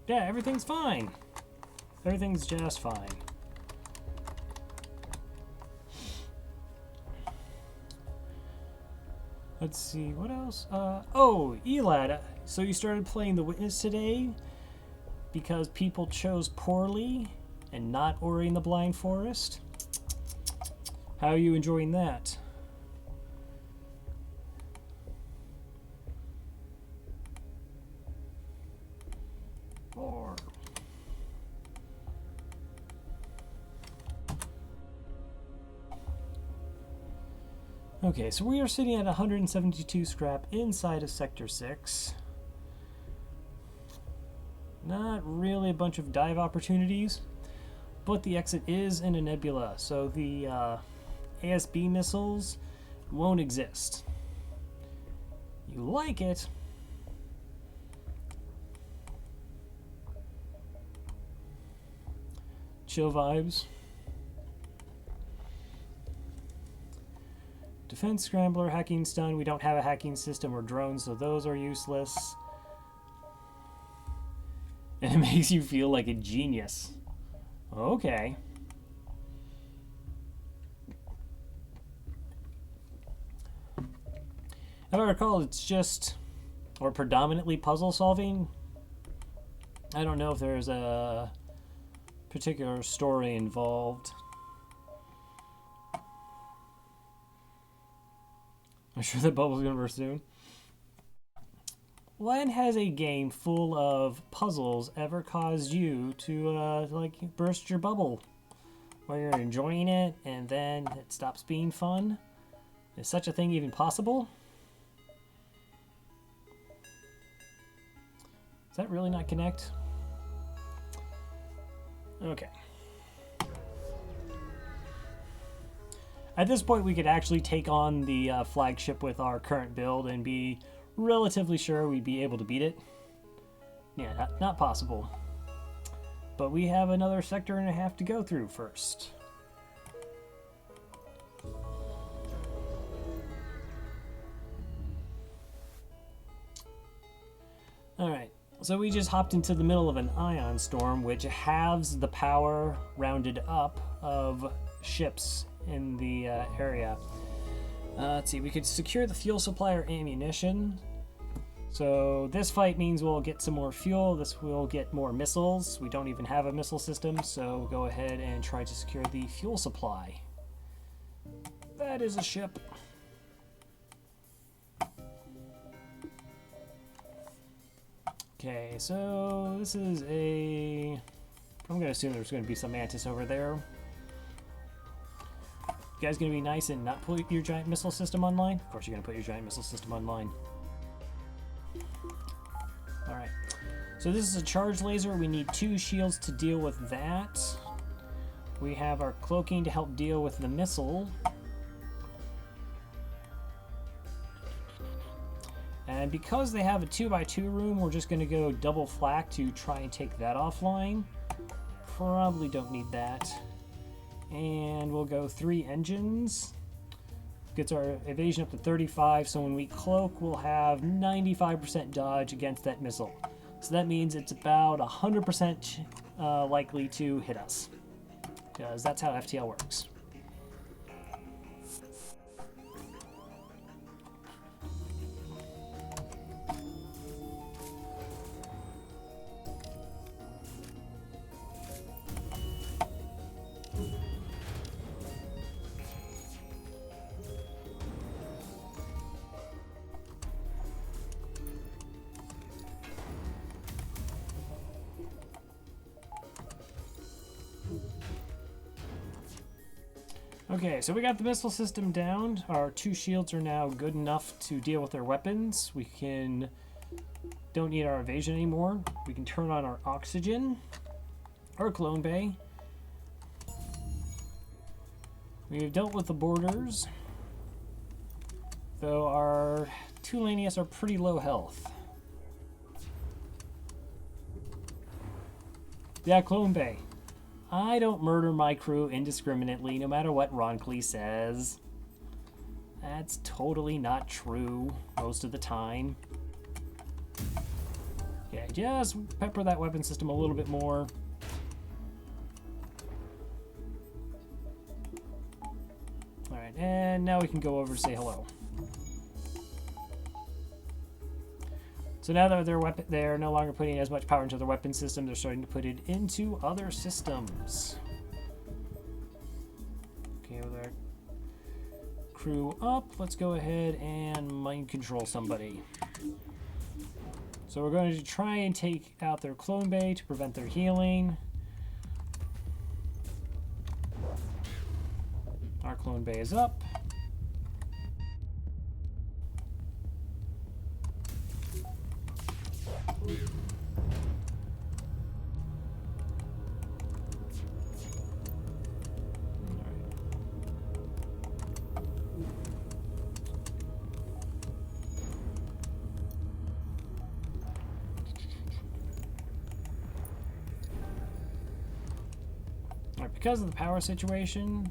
Yeah, everything's fine. Everything's just fine. Let's see, what else? Oh, Elad, so you started playing The Witness today because people chose poorly and not Ori and the Blind Forest? How are you enjoying that? Okay, so we are sitting at 172 scrap inside of Sector 6. Not really a bunch of dive opportunities, but the exit is in a nebula, so the ASB missiles won't exist. You like it? Chill vibes. Defense Scrambler, Hacking Stun. We don't have a hacking system or drones, so those are useless. And it makes you feel like a genius. Okay. If I recall, it's just, or predominantly puzzle solving. I don't know if there's a particular story involved. I'm sure that bubble's gonna burst soon. When has a game full of puzzles ever caused you to like burst your bubble? Where you're enjoying it and then it stops being fun? Is such a thing even possible? Does that really not connect? Okay. At this point, we could actually take on the flagship with our current build and be relatively sure we'd be able to beat it. Yeah, not possible. But we have another sector and a half to go through first. Alright, so we just hopped into the middle of an ion storm, which halves the power rounded up of ships in the area. Let's see, we could secure the fuel supply or ammunition. So this fight means we'll get some more fuel. This will get more missiles. We don't even have a missile system, so go ahead and try to secure the fuel supply. That is a ship. Okay, so this is a... I'm going to assume there's going to be some mantis over there. You guys gonna be nice and not put your giant missile system online? Of course you're gonna put your giant missile system online. Alright. So this is a charge laser. We need 2 shields to deal with that. We have our cloaking to help deal with the missile. And because they have a 2x2 room, we're just gonna go double flak to try and take that offline. Probably don't need that. And we'll go 3 engines. Gets our evasion up to 35, so when we cloak, we'll have 95% dodge against that missile. So that means it's about 100% likely to hit us, because that's how FTL works. Okay, so we got the missile system down. Our 2 shields are now good enough to deal with their weapons. We don't need our evasion anymore. We can turn on our oxygen, our clone bay. We've dealt with the borders, though our 2 Lanius are pretty low health. Yeah, clone bay. I don't murder my crew indiscriminately, no matter what Roncley says. That's totally not true most of the time. Yeah, just pepper that weapon system a little bit more. Alright, and now we can go over to say hello. So now that they're no longer putting as much power into their weapon system, they're starting to put it into other systems. Okay, with our crew up, let's go ahead and mind control somebody. So we're going to try and take out their clone bay to prevent their healing. Our clone bay is up. Because of the power situation,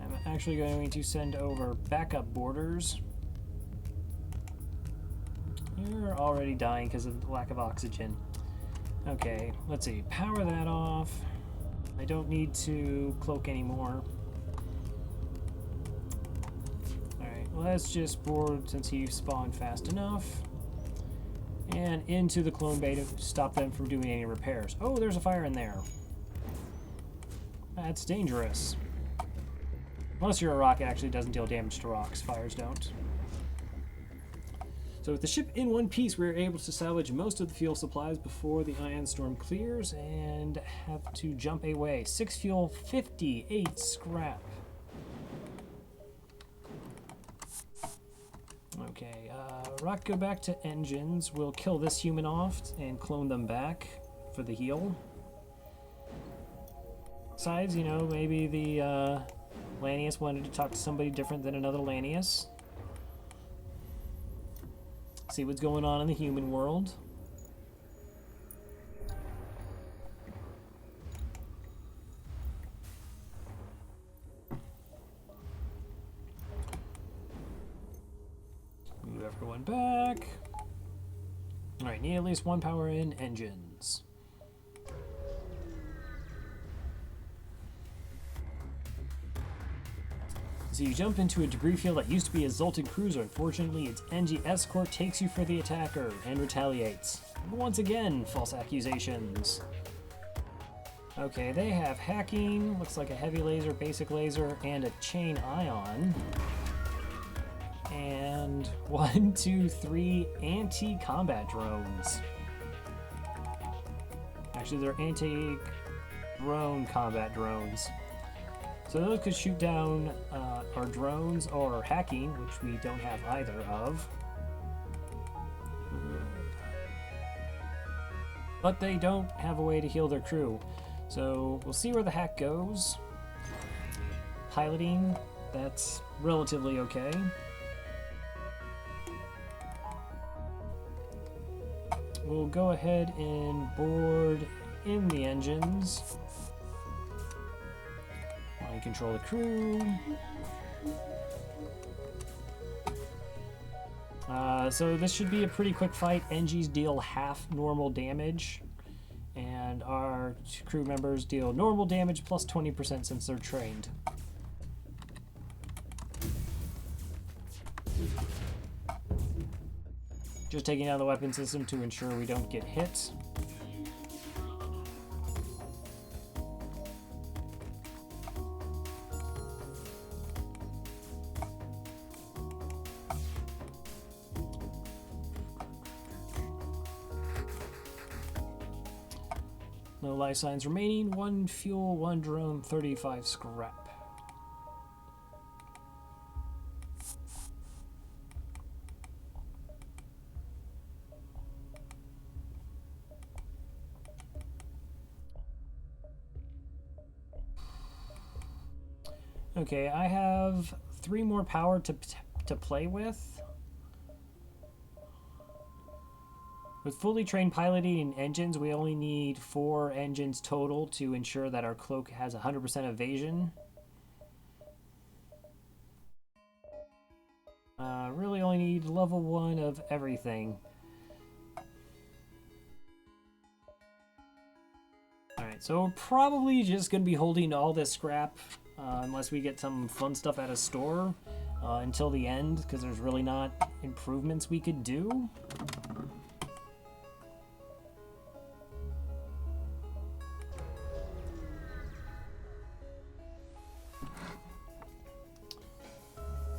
I'm actually going to send over backup boarders. You're already dying because of the lack of oxygen. Okay, let's see. Power that off. I don't need to cloak anymore. Alright, let's just board since he spawned fast enough. And into the clone bay to stop them from doing any repairs. Oh, there's a fire in there. That's dangerous. Unless you're a rock, it actually doesn't deal damage to rocks. Fires don't. So with the ship in one piece, we're able to salvage most of the fuel supplies before the ion storm clears and have to jump away. 6 fuel, 58 scrap. Okay, rock go back to engines. We'll kill this human off and clone them back for the heal. Besides, you know, maybe the Lanius wanted to talk to somebody different than another Lanius. See what's going on in the human world. Move everyone back. Alright, need at least one power in engines. So you jump into a debris field that used to be a Zoltan cruiser. Unfortunately, its NG escort takes you for the attacker and retaliates. Once again, false accusations. Okay, they have hacking, looks like a heavy laser, basic laser, and a chain ion. And 1, 2, 3 anti-combat drones. Actually, they're anti-drone combat drones. So those could shoot down our drones or hacking, which we don't have either of. But they don't have a way to heal their crew. So we'll see where the hack goes. Piloting, that's relatively okay. We'll go ahead and board in the engines. Mind control the crew. So this should be a pretty quick fight. NGs deal half normal damage, and our crew members deal normal damage plus 20% since they're trained. Just taking out the weapon system to ensure we don't get hit. No life signs remaining. 1 fuel, 1 drone, 35 scrap. Okay, I have 3 more power to play with. With fully trained piloting and engines, we only need 4 engines total to ensure that our cloak has 100% evasion. Really only need level 1 of everything. Alright, so we're probably just going to be holding all this scrap unless we get some fun stuff at a store until the end, because there's really not improvements we could do.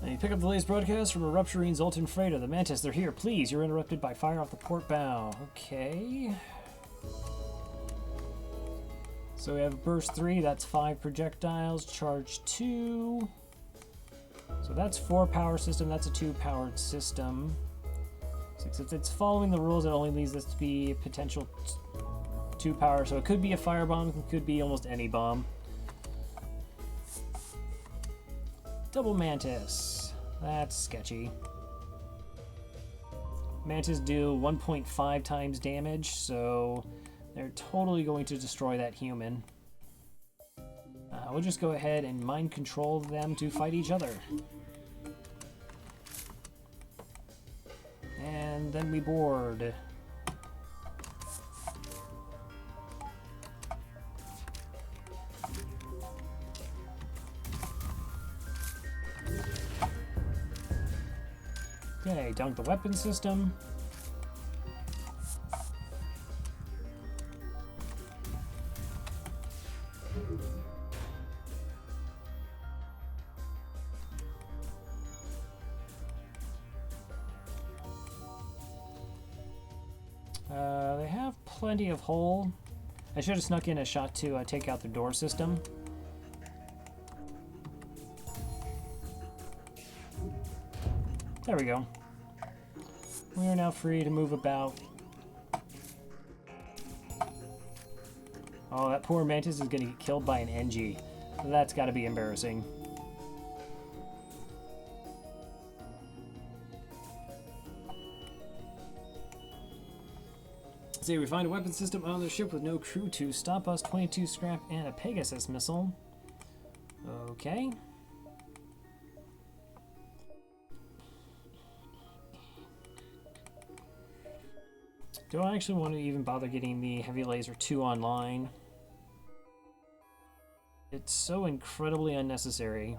You pick up the latest broadcast from a rupturing Zoltan freighter. The Mantis, they're here. Please, you're interrupted by fire off the port bow. Okay. So we have burst 3, that's 5 projectiles. Charge 2. So that's 4 power system, that's a 2 powered system. So if it's following the rules, it only leaves this to be potential 2 power. So it could be a firebomb, it could be almost any bomb. Double Mantis. That's sketchy. Mantis do 1.5 times damage, so they're totally going to destroy that human. We'll just go ahead and mind control them to fight each other. And then we board. Okay, dunk the weapon system. They have plenty of hull. I should have snuck in a shot to take out the door system. There we go. We are now free to move about. Oh, that poor Mantis is going to get killed by an NG. That's got to be embarrassing. See, we find a weapon system on the ship with no crew to stop us. 22 scrap and a Pegasus missile. Okay. Do I actually want to even bother getting the Heavy Laser 2 online? It's so incredibly unnecessary.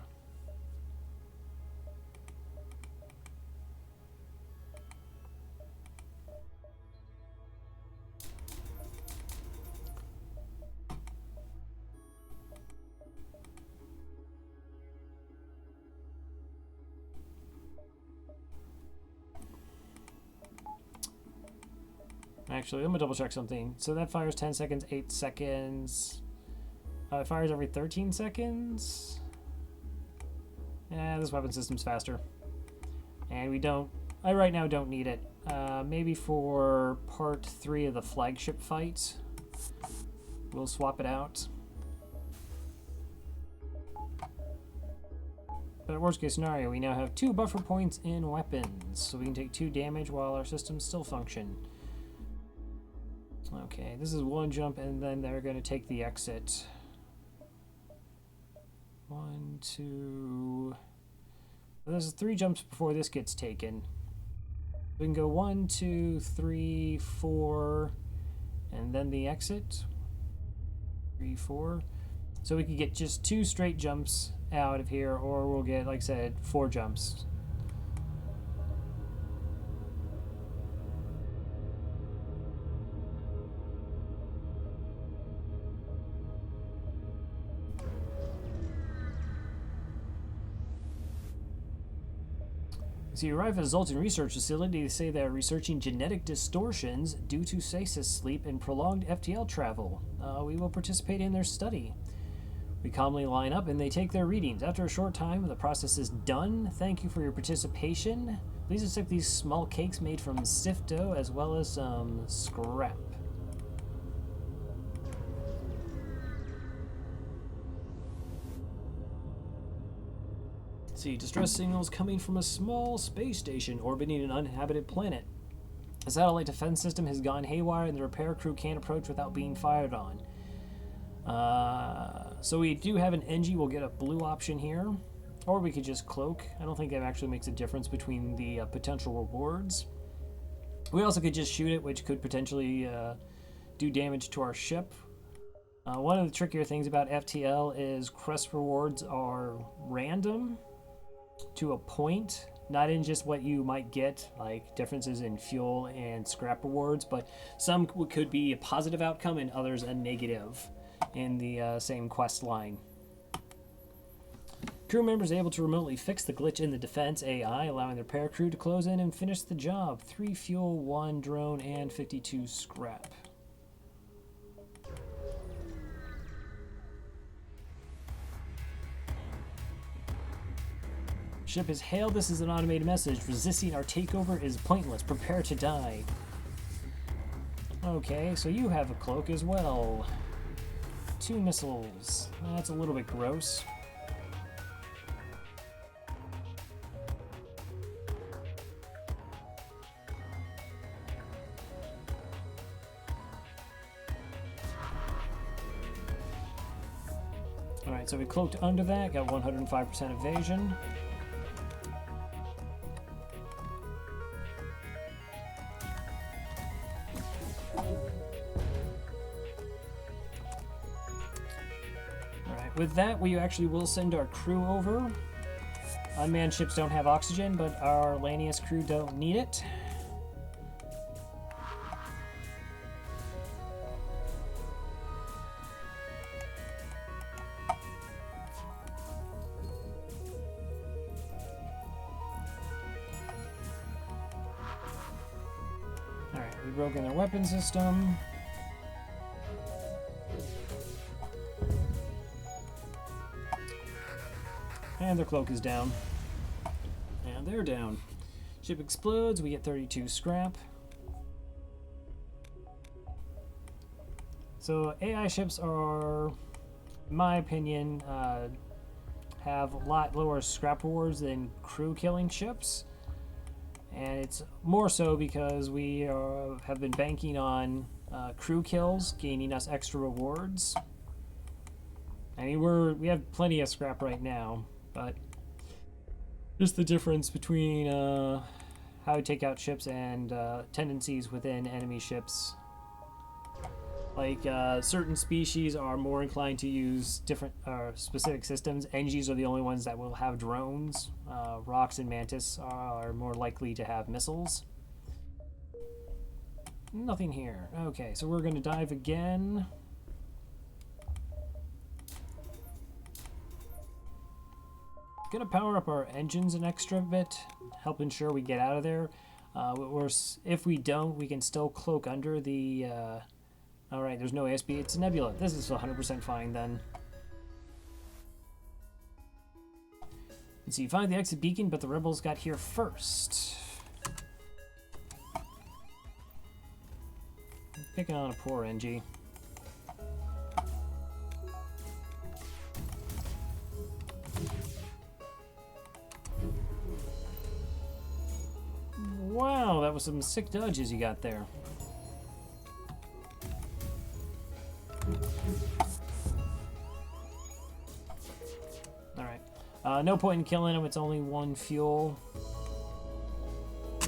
Actually, I'm gonna double check something. So that fires 10 seconds, 8 seconds. It fires every 13 seconds. Yeah, this weapon system's faster. And we don't, I right now don't need it. Maybe for part 3 of the flagship fight, we'll swap it out. But worst case scenario, we now have 2 buffer points in weapons, so we can take 2 damage while our systems still function. Okay, this is 1 jump, and then they're going to take the exit. 1, 2... There's 3 jumps before this gets taken. We can go 1, 2, 3, 4, and then the exit. 3, 4. So we could get just 2 straight jumps out of here, or we'll get, like I said, 4 jumps. So you arrive at a Zoltan research facility. They say they're researching genetic distortions due to stasis sleep and prolonged FTL travel. We will participate in their study. We calmly line up and they take their readings. After a short time, the process is done. Thank you for your participation. Please accept these small cakes made from stiff dough as well as some scrap. See, distress signals coming from a small space station orbiting an uninhabited planet. The satellite defense system has gone haywire and the repair crew can't approach without being fired on. So we do have an NG. We'll get a blue option here. Or we could just cloak. I don't think that actually makes a difference between the potential rewards. We also could just shoot it, which could potentially do damage to our ship. One of the trickier things about FTL is quest rewards are random to a point, not in just what you might get, like differences in fuel and scrap rewards, but some could be a positive outcome and others a negative in the same quest line. Crew members able to remotely fix the glitch in the defense AI, allowing their repair crew to close in and finish the job. 3 fuel, 1 drone, and 52 scrap. Ship is hailed. This is an automated message. Resisting our takeover is pointless. Prepare to die. Okay, so you have a cloak as well. 2 missiles. That's a little bit gross. Alright, so we cloaked under that, got 105% evasion. With that, we actually will send our crew over. Unmanned ships don't have oxygen, but our Lanius crew don't need it. Alright, we broke in their weapon system. And their cloak is down. And they're down. Ship explodes, we get 32 scrap. So AI ships are, in my opinion, have a lot lower scrap rewards than crew killing ships. And it's more so because we have been banking on crew kills, gaining us extra rewards. I mean, we have plenty of scrap right now. But just the difference between how to take out ships and tendencies within enemy ships. Like certain species are more inclined to use different specific systems. NGs are the only ones that will have drones. Rocks and Mantis are more likely to have missiles. Nothing here. Okay, so we're going to dive again. Gonna power up our engines an extra bit, help ensure we get out of there. If we don't, we can still cloak under the... Alright, there's no ASB, it's a nebula. This is 100% fine then. Let's see, find the exit beacon, but the rebels got here first. I'm picking on a poor NG. Wow, that was some sick dodges you got there. Alright. No point in killing him, it's only 1 fuel.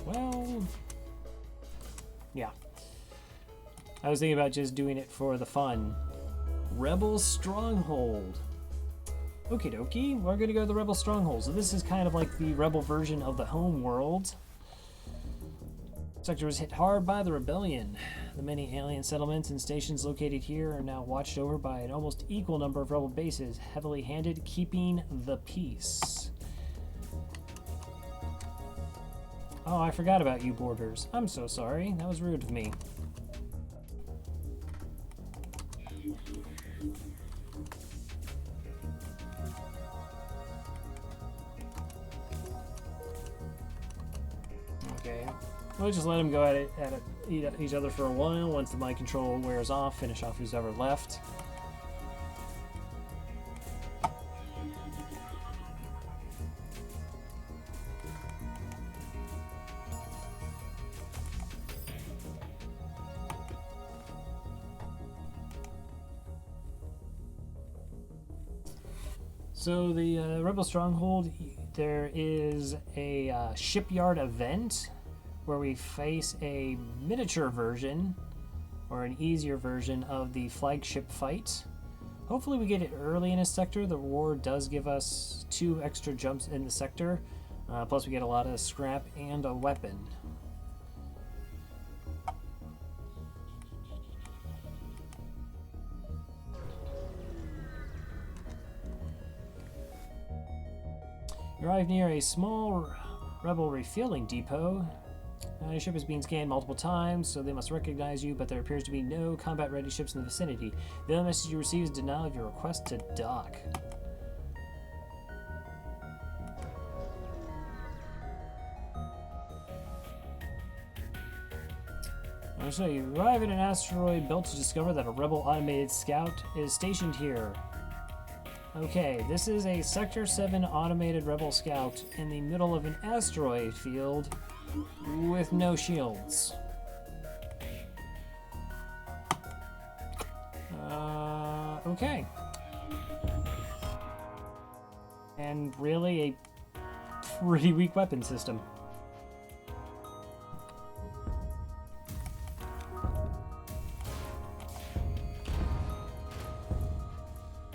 Well... yeah. I was thinking about just doing it for the fun. Rebel Stronghold. Okie dokie, we're gonna go to the Rebel Stronghold. So this is kind of like the Rebel version of the home world. Sector was hit hard by the rebellion. The many alien settlements and stations located here are now watched over by an almost equal number of rebel bases, heavily handed, keeping the peace. Oh, I forgot about you, boarders. I'm so sorry. That was rude of me. Okay. We'll just let them go eat each other for a while. Once the mind control wears off, finish off who's ever left. So the Rebel Stronghold, there is a shipyard event where we face a miniature version or an easier version of the flagship fight. Hopefully we get it early in a sector. The reward does give us 2 extra jumps in the sector, plus we get a lot of scrap and a weapon. You arrive near a small rebel refueling depot. Your ship is being scanned multiple times, so they must recognize you, but there appears to be no combat-ready ships in the vicinity. The only message you receive is denial of your request to dock. So you arrive at an asteroid belt to discover that a rebel automated scout is stationed here. Okay, this is a Sector 7 automated rebel scout in the middle of an asteroid field with no shields. Okay. And really a pretty weak weapon system.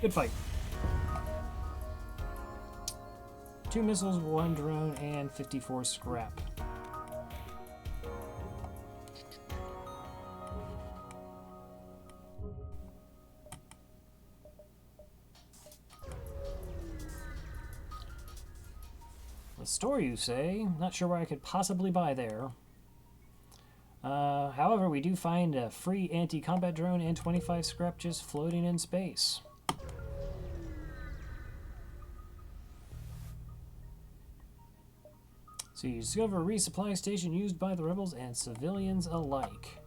Good fight. 2 missiles, 1 drone, and 54 scrap. The store, you say? Not sure where I could possibly buy there. However, we do find a free anti-combat drone and 25 scrap just floating in space. So you discover a resupply station used by the rebels and civilians alike.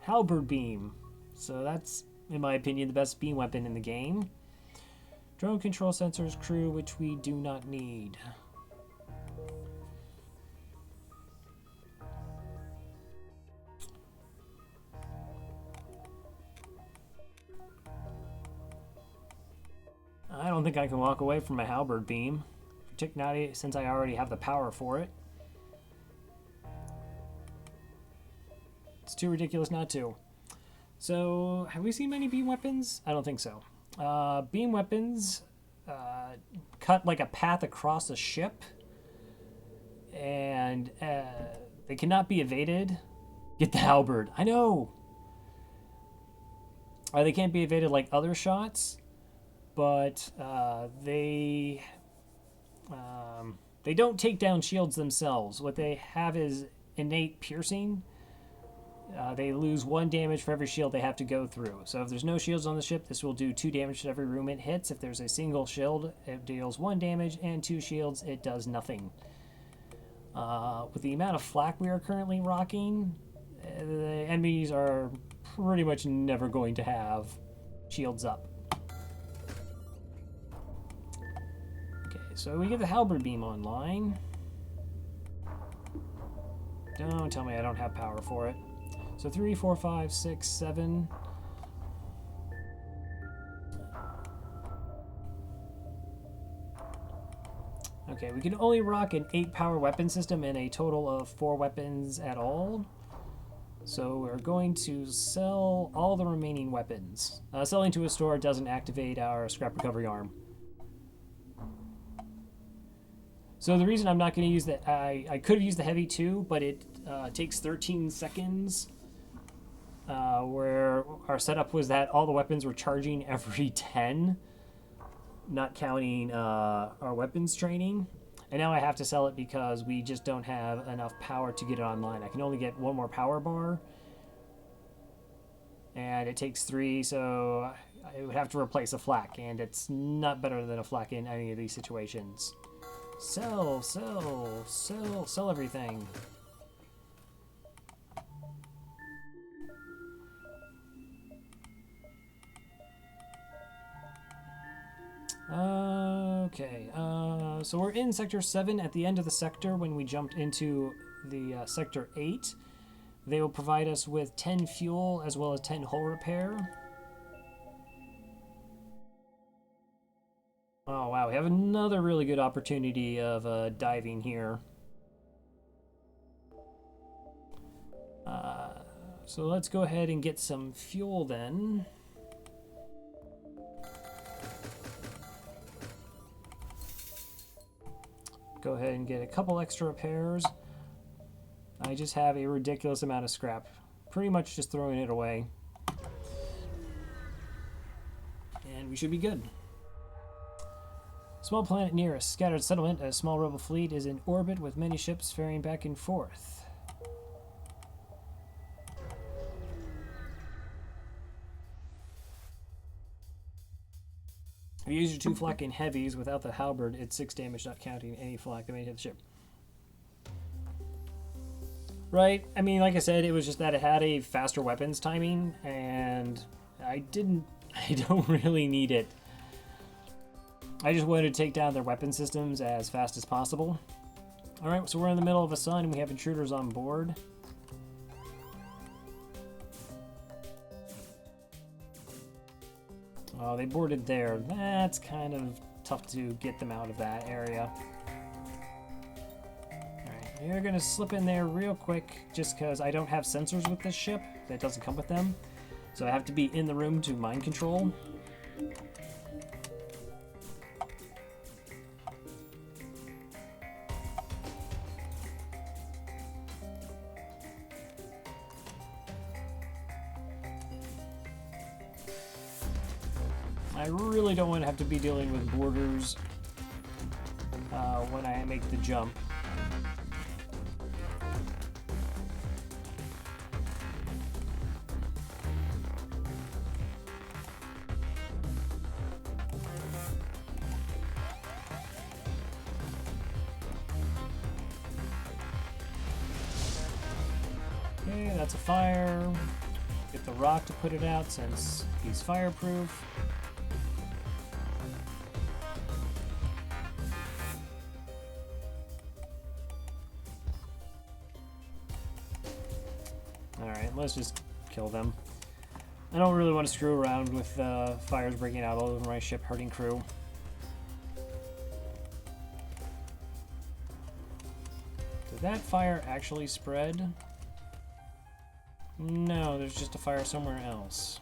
Halberd beam. So that's, in my opinion, the best beam weapon in the game. Drone control sensors crew, which we do not need. I don't think I can walk away from a halberd beam, particularly since I already have the power for it. It's too ridiculous not to. So, have we seen many beam weapons? I don't think so. Beam weapons cut like a path across a ship, and they cannot be evaded. Get the halberd. I know! They can't be evaded like other shots, but they don't take down shields themselves. What they have is innate piercing. They lose 1 damage for every shield they have to go through. So if there's no shields on the ship, this will do 2 damage to every room it hits. If there's a single shield, it deals 1 damage, and 2 shields, it does nothing. With the amount of flak we are currently rocking, the enemies are pretty much never going to have shields up. Okay, so we get the halberd beam online. Don't tell me I don't have power for it. So 3, 4, 5, 6, 7. Okay, we can only rock an 8 power weapon system and a total of 4 weapons at all. So we're going to sell all the remaining weapons. Selling to a store doesn't activate our scrap recovery arm. So the reason I'm not going to use the... I could have used the heavy too, but it takes 13 seconds. Where our setup was that all the weapons were charging every 10, not counting our weapons training. And now I have to sell it because we just don't have enough power to get it online. I can only get 1 more power bar, and it takes 3, so I would have to replace a flak, and it's not better than a flak in any of these situations. Sell, sell, sell, sell everything. Okay, so we're in Sector 7 at the end of the sector. When we jumped into the Sector 8, they will provide us with 10 fuel as well as 10 hull repair. Oh wow, we have another really good opportunity of diving here. So let's go ahead and get some fuel then. Go ahead and get a couple extra repairs. I just have a ridiculous amount of scrap. Pretty much just throwing it away. And we should be good. Small planet near a scattered settlement. A small rebel fleet is in orbit with many ships ferrying back and forth. If you use your 2 flak in heavies without the halberd, it's 6 damage, not counting any flak that may hit the ship. Right, I mean, like I said, it was just that it had a faster weapons timing, and I don't really need it. I just wanted to take down their weapon systems as fast as possible. Alright, so we're in the middle of a sun, and we have intruders on board. Oh, they boarded there. That's kind of tough to get them out of that area. Alright, you're gonna slip in there real quick just because I don't have sensors with this ship. That doesn't come with them. So I have to be in the room to mind control. I really don't want to have to be dealing with boarders when I make the jump. Okay, that's a fire. Get the rock to put it out since he's fireproof. Let's just kill them. I don't really want to screw around with fires breaking out all over my ship, hurting crew. Did that fire actually spread? No, there's just a fire somewhere else.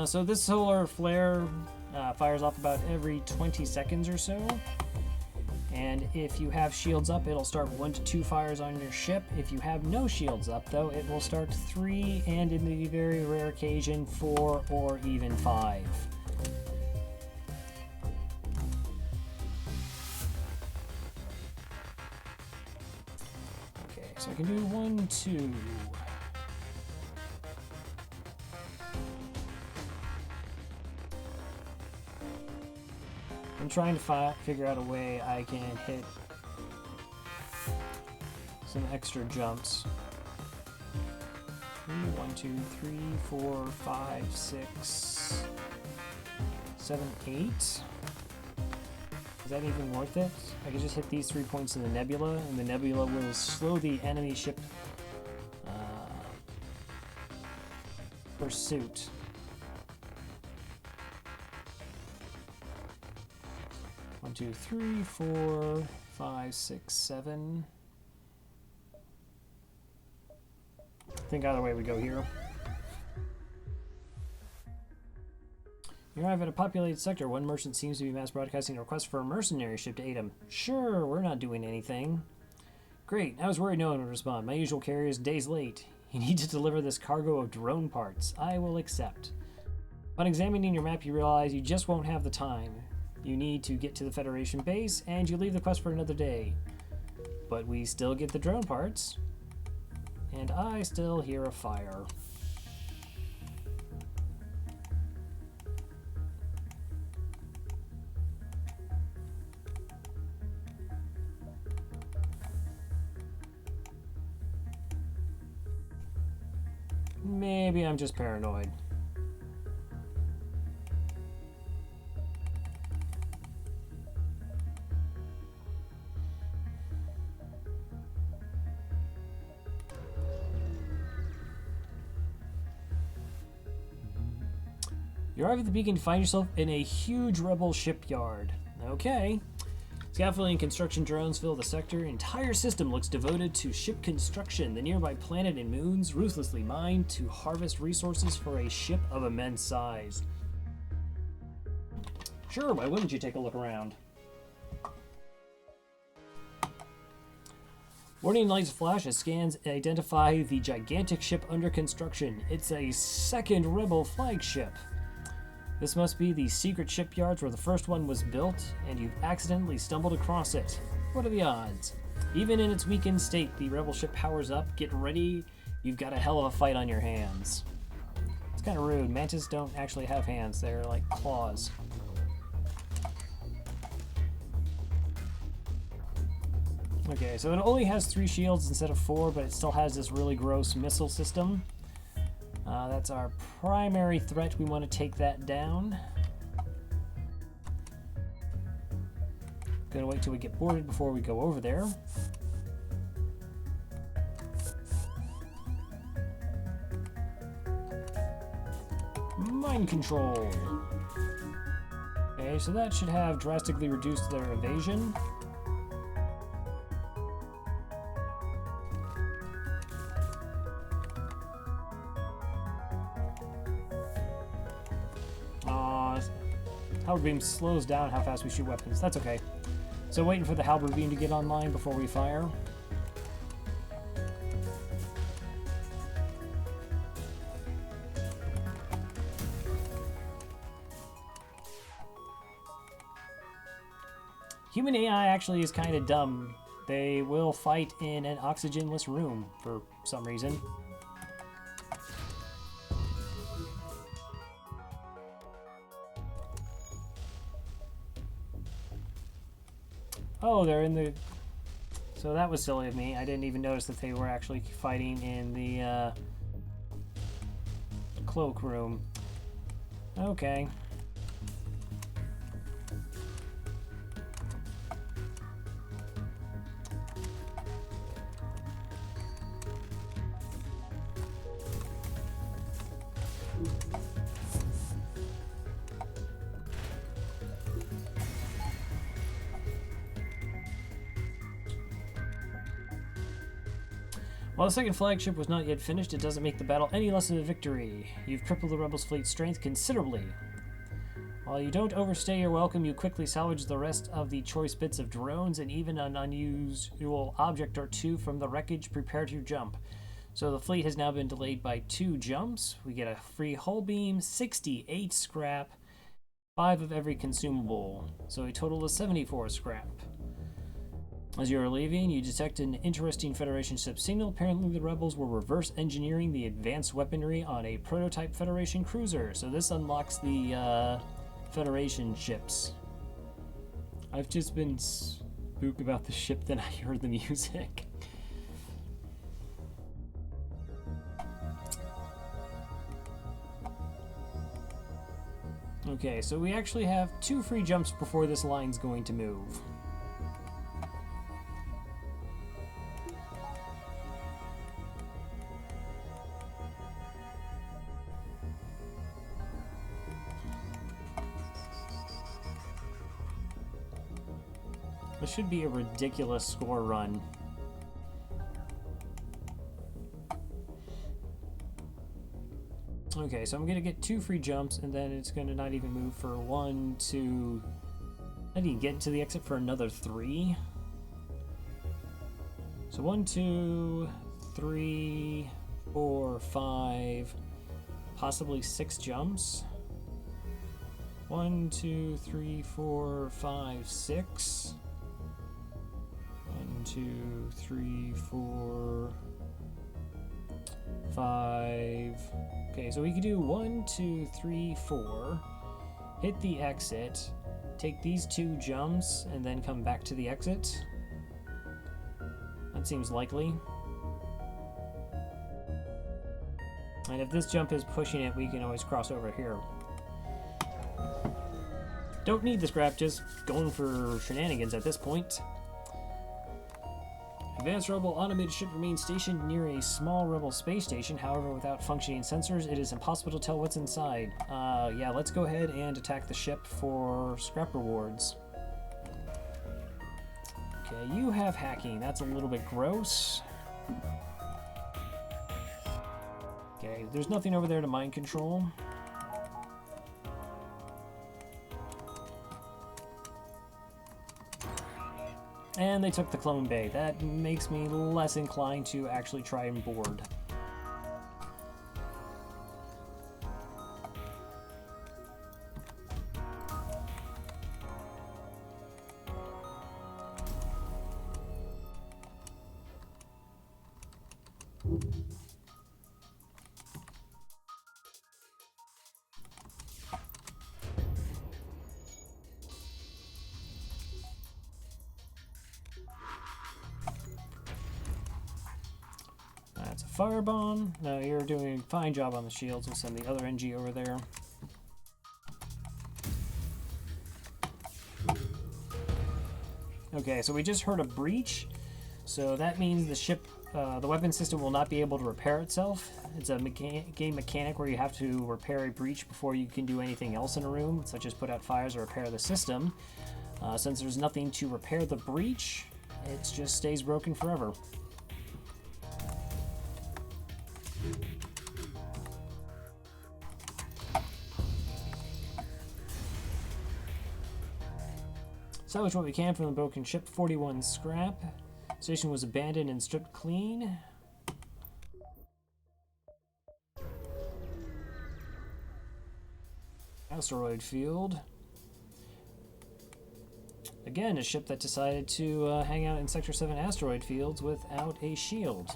So this solar flare fires off about every 20 seconds or so. And if you have shields up, it'll start 1 to 2 fires on your ship. If you have no shields up, though, it will start 3, and in the very rare occasion, 4 or even 5. Okay, so I can do 1, 2. I'm trying to figure out a way I can hit some extra jumps. 1, 2, 3, 4, 5, 6, 7, 8. Is that even worth it? I can just hit these 3 points in the nebula, and the nebula will slow the enemy ship pursuit. One, 2, 3, 4, 5, 6, 7. I think either way we go here. You arrive at a populated sector. One merchant seems to be mass broadcasting a request for a mercenary ship to aid him. Sure, we're not doing anything. Great, I was worried no one would respond. My usual carrier is days late. You need to deliver this cargo of drone parts. I will accept. Upon examining your map, you realize you just won't have the time. You need to get to the Federation base, and you leave the quest for another day. But we still get the drone parts. And I still hear a fire. Maybe I'm just paranoid. You arrive at the beacon to find yourself in a huge rebel shipyard. Okay. Scaffolding and construction drones fill the sector. Entire system looks devoted to ship construction. The nearby planet and moons ruthlessly mined to harvest resources for a ship of immense size. Sure, why wouldn't you take a look around? Warning lights flash as scans identify the gigantic ship under construction. It's a second rebel flagship. This must be the secret shipyards where the first one was built, and you've accidentally stumbled across it. What are the odds? Even in its weakened state, the rebel ship powers up. Get ready. You've got a hell of a fight on your hands. It's kind of rude. Mantis don't actually have hands. They're like claws. Okay, so it only has 3 shields instead of 4, but it still has this really gross missile system. That's our primary threat. We want to take that down. Gonna wait till we get boarded before we go over there. Mind control. Okay, so that should have drastically reduced their evasion. Halberd beam slows down how fast we shoot weapons. That's okay. So waiting for the halberd beam to get online before we fire. Human AI actually is kind of dumb. They will fight in an oxygenless room for some reason. Oh, they're in the... So that was silly of me. I didn't even notice that they were actually fighting in the cloakroom. Okay. While the second flagship was not yet finished, it doesn't make the battle any less of a victory. You've crippled the rebels' fleet's strength considerably. While you don't overstay your welcome, you quickly salvage the rest of the choice bits of drones and even an unusual object or 2 from the wreckage. Prepare to jump. So the fleet has now been delayed by 2 jumps. We get a free hull beam, 68 scrap, 5 of every consumable. So a total of 74 scrap. As you are leaving, you detect an interesting Federation ship signal. Apparently the rebels were reverse engineering the advanced weaponry on a prototype Federation cruiser. So this unlocks the Federation ships. I've just been spooked about the ship than I heard the music. Okay, so we actually have 2 free jumps before this line's going to move. This should be a ridiculous score run. Okay, so I'm gonna get 2 free jumps, and then it's gonna not even move for 1, 2... I didn't get to the exit for another 3. So 1, 2, 3, 4, 5, possibly 6 jumps. 1, 2, 3, 4, 5, 6. 1, 2, 3, 4, 5. Okay, so we could do 1, 2, 3, 4. Hit the exit. Take these 2 jumps and then come back to the exit. That seems likely. And if this jump is pushing it, we can always cross over here. Don't need the scrap, just going for shenanigans at this point. Advanced Rebel automated ship remains stationed near a small Rebel space station. However, without functioning sensors, it is impossible to tell what's inside. Yeah, let's go ahead and attack the ship for scrap rewards. Okay, you have hacking. That's a little bit gross. Okay, there's nothing over there to mind control. And they took the clone bay. That makes me less inclined to actually try and board. That's a firebomb. No, you're doing a fine job on the shields. We'll send the other NG over there. Okay, so we just heard a breach. So that means the ship, the weapon system will not be able to repair itself. It's a game mechanic where you have to repair a breach before you can do anything else in a room, such as put out fires or repair the system. Since there's nothing to repair the breach, it just stays broken forever. Salvage what we can from the broken ship. 41 scrap. Station was abandoned and stripped clean. Asteroid field. Again, a ship that decided to hang out in Sector 7 asteroid fields without a shield.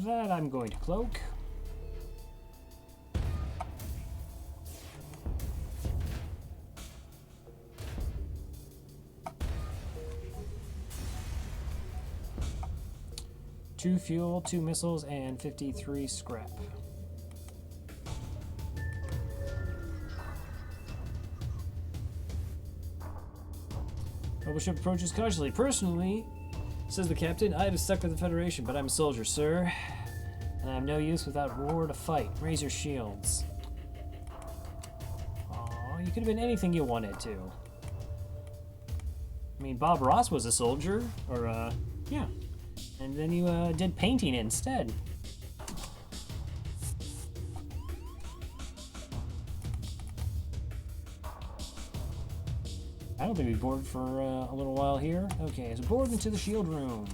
That I'm going to cloak. Two fuel, 2 missiles, and 53 scrap. Rebel ship approaches cautiously. Personally, says the captain, I have stuck with the Federation, but I'm a soldier, sir. And I have no use without war to fight. Raise your shields. Aw, you could have been anything you wanted to. I mean, Bob Ross was a soldier, or, yeah. And then you, did painting instead. I don't think we boarded for a little while here. Okay, so board into the shield room.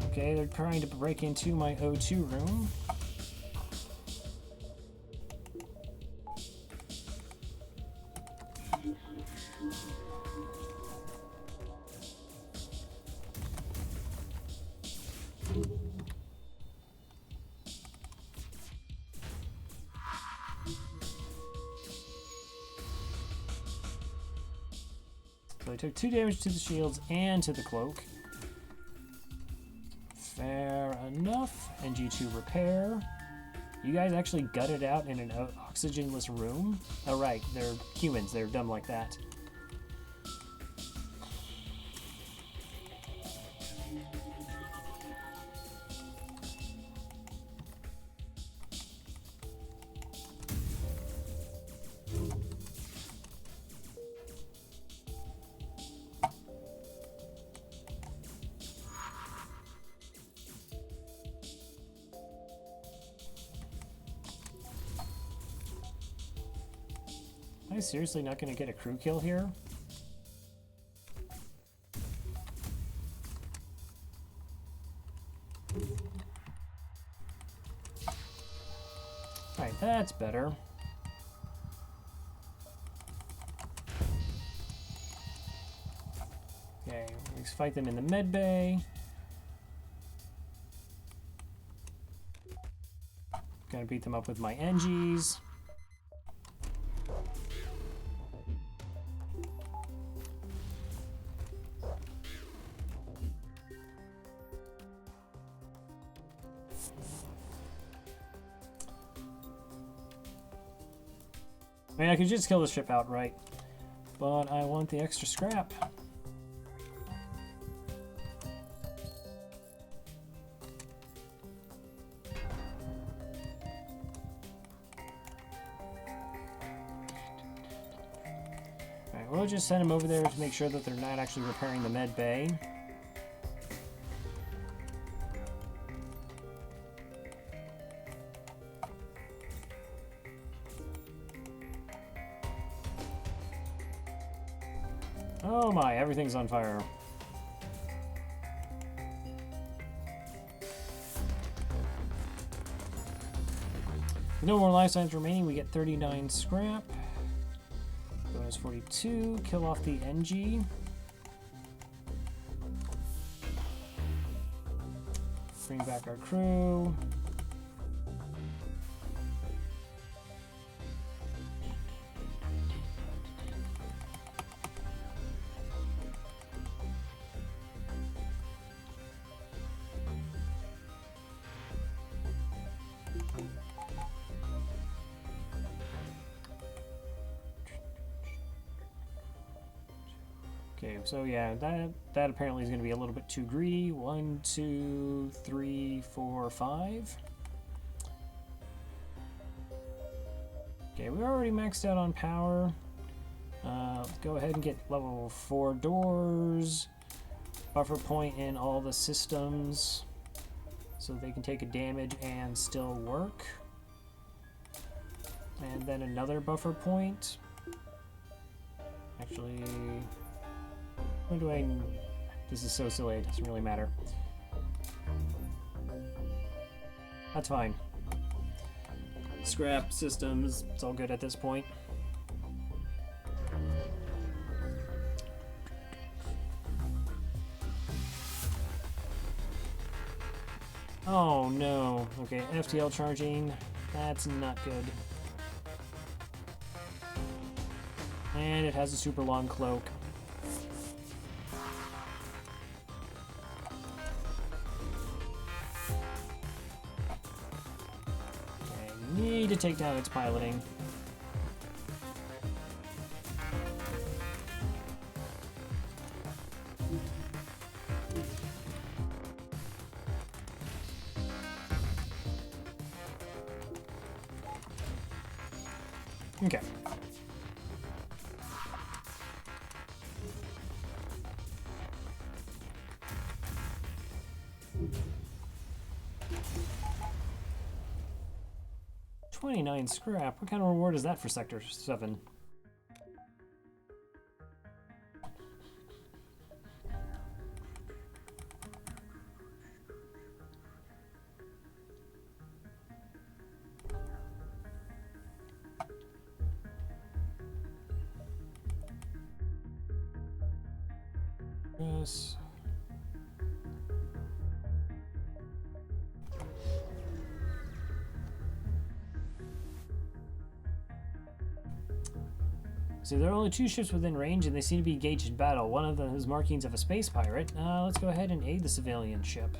Okay, they're trying to break into my O2 room. So I took 2 damage to the shields and to the cloak. Fair enough. NG2 repair. You guys actually gutted out in an oxygenless room? Oh right, they're humans, they're dumb like that. Am I seriously not going to get a crew kill here? Alright, that's better. Okay, let's fight them in the med bay. Gonna beat them up with my NGs. I mean, I could just kill the ship outright, but I want the extra scrap. Alright, we'll just send them over there to make sure that they're not actually repairing the med bay. Oh my, everything's on fire. No more life signs remaining. We get 39 scrap. Bonus 42. Kill off the NG. Bring back our crew. Okay, so yeah, that apparently is going to be a little bit too greedy. 1, 2, 3, 4, 5. Okay, we're already maxed out on power. Let's go ahead and get level 4 doors. Buffer point in all the systems so they can take a damage and still work. And then another buffer point. Actually... When do I... This is so silly, it doesn't really matter. That's fine. Scrap, systems, it's all good at this point. Oh no. Okay, FTL charging. That's not good. And it has a super long cloak. Need to take down its piloting. Okay. $29 scrap. What kind of reward is that for Sector 7? Yes. So there are only 2 ships within range, and they seem to be engaged in battle. One of them has markings of a space pirate. Let's go ahead and aid the civilian ship.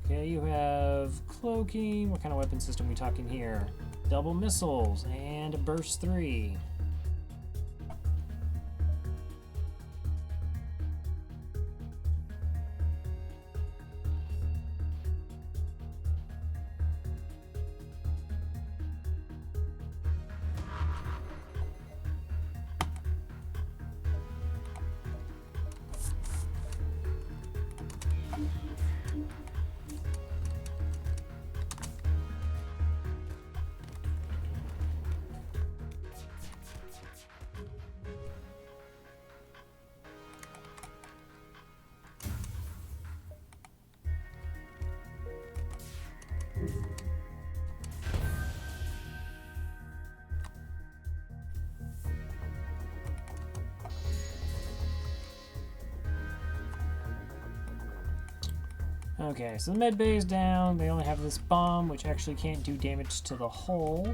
Okay, you have cloaking. What kind of weapon system are we talking here? Double missiles and burst 3. Okay, so the med bay is down. They only have this bomb, which actually can't do damage to the hull.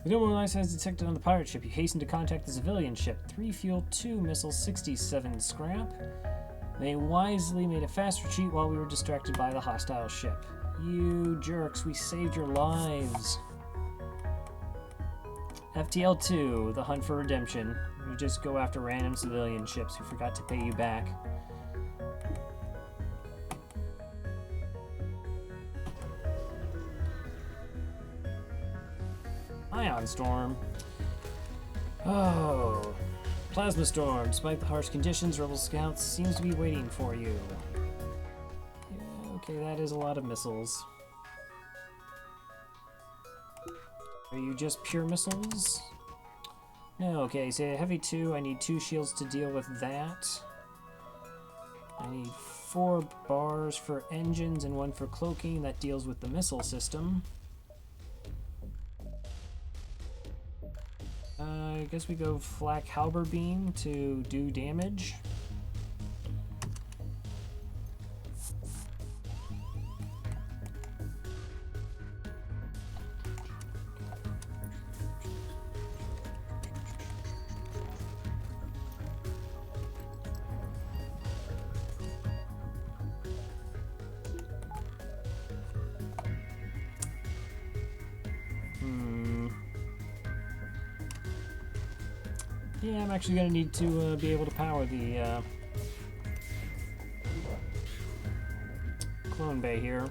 The no more life signs detected on the pirate ship. You hasten to contact the civilian ship. 3 fuel, 2 missiles, 67 scrap. They wisely made a fast retreat while we were distracted by the hostile ship. You jerks, we saved your lives. FTL 2, the hunt for redemption. You just go after random civilian ships who forgot to pay you back. Ion Storm. Oh. Plasma Storm. Despite the harsh conditions, Rebel Scouts seems to be waiting for you. Yeah, okay, that is a lot of missiles. Are you just pure missiles? No, okay, so heavy 2, I need 2 shields to deal with that. I need 4 bars for engines and 1 for cloaking. That deals with the missile system. I guess we go Flak Halber Beam to do damage. Yeah, I'm actually going to need to be able to power the clone bay here.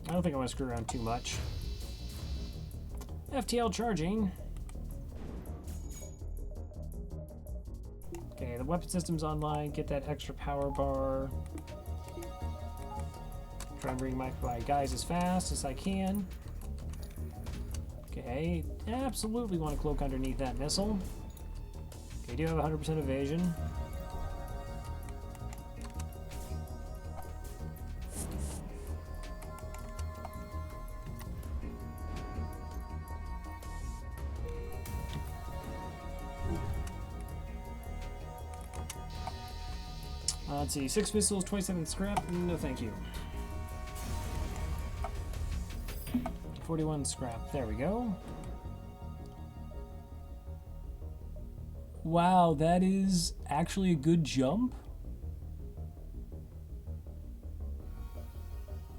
I don't think I want to screw around too much. FTL charging. Okay, the weapon system's online. Get that extra power bar. Try and bring my guys as fast as I can. Okay, absolutely want to cloak underneath that missile. Okay, do have 100% evasion. Let's see, 6 missiles, 27 scrap. No, thank you. 41 scrap. There we go. Wow, that is actually a good jump.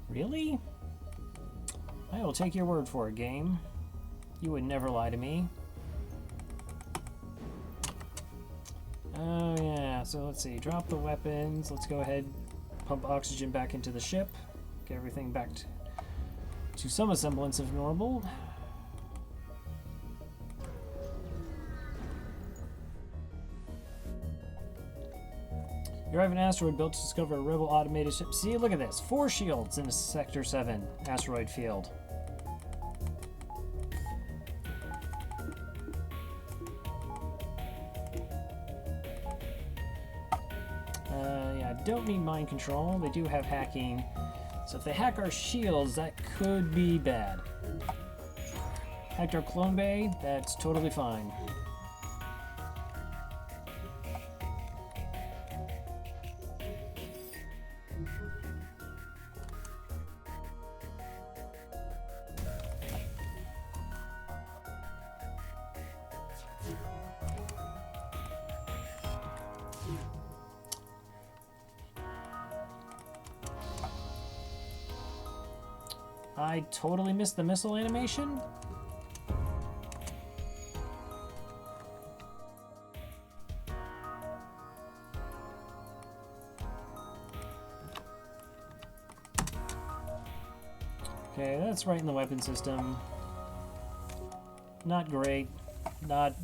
Really? I will take your word for it, game. You would never lie to me. Oh yeah, so let's see, drop the weapons, let's go ahead, pump oxygen back into the ship, get everything back to some semblance of normal. You arrive at an asteroid built to discover a rebel automated ship. See, look at this, 4 shields in Sector 7 asteroid field. Don't need mind control. They do have hacking. So if they hack our shields, that could be bad. Hacked our clone bay, that's totally fine. I totally missed the missile animation. Okay, that's right in the weapon system. Not great, not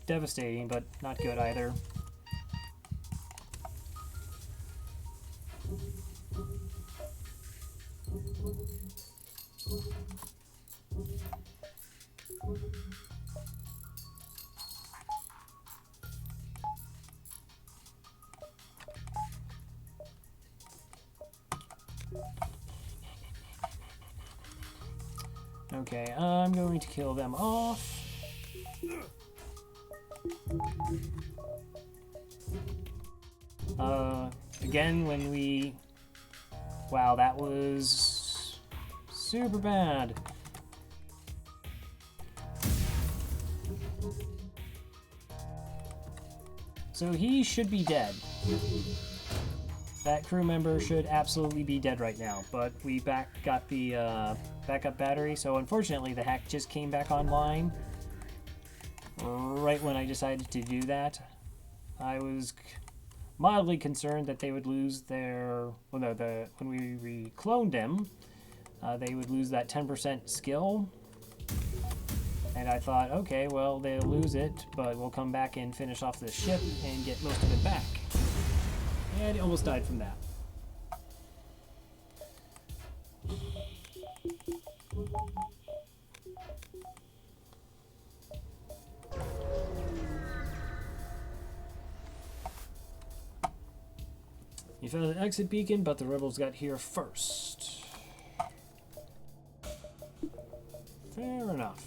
devastating, but not good either. Okay, I'm going to kill them off. Again, when we... Wow, that was super bad. So he should be dead. That crew member should absolutely be dead right now, but we got the backup battery, so unfortunately the hack just came back online right when I decided to do that. I was mildly concerned that they would lose their... Well, no, when we re-cloned them, they would lose that 10% skill. And I thought, okay, well, they'll lose it, but we'll come back and finish off the ship and get most of it back. And he almost died from that. You found an exit beacon, but the rebels got here first. Fair enough.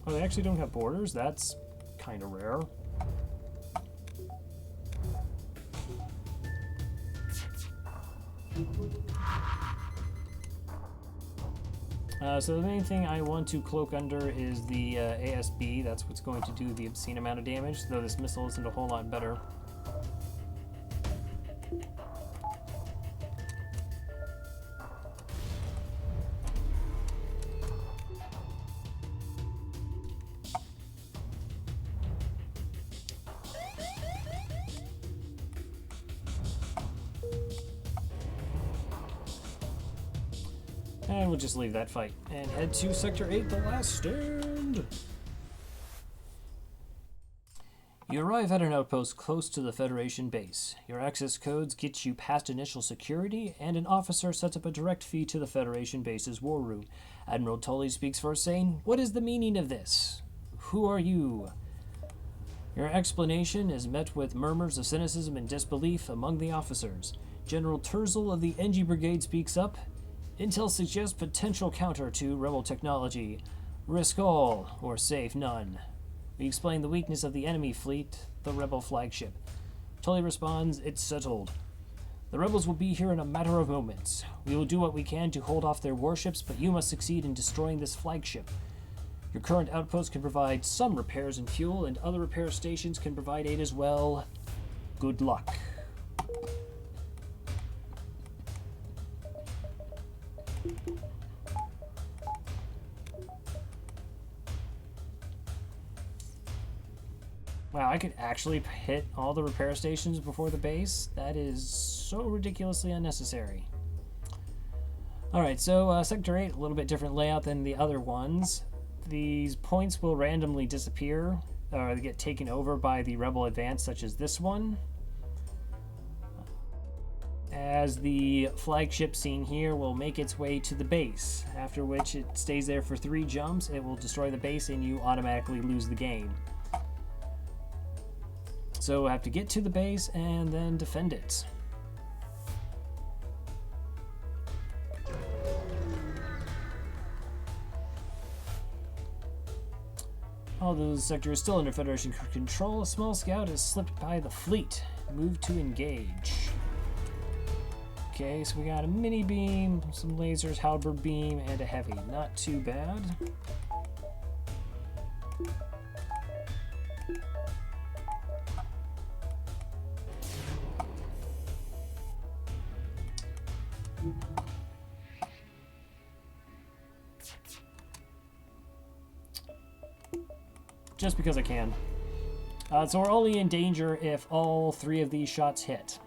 Oh, they actually don't have borders? That's kind of rare. So the main thing I want to cloak under is the ASB. That's what's going to do the obscene amount of damage, though this missile isn't a whole lot better. And we'll just leave that fight and head to Sector 8, the last stand. You arrive at an outpost close to the Federation base. Your access codes get you past initial security, and an officer sets up a direct feed to the Federation base's war room. Admiral Tully speaks first, saying, "What is the meaning of this? Who are you?" Your explanation is met with murmurs of cynicism and disbelief among the officers. General Terzel of the NG Brigade speaks up. Intel suggests potential counter to rebel technology. Risk all, or save none. We explain the weakness of the enemy fleet, the rebel flagship. Tully responds, "It's settled. The rebels will be here in a matter of moments. We will do what we can to hold off their warships, but you must succeed in destroying this flagship. Your current outpost can provide some repairs and fuel, and other repair stations can provide aid as well. Good luck." Wow, I could actually hit all the repair stations before the base? That is so ridiculously unnecessary. Alright, so Sector 8, a little bit different layout than the other ones. These points will randomly disappear, or get taken over by the rebel advance, such as this one. As the flagship seen here will make its way to the base, after which it stays there for 3 jumps, it will destroy the base and you automatically lose the game. So we'll have to get to the base and then defend it. Although the sector is still under Federation control, a small scout has slipped by the fleet. Move to engage. Okay, so we got a mini beam, some lasers, halberd beam, and a heavy. Not too bad. Just because I can. So we're only in danger if all 3 of these shots hit.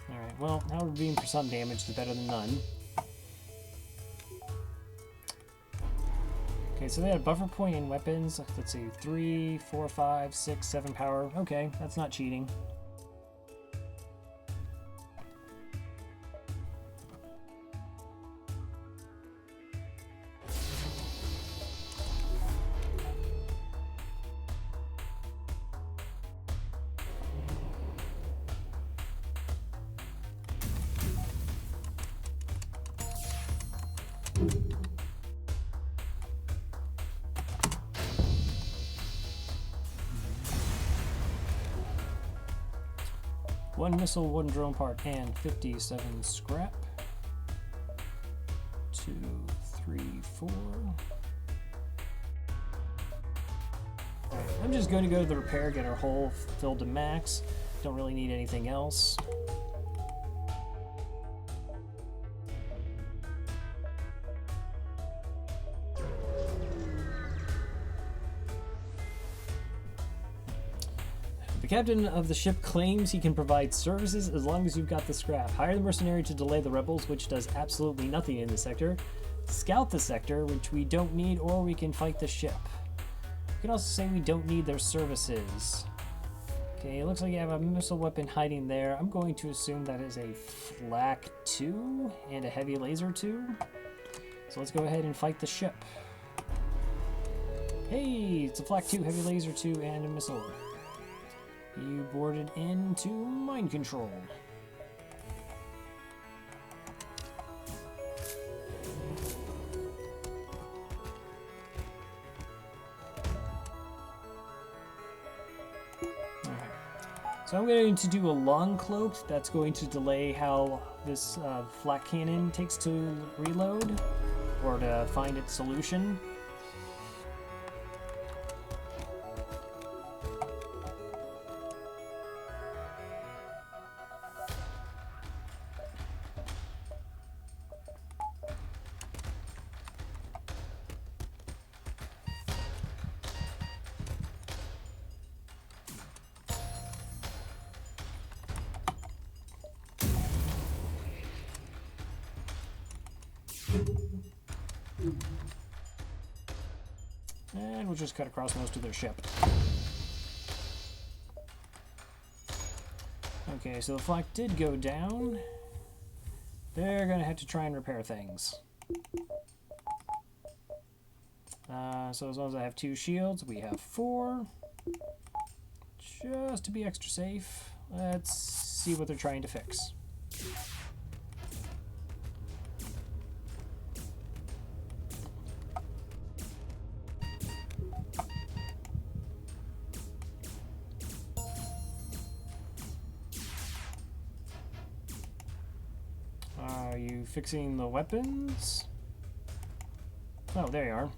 Alright, well, now we're being for some damage is better than none. Okay, so they had a buffer point in weapons. Let's see, 3, 4, 5, 6, 7 power. Okay, that's not cheating. One missile, one drone part, and 57 scrap. 2, 3, 4. Alright, I'm just going to go to the repair, get our hull filled to max. Don't really need anything else. The captain of the ship claims he can provide services as long as you've got the scrap. Hire the mercenary to delay the rebels, which does absolutely nothing in the sector. Scout the sector, which we don't need, or we can fight the ship. We can also say we don't need their services. Okay, it looks like you have a missile weapon hiding there. I'm going to assume that is a Flak 2 and a heavy laser 2. So let's go ahead and fight the ship. Hey, it's a Flak 2, heavy laser 2, and a missile. You boarded into mind control. Alright. So I'm going to do a long cloak. That's going to delay how this flak cannon takes to reload or to find its solution. And we'll just cut across most of their ship. Okay, so the flak did go down. They're going to have to try and repair things. So as long as I have 2 shields, we have 4. Just to be extra safe, let's see what they're trying to fix. Are you fixing the weapons? Oh, there you are.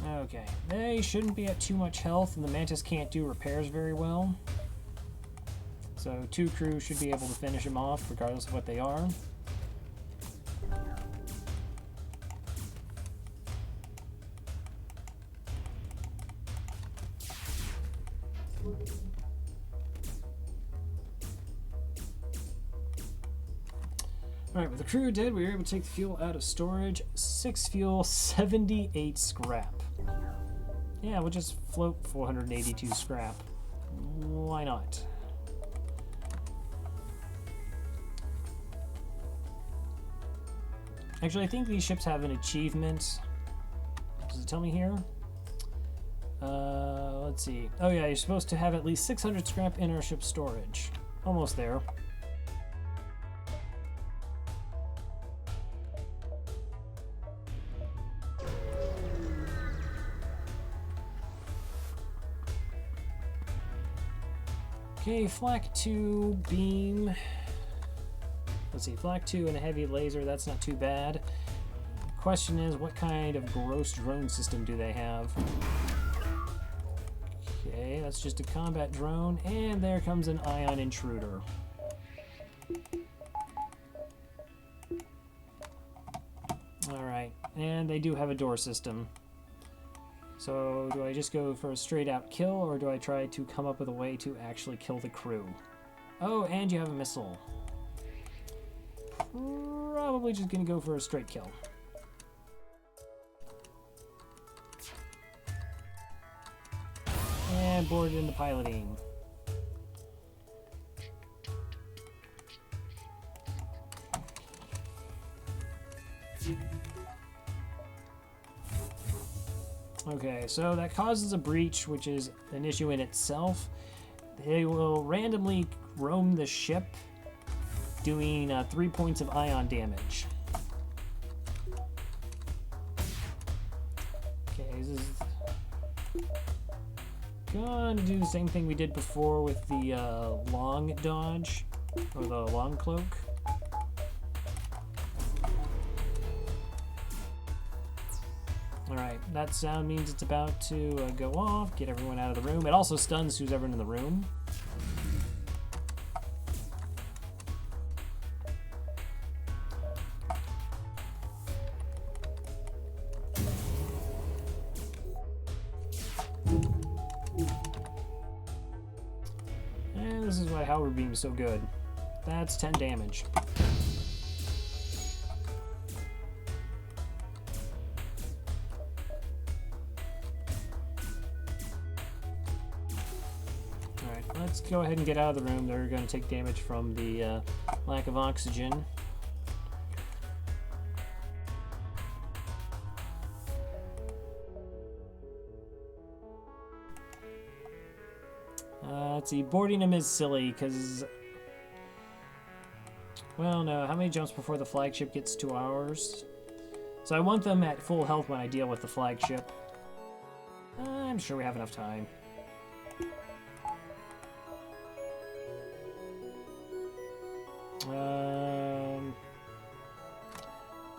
Okay, they shouldn't be at too much health, and the Mantis can't do repairs very well. So 2 crew should be able to finish them off, regardless of what they are. Alright, with the crew dead, we were able to take the fuel out of storage. 6 fuel, 78 scrap. Yeah, we'll just float 482 scrap. Why not? Actually, I think these ships have an achievement. Does it tell me here? Let's see. Oh yeah, you're supposed to have at least 600 scrap in our ship storage. Almost there. Okay, Flak 2 beam. Let's see, Flak 2 and a heavy laser, that's not too bad. Question is, what kind of gross drone system do they have? Okay, that's just a combat drone, and there comes an ion intruder. Alright, and they do have a door system. So, do I just go for a straight out kill, or do I try to come up with a way to actually kill the crew? Oh, and you have a missile. Probably just gonna go for a straight kill. And board into piloting. Okay, so that causes a breach, which is an issue in itself. They will randomly roam the ship, doing 3 points of ion damage. Okay, this is gonna do the same thing we did before with the long dodge, or the long cloak. Alright, that sound means it's about to go off, get everyone out of the room. It also stuns who's ever in the room. And this is why Howard Beam is so good. That's 10 damage. Let's go ahead and get out of the room. They're going to take damage from the lack of oxygen. Let's see. Boarding him is silly because... Well, no. How many jumps before the flagship gets 2 hours? So I want them at full health when I deal with the flagship. I'm sure we have enough time.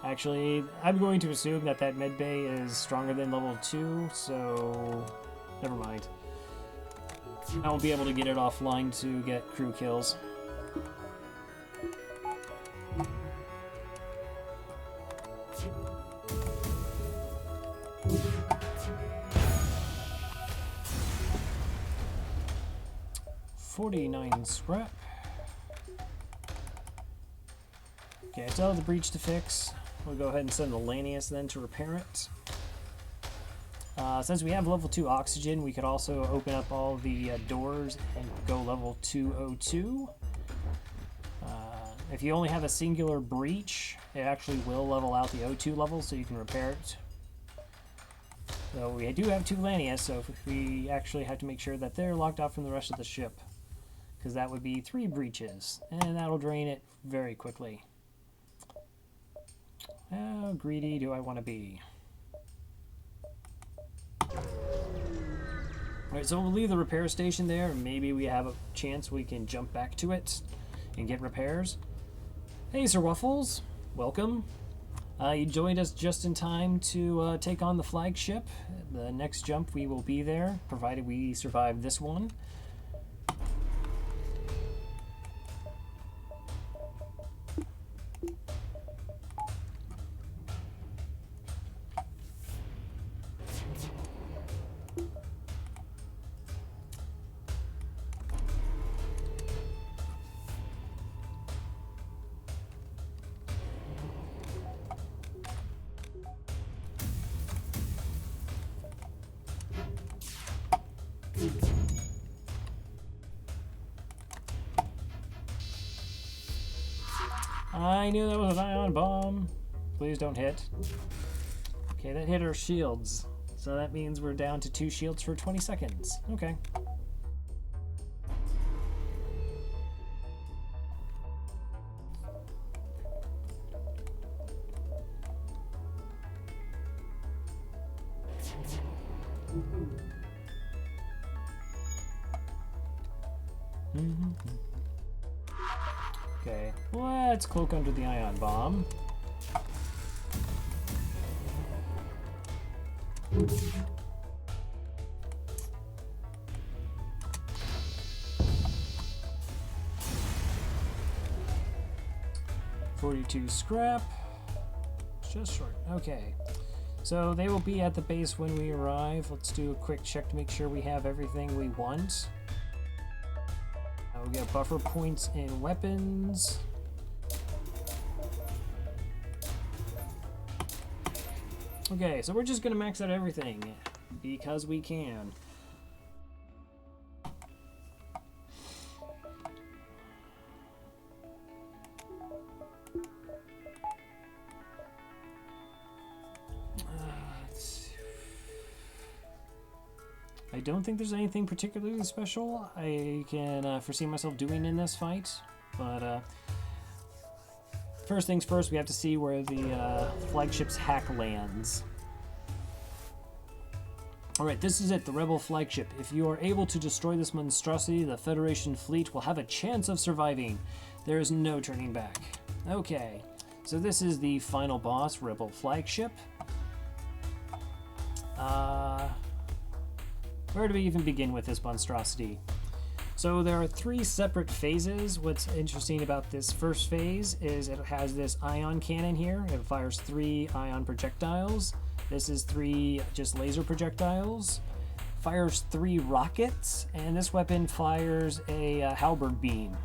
Actually, I'm going to assume that that medbay is stronger than level 2, so never mind. I won't be able to get it offline to get crew kills. $49 scrap. Okay, I still have the breach to fix. We'll go ahead and send the Lanius then to repair it. Since we have level 2 oxygen, we could also open up all the doors and go level 202. If you only have a singular breach, it actually will level out the O2 level so you can repair it. So we do have 2 Lanius, so we actually have to make sure that they're locked off from the rest of the ship, because that would be 3 breaches, and that'll drain it very quickly. How greedy do I want to be? Alright, so we'll leave the repair station there, and maybe we have a chance we can jump back to it and get repairs. Hey, Sir Waffles. Welcome. You joined us just in time to take on the flagship. The next jump we will be there, provided we survive this one. I knew that was an ion bomb. Please don't hit. Okay, that hit our shields. So that means we're down to 2 shields for 20 seconds. Okay. Okay, let's cloak under the ion bomb. $42 scrap. Just short. Okay. So they will be at the base when we arrive. Let's do a quick check to make sure we have everything we want. We'll get buffer points in weapons. Okay, so we're just gonna max out everything because we can. I don't think there's anything particularly special I can foresee myself doing in this fight, but first things first, we have to see where the flagship's hack lands. Alright, this is it, the Rebel Flagship. If you are able to destroy this monstrosity, the Federation fleet will have a chance of surviving. There is no turning back. Okay, so this is the final boss, Rebel Flagship. Where do we even begin with this monstrosity? So there are 3 separate phases. What's interesting about this first phase is it has this ion cannon here. It fires 3 ion projectiles. This is 3 just laser projectiles. Fires 3 rockets, and this weapon fires a halberd beam.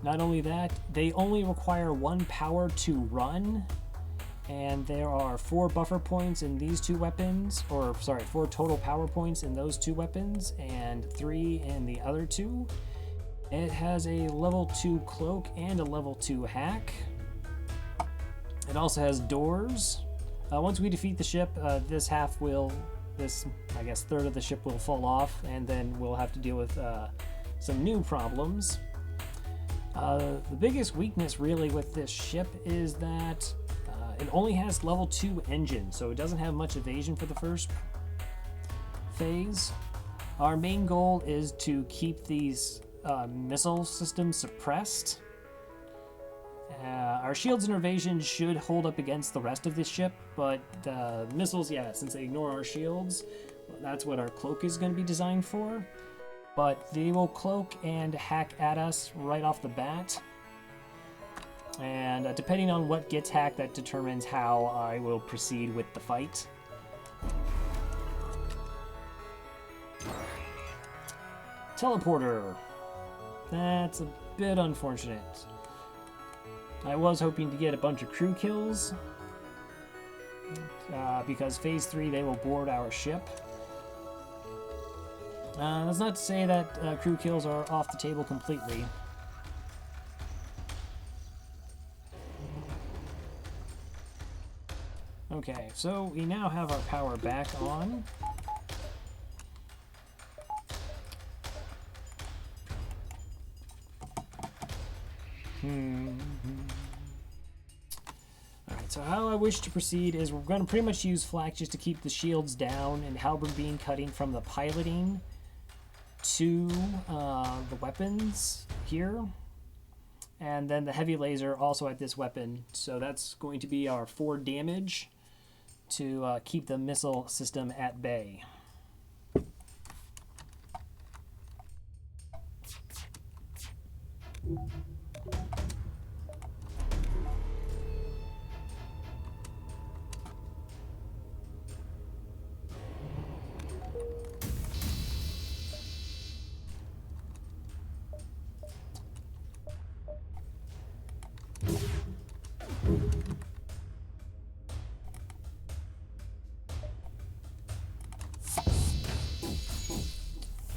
Not only that, they only require 1 power to run, and there are 4 buffer points in these 2 weapons, or sorry, 4 total power points in those 2 weapons, and 3 in the other 2. It has a level 2 cloak and a level 2 hack. It also has doors. Once we defeat the ship, this I guess third of the ship will fall off, and then we'll have to deal with some new problems. The biggest weakness really with this ship is that it only has level 2 engine, so it doesn't have much evasion for the first phase. Our main goal is to keep these missile systems suppressed. Our shields and evasion should hold up against the rest of the ship, but missiles, yeah, since they ignore our shields, that's what our cloak is going to be designed for. But they will cloak and hack at us right off the bat. And depending on what gets hacked, that determines how I will proceed with the fight. Teleporter. That's a bit unfortunate. I was hoping to get a bunch of crew kills, because Phase 3 they will board our ship. That's not to say that crew kills are off the table completely. Okay, so we now have our power back on. Alright, so how I wish to proceed is we're going to pretty much use Flak just to keep the shields down and halberd beam cutting from the piloting to the weapons here. And then the heavy laser also at this weapon. So that's going to be our 4 damage to keep the missile system at bay.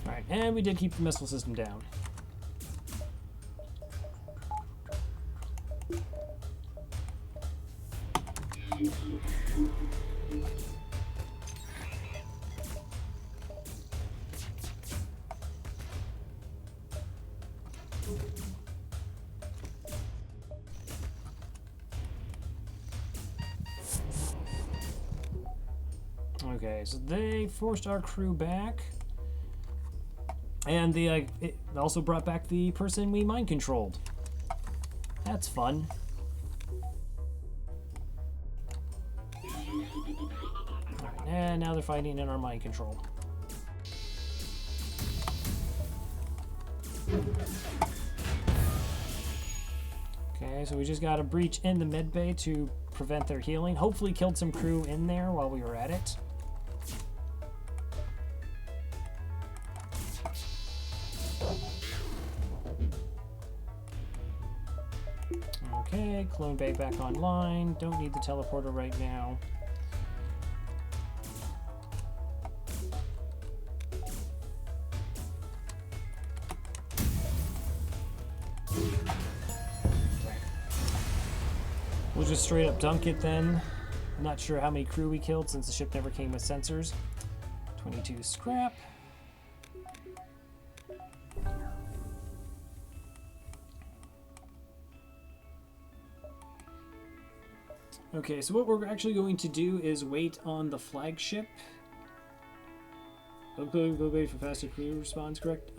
Alright, and we did keep the missile system down. Okay, so they forced our crew back, and it also brought back the person we mind controlled. That's fun. Alright, and now they're fighting in our mind control. Okay, so we just got a breach in the medbay to prevent their healing. Hopefully killed some crew in there while we were at it. Okay, clone bay back online. Don't need the teleporter right now. We'll just straight up dunk it then. I'm not sure how many crew we killed since the ship never came with sensors. 22 scrap. Okay, so what we're actually going to do is wait on the flagship. Wait for faster crew response, correct?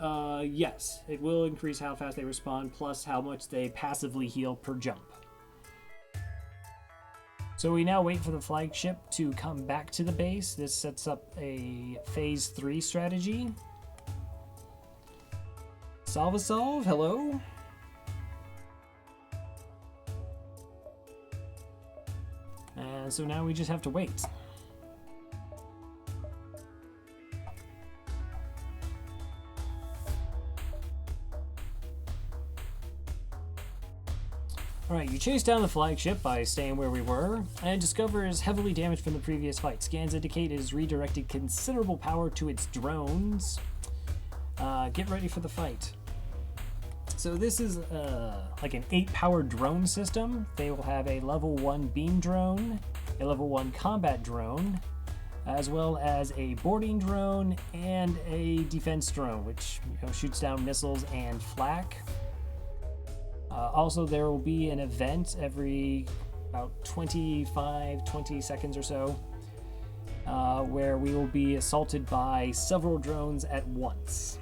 Yes, it will increase how fast they respond, plus how much they passively heal per jump. So we now wait for the flagship to come back to the base. This sets up a phase 3 strategy. Solve, hello? And so now we just have to wait. Alright, you chase down the flagship by staying where we were, and discover it is heavily damaged from the previous fight. Scans indicate it has redirected considerable power to its drones. Get ready for the fight. So this is like an 8-powered drone system. They will have a level 1 beam drone, a level 1 combat drone, as well as a boarding drone and a defense drone, which shoots down missiles and flak. Also, there will be an event every about 20 seconds or so, where we will be assaulted by several drones at once.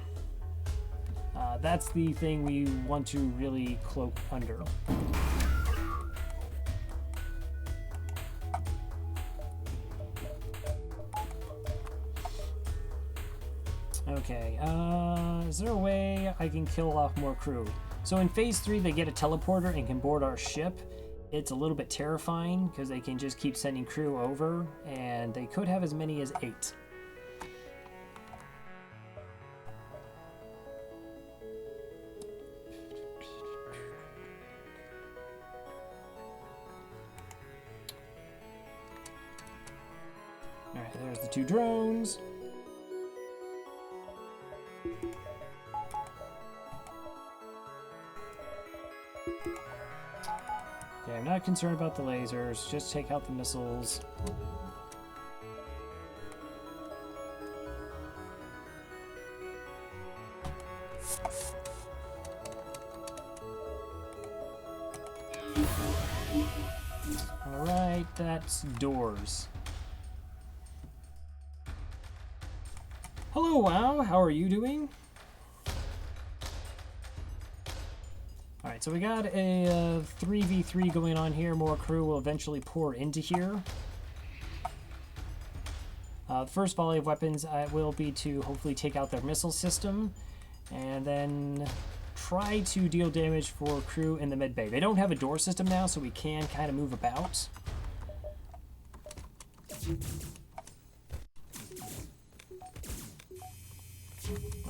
That's the thing we want to really cloak under. Okay, is there a way I can kill off more crew? So in phase 3 they get a teleporter and can board our ship. It's a little bit terrifying because they can just keep sending crew over, and they could have as many as 8. Alright, there's the 2 drones. Okay, I'm not concerned about the lasers, just take out the missiles. Alright, that's doors. Hello, WoW, how are you doing? Alright, so we got a 3v3 going on here. More crew will eventually pour into here. The first volley of weapons will be to hopefully take out their missile system, and then try to deal damage for crew in the mid bay. They don't have a door system now, so we can kind of move about.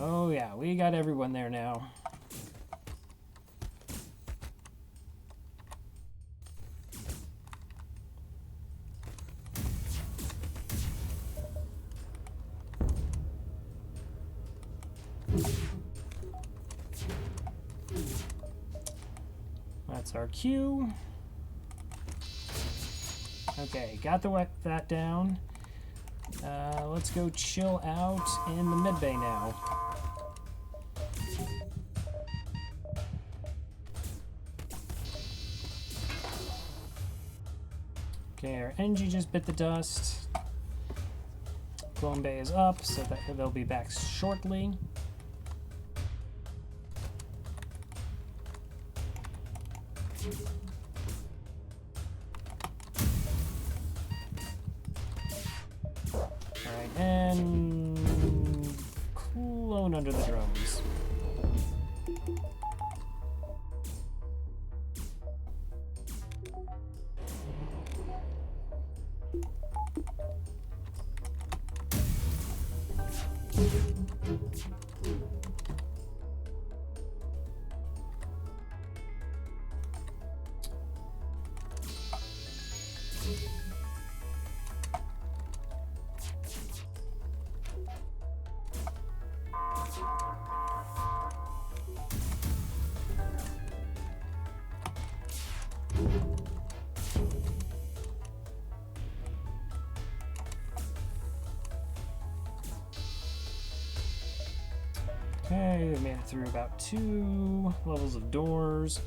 Oh yeah, we got everyone there now. That's our queue. Okay, got that down. Let's go chill out in the mid bay now. Okay, our NG just bit the dust. Clone bay is up, so that they'll be back shortly. Alright, and clone under the drones. through about 2 levels of doors.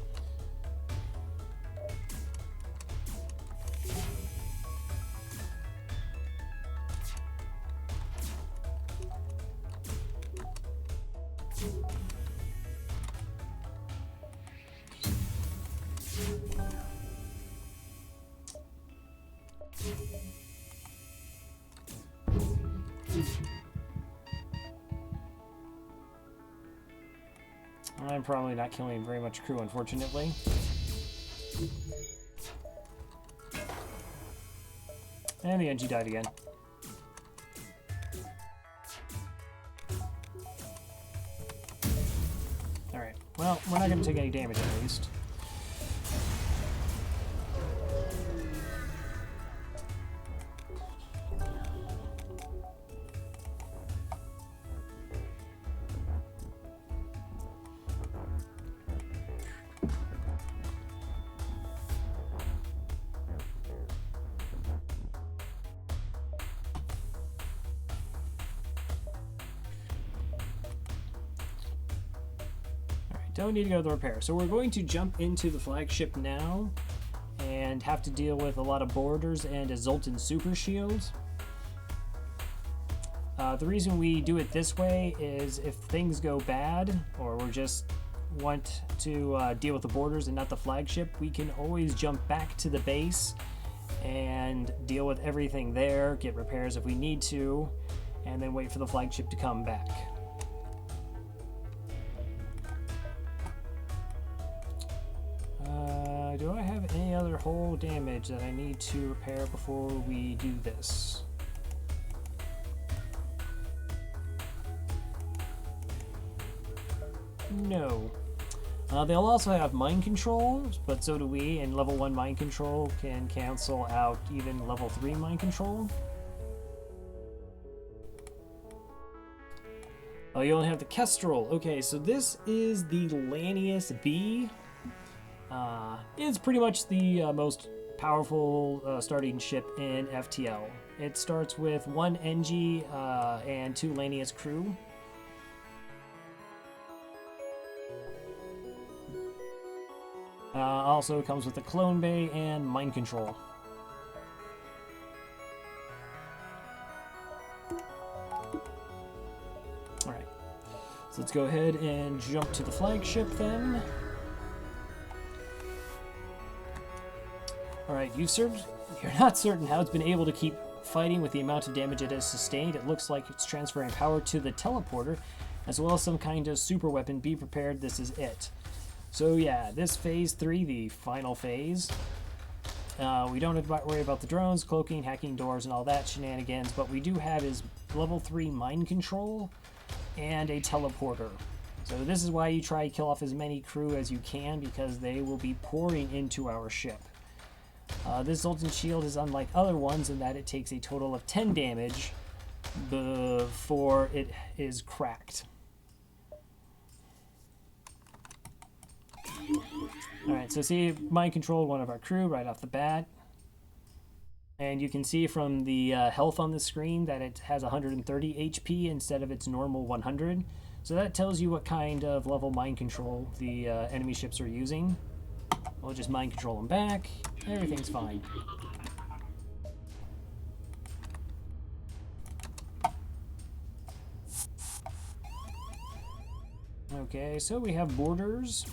I'm probably not killing very much crew, unfortunately. And the NG died again. Alright, well, we're not going to take any damage at least. Don't need to go to the repair. So we're going to jump into the flagship now and have to deal with a lot of borders and a Zoltan super shield. The reason we do it this way is if things go bad or we just want to deal with the borders and not the flagship, we can always jump back to the base and deal with everything there, get repairs if we need to, and then wait for the flagship to come back. Do I have any other hull damage that I need to repair before we do this? No. They'll also have mind control, but so do we, and level 1 mind control can cancel out even level 3 mind control. Oh, you only have the Kestrel. Okay, so this is the Lanius B. It's pretty much the most powerful starting ship in FTL. It starts with 1 NG and 2 Lanius crew. Also comes with a clone bay and mind control. Alright, so let's go ahead and jump to the flagship then. Alright, you're not certain how it's been able to keep fighting with the amount of damage it has sustained. It looks like it's transferring power to the teleporter, as well as some kind of super weapon. Be prepared, this is it. So yeah, this phase 3, the final phase, we don't have to worry about the drones, cloaking, hacking doors, and all that shenanigans, but we do have his level 3 mind control and a teleporter. So this is why you try to kill off as many crew as you can, because they will be pouring into our ship. This Zoltan shield is unlike other ones in that it takes a total of 10 damage before it is cracked. Alright, so see, mind controlled one of our crew right off the bat. And you can see from the health on the screen that it has 130 HP instead of its normal 100. So that tells you what kind of level mind control the enemy ships are using. We'll just mind control them back. Everything's fine. Okay, so we have borders.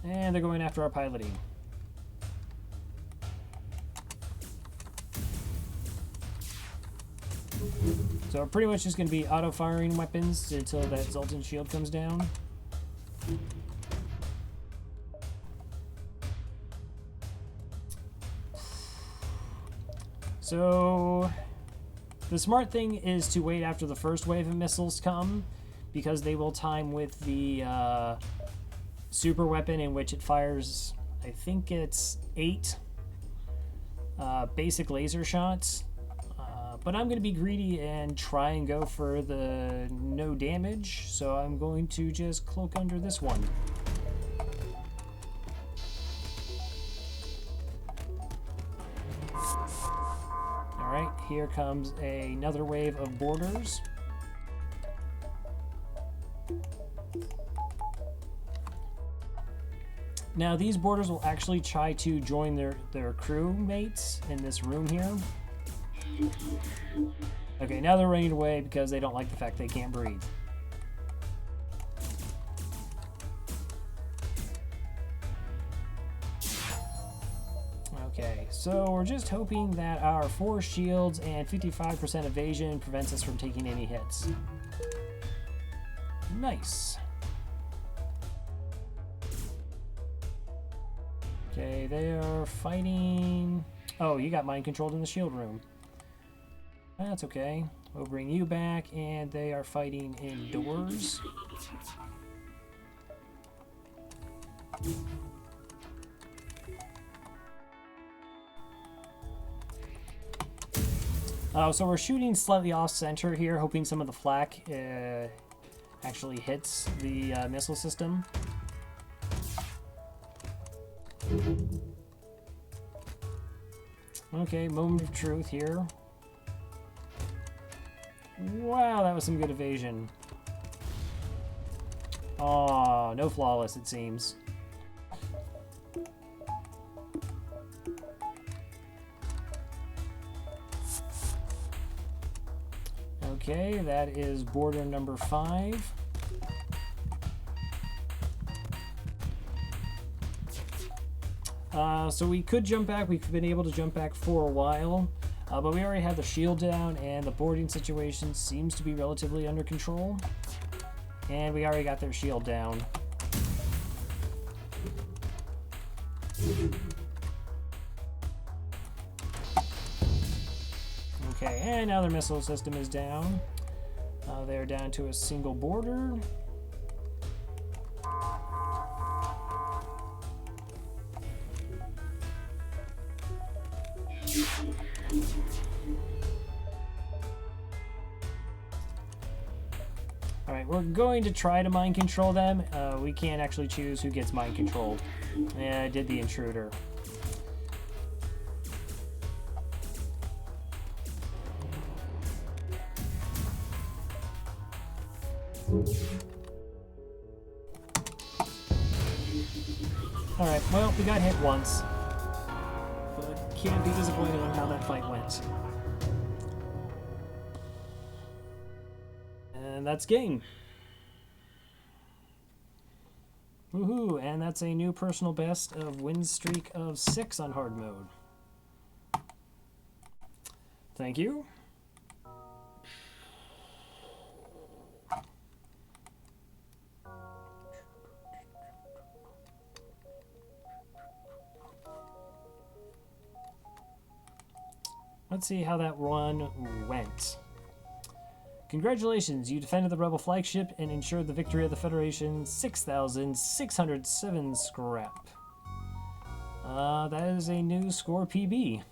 And they're going after our piloting. So we're pretty much just going to be auto-firing weapons until that Zoltan shield comes down. So the smart thing is to wait after the first wave of missiles come, because they will time with the super weapon, in which it fires, I think it's 8 basic laser shots. But I'm going to be greedy and try and go for the no damage, so I'm going to just cloak under this one. Alright, here comes another wave of borders. Now these boarders will actually try to join their crewmates in this room here. Okay, now they're running away because they don't like the fact they can't breathe. Okay, so we're just hoping that our 4 shields and 55% evasion prevents us from taking any hits. Nice. Okay, they are fighting... Oh, you got mind controlled in the shield room. That's okay. We'll bring you back, and they are fighting indoors. So we're shooting slightly off-center here, hoping some of the flak actually hits the missile system. Okay, moment of truth here. Wow, that was some good evasion. Aw, no flawless, it seems. Okay, that is border number 5. So we could jump back. We've been able to jump back for a while, but we already have the shield down, and the boarding situation seems to be relatively under control. And we already got their shield down. Okay, and now their missile system is down. They're down to a single border. Alright, we're going to try to mind control them. We can't actually choose who gets mind controlled. Yeah, I did the intruder. Alright, well, we got hit once. But can't be disappointed on how that fight went. And that's game. Woohoo! And that's a new personal best of win streak of 6 on hard mode. Thank you. Let's see how that run went. Congratulations, you defended the Rebel Flagship and ensured the victory of the Federation. 6,607 scrap. That is a new score PB.